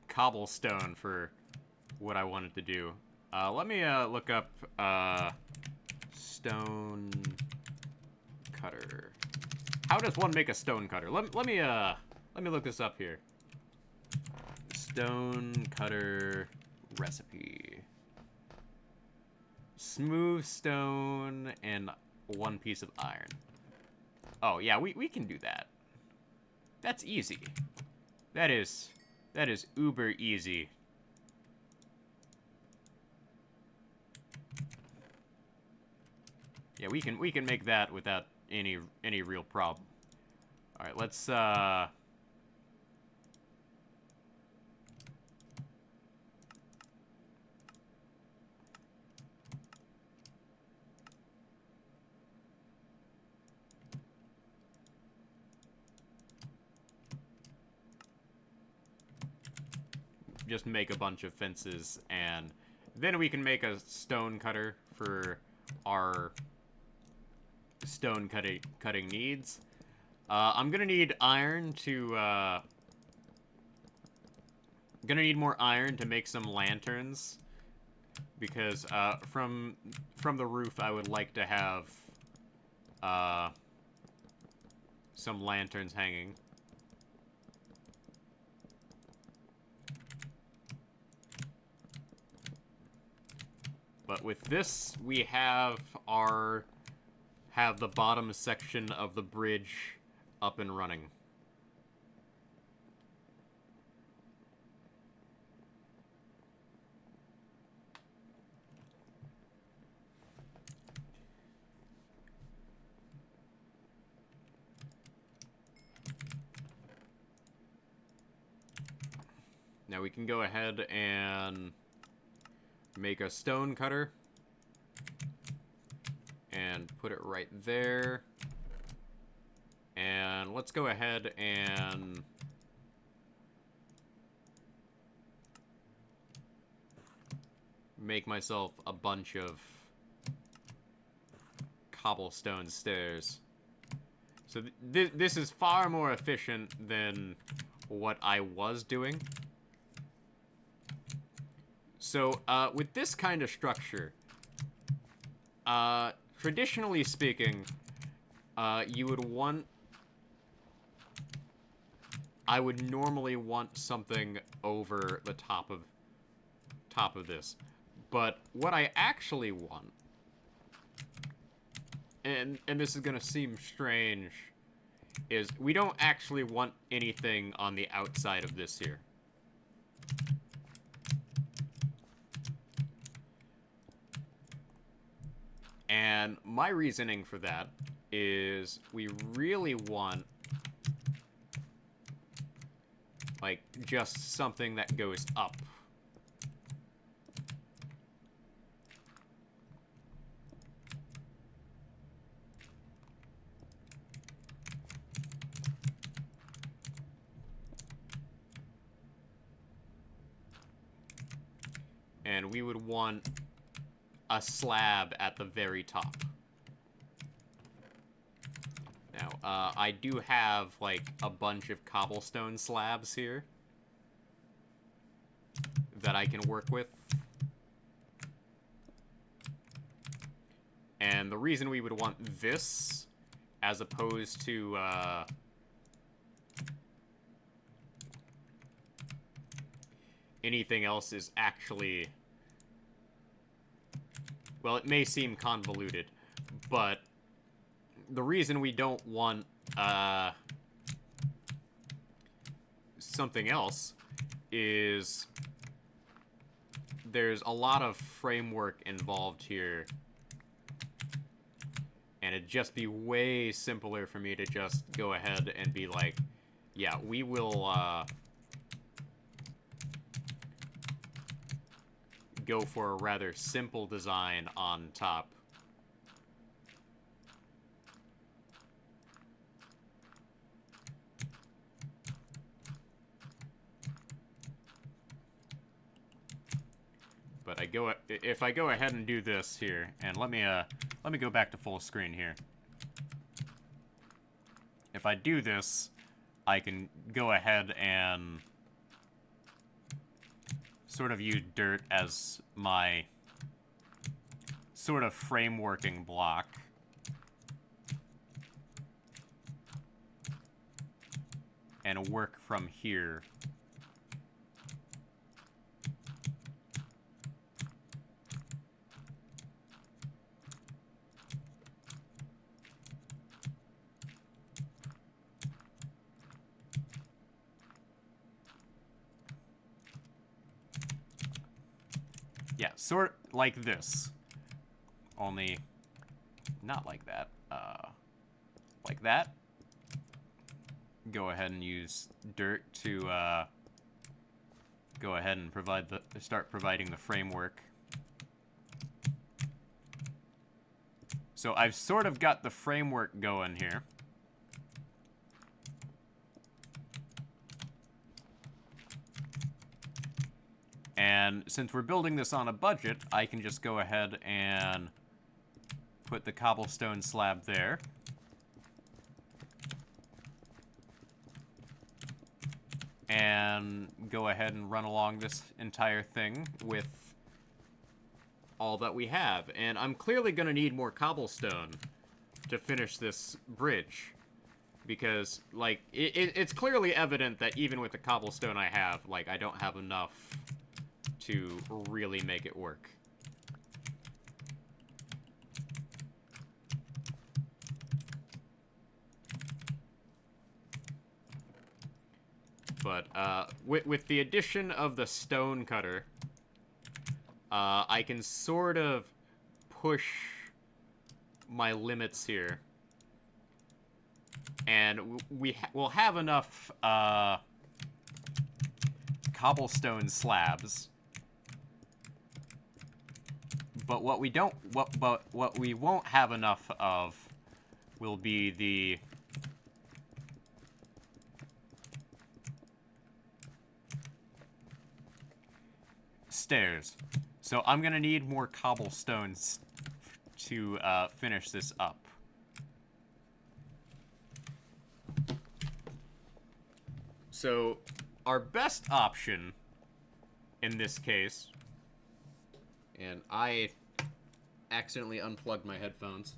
cobblestone for what I wanted to do. Let me look up stone cutter. How does one make a stone cutter? Let me look this up here. Stone cutter recipe. Smooth stone and 1 piece of iron. Oh yeah, we can do that. That's easy. That is uber easy. Yeah, we can make that without any real problem. All right, let's just make a bunch of fences, and then we can make a stone cutter for our stone cutting needs. I'm gonna need iron to gonna need more iron to make some lanterns, because from the roof I would like to have some lanterns hanging. But with this, we have the bottom section of the bridge up and running. Now we can go ahead and make a stone cutter and put it right there. And let's go ahead and make myself a bunch of cobblestone stairs. So this is far more efficient than what I was doing. So, with this kind of structure, traditionally speaking, you would want... I would normally want something over the top of this. But what I actually want, and this is gonna seem strange, is we don't actually want anything on the outside of this here. And my reasoning for that is we really want, like, just something that goes up. And we would want a slab at the very top. Now, I do have, like, a bunch of cobblestone slabs here that I can work with. And the reason we would want this, as opposed to, anything else, is actually... Well, it may seem convoluted, but the reason we don't want something else is there's a lot of framework involved here, and it'd just be way simpler for me to just go ahead and be like, yeah, we will go for a rather simple design on top. But if I go ahead and do this here, and let me go back to full screen here. If I do this, I can go ahead and sort of use dirt as my sort of frameworking block. And work from here. Yeah, sort like this. Only not like that. Like that. Go ahead and use dirt to go ahead and start providing the framework. So I've sort of got the framework going here. And since we're building this on a budget, I can just go ahead and put the cobblestone slab there. And go ahead and run along this entire thing with all that we have. And I'm clearly going to need more cobblestone to finish this bridge. Because, like, it's clearly evident that even with the cobblestone I have, like, I don't have enough to really make it work. But with the addition of the stone cutter, I can sort of push my limits here. And we'll have enough cobblestone slabs. But what we won't have enough of will be the stairs. So I'm gonna need more cobblestones to finish this up. So our best option in this case, and I accidentally unplugged my headphones.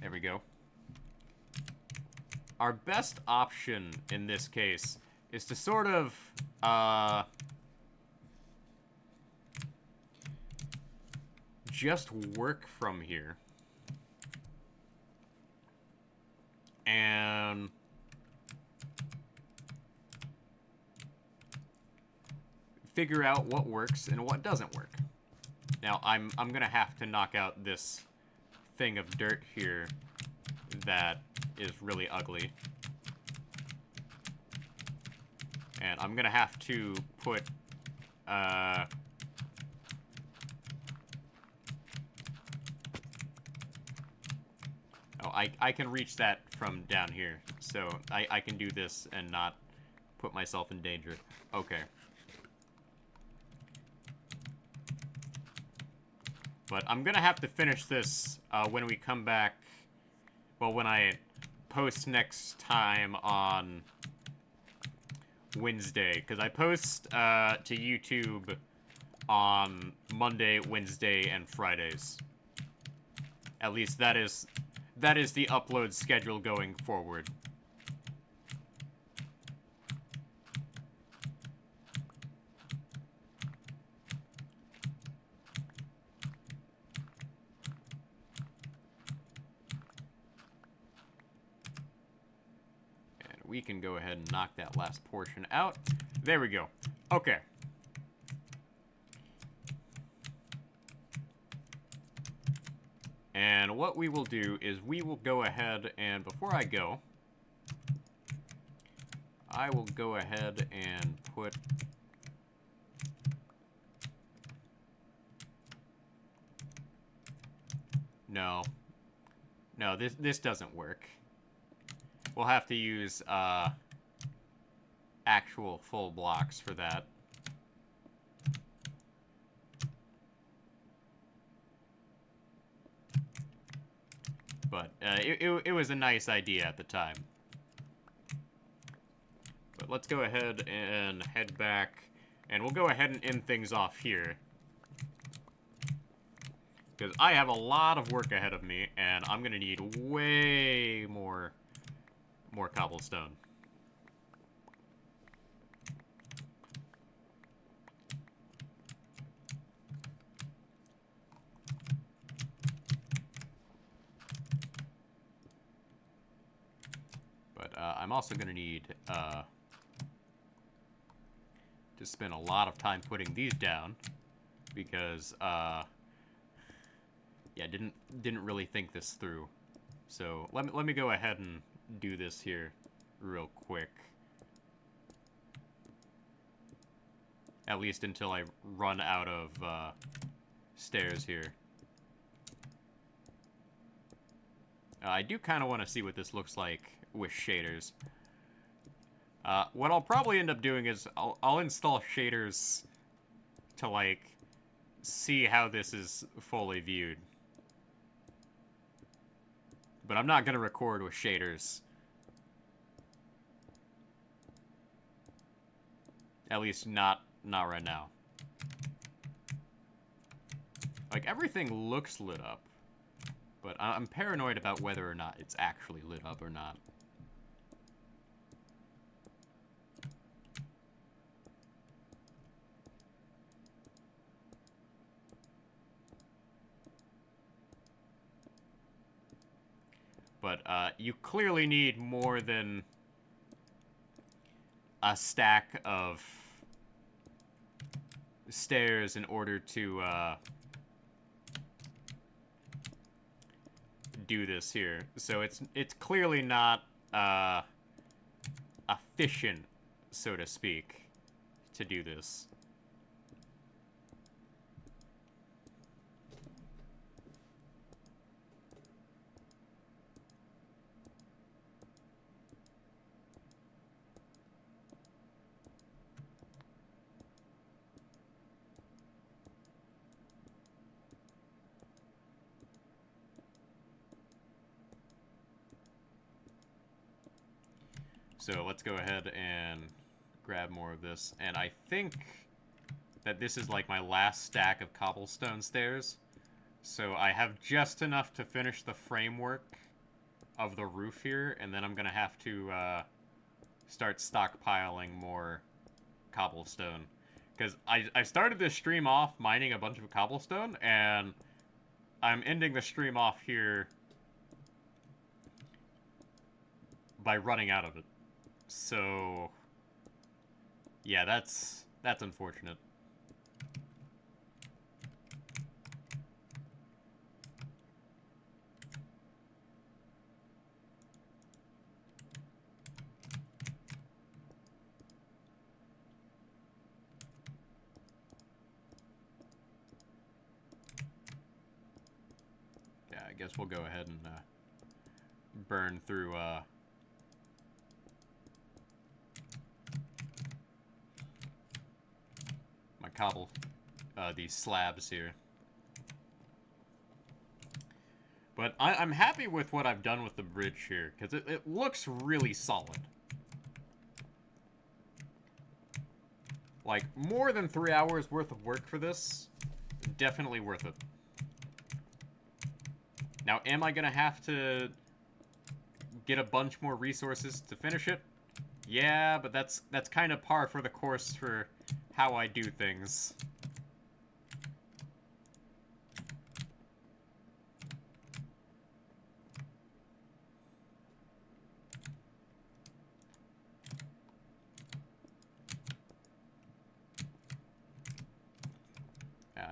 There we go. Our best option in this case is to sort of just work from here. And figure out what works and what doesn't work. Now, I'm gonna have to knock out this thing of dirt here that is really ugly. And I'm gonna have to put, oh, I can reach that from down here. So I can do this and not put myself in danger. Okay. But I'm gonna have to finish this when we come back. Well, when I post next time on Wednesday, because I post to YouTube on Monday, Wednesday, and Fridays. At least that is the upload schedule going forward. We can go ahead and knock that last portion out. There we go. Okay. And what we will do is we will go ahead and, before I go, I will go ahead and put... No. No, this doesn't work. We'll have to use actual full blocks for that. But it was a nice idea at the time. But let's go ahead and head back, and we'll go ahead and end things off here. Because I have a lot of work ahead of me, and I'm going to need way more cobblestone. But I'm also going to need to spend a lot of time putting these down, because yeah, didn't really think this through. So let me go ahead and do this here real quick. At least until I run out of stairs here. I do kind of want to see what this looks like with shaders. What I'll probably end up doing is I'll install shaders to, like, see how this is fully viewed. But I'm not going to record with shaders. At least not right now. Like, everything looks lit up. But I'm paranoid about whether or not it's actually lit up or not. But you clearly need more than a stack of stairs in order to do this here. So it's clearly not efficient, so to speak, to do this. So let's go ahead and grab more of this. And I think that this is like my last stack of cobblestone stairs. So I have just enough to finish the framework of the roof here, and then I'm gonna have to start stockpiling more cobblestone. Because I started this stream off mining a bunch of cobblestone, and I'm ending the stream off here by running out of it. So, yeah, that's unfortunate. Yeah, I guess we'll go ahead and burn through these slabs here. But I'm happy with what I've done with the bridge here, because it looks really solid. Like, more than 3 hours worth of work for this. Definitely worth it. Now, am I gonna have to get a bunch more resources to finish it? Yeah, but that's kind of par for the course for how I do things.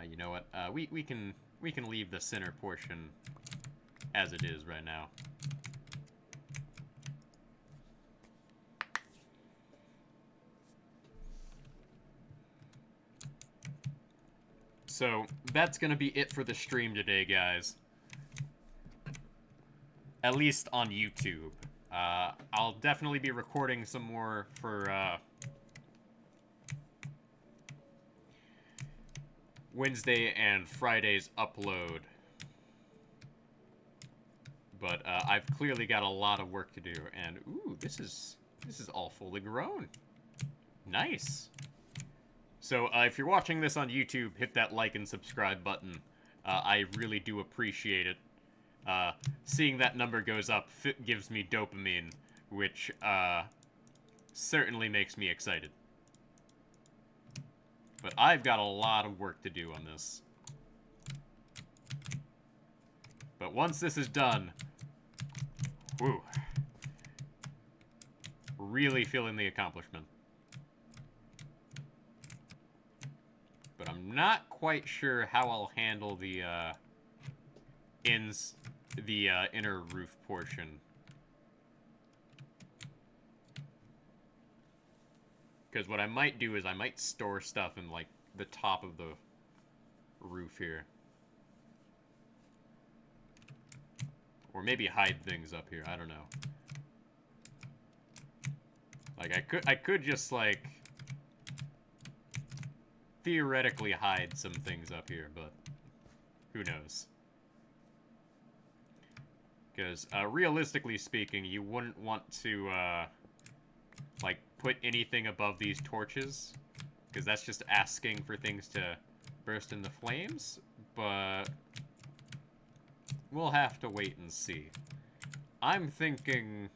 You know what? We can leave the center portion as it is right now. So, that's gonna be it for the stream today, guys. At least on YouTube. I'll definitely be recording some more for, Wednesday and Friday's upload. But, I've clearly got a lot of work to do, and, ooh, this is all fully grown. Nice. So, if you're watching this on YouTube, hit that like and subscribe button. I really do appreciate it. Seeing that number goes up gives me dopamine, which, certainly makes me excited. But I've got a lot of work to do on this. But once this is done, whew, really feeling the accomplishment. But I'm not quite sure how I'll handle the inner roof portion. Because what I might do is I might store stuff in, like, the top of the roof here. Or maybe hide things up here, I don't know. Like, I could just, like, theoretically hide some things up here, but who knows. Because, realistically speaking, you wouldn't want to, like, put anything above these torches, because that's just asking for things to burst into flames, but we'll have to wait and see. I'm thinking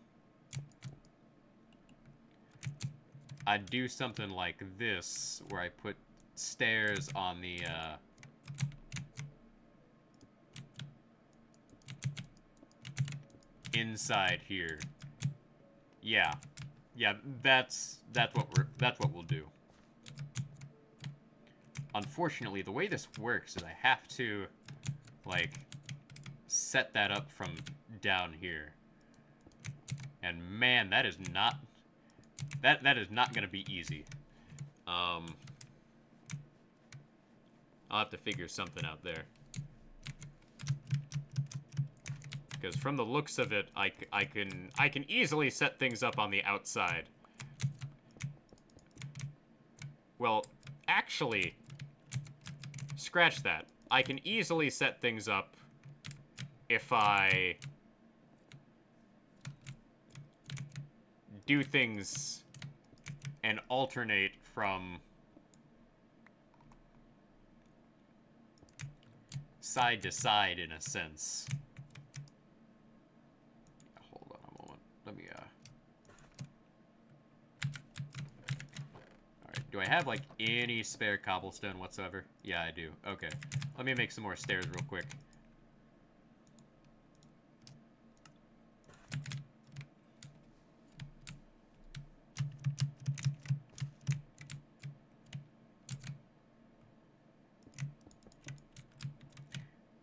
I'd do something like this, where I put stairs on the, inside here. Yeah. Yeah, that's what we'll do. Unfortunately, the way this works is I have to, like, set that up from down here. And man, that is not... That is not going to be easy. I'll have to figure something out there. Because from the looks of it, I can easily set things up on the outside. Well, actually, scratch that. I can easily set things up if I do things and alternate from side to side, in a sense. Hold on a moment. Let me, Alright, do I have, like, any spare cobblestone whatsoever? Yeah, I do. Okay. Let me make some more stairs real quick.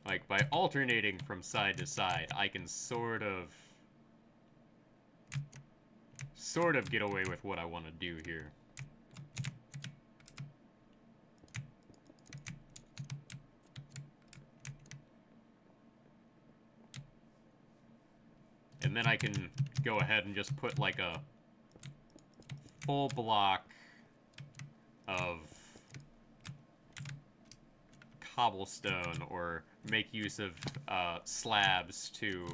Like, by alternating from side to side, I can sort of get away with what I want to do here. And then I can go ahead and just put, like, a full block of cobblestone, or make use of slabs to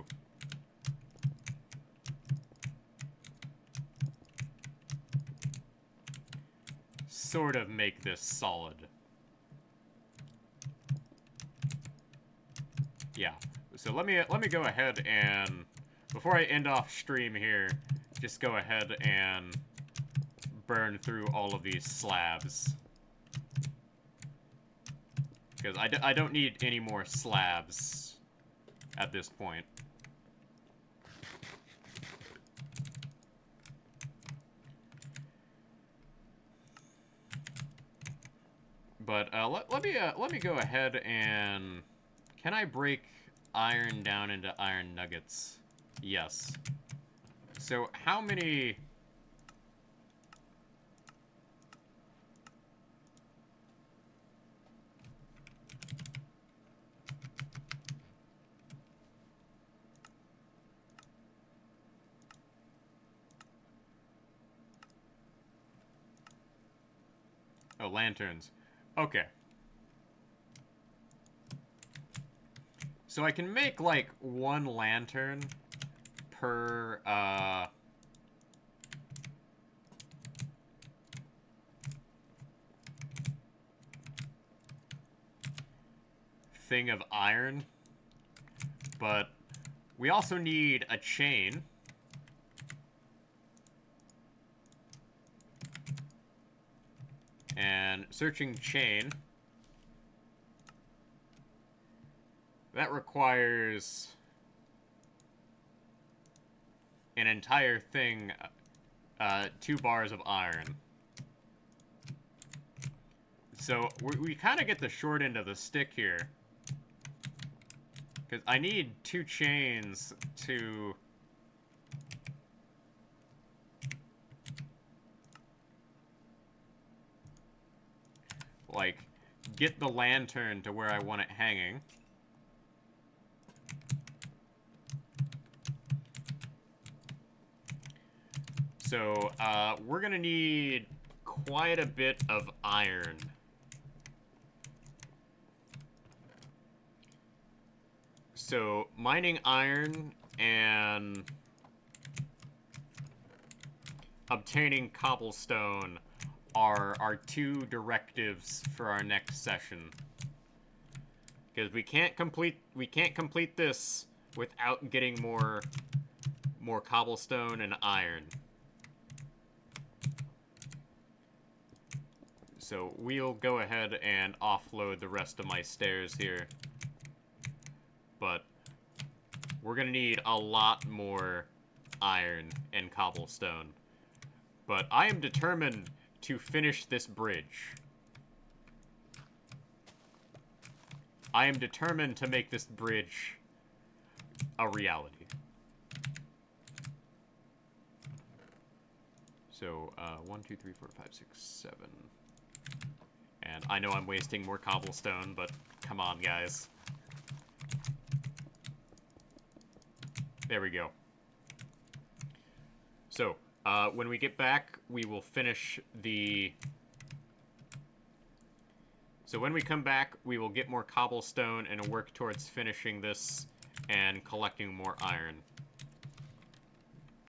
sort of make this solid. Yeah. So let me go ahead and, before I end off stream here, just go ahead and burn through all of these slabs. Because I don't need any more slabs at this point. But let me go ahead and, can I break iron down into iron nuggets? Yes. So how many... Oh, lanterns. Okay. So I can make, like, one lantern per, thing of iron. But we also need a chain. And searching chain. That requires an entire thing, 2 bars of iron. So we kind of get the short end of the stick here. Because I need 2 chains to... like, get the lantern to where I want it hanging. So, we're gonna need quite a bit of iron. So, mining iron and obtaining cobblestone are our 2 directives for our next session. Because we can't complete this without getting more cobblestone and iron. So we'll go ahead and offload the rest of my stairs here. But we're gonna need a lot more iron and cobblestone. But I am determined to finish this bridge. I am determined to make this bridge a reality. So, 1, 2, 3, 4, 5, 6, 7. And I know I'm wasting more cobblestone, but come on, guys. There we go. So, when we get back, we will finish the... So when we come back, we will get more cobblestone and work towards finishing this and collecting more iron.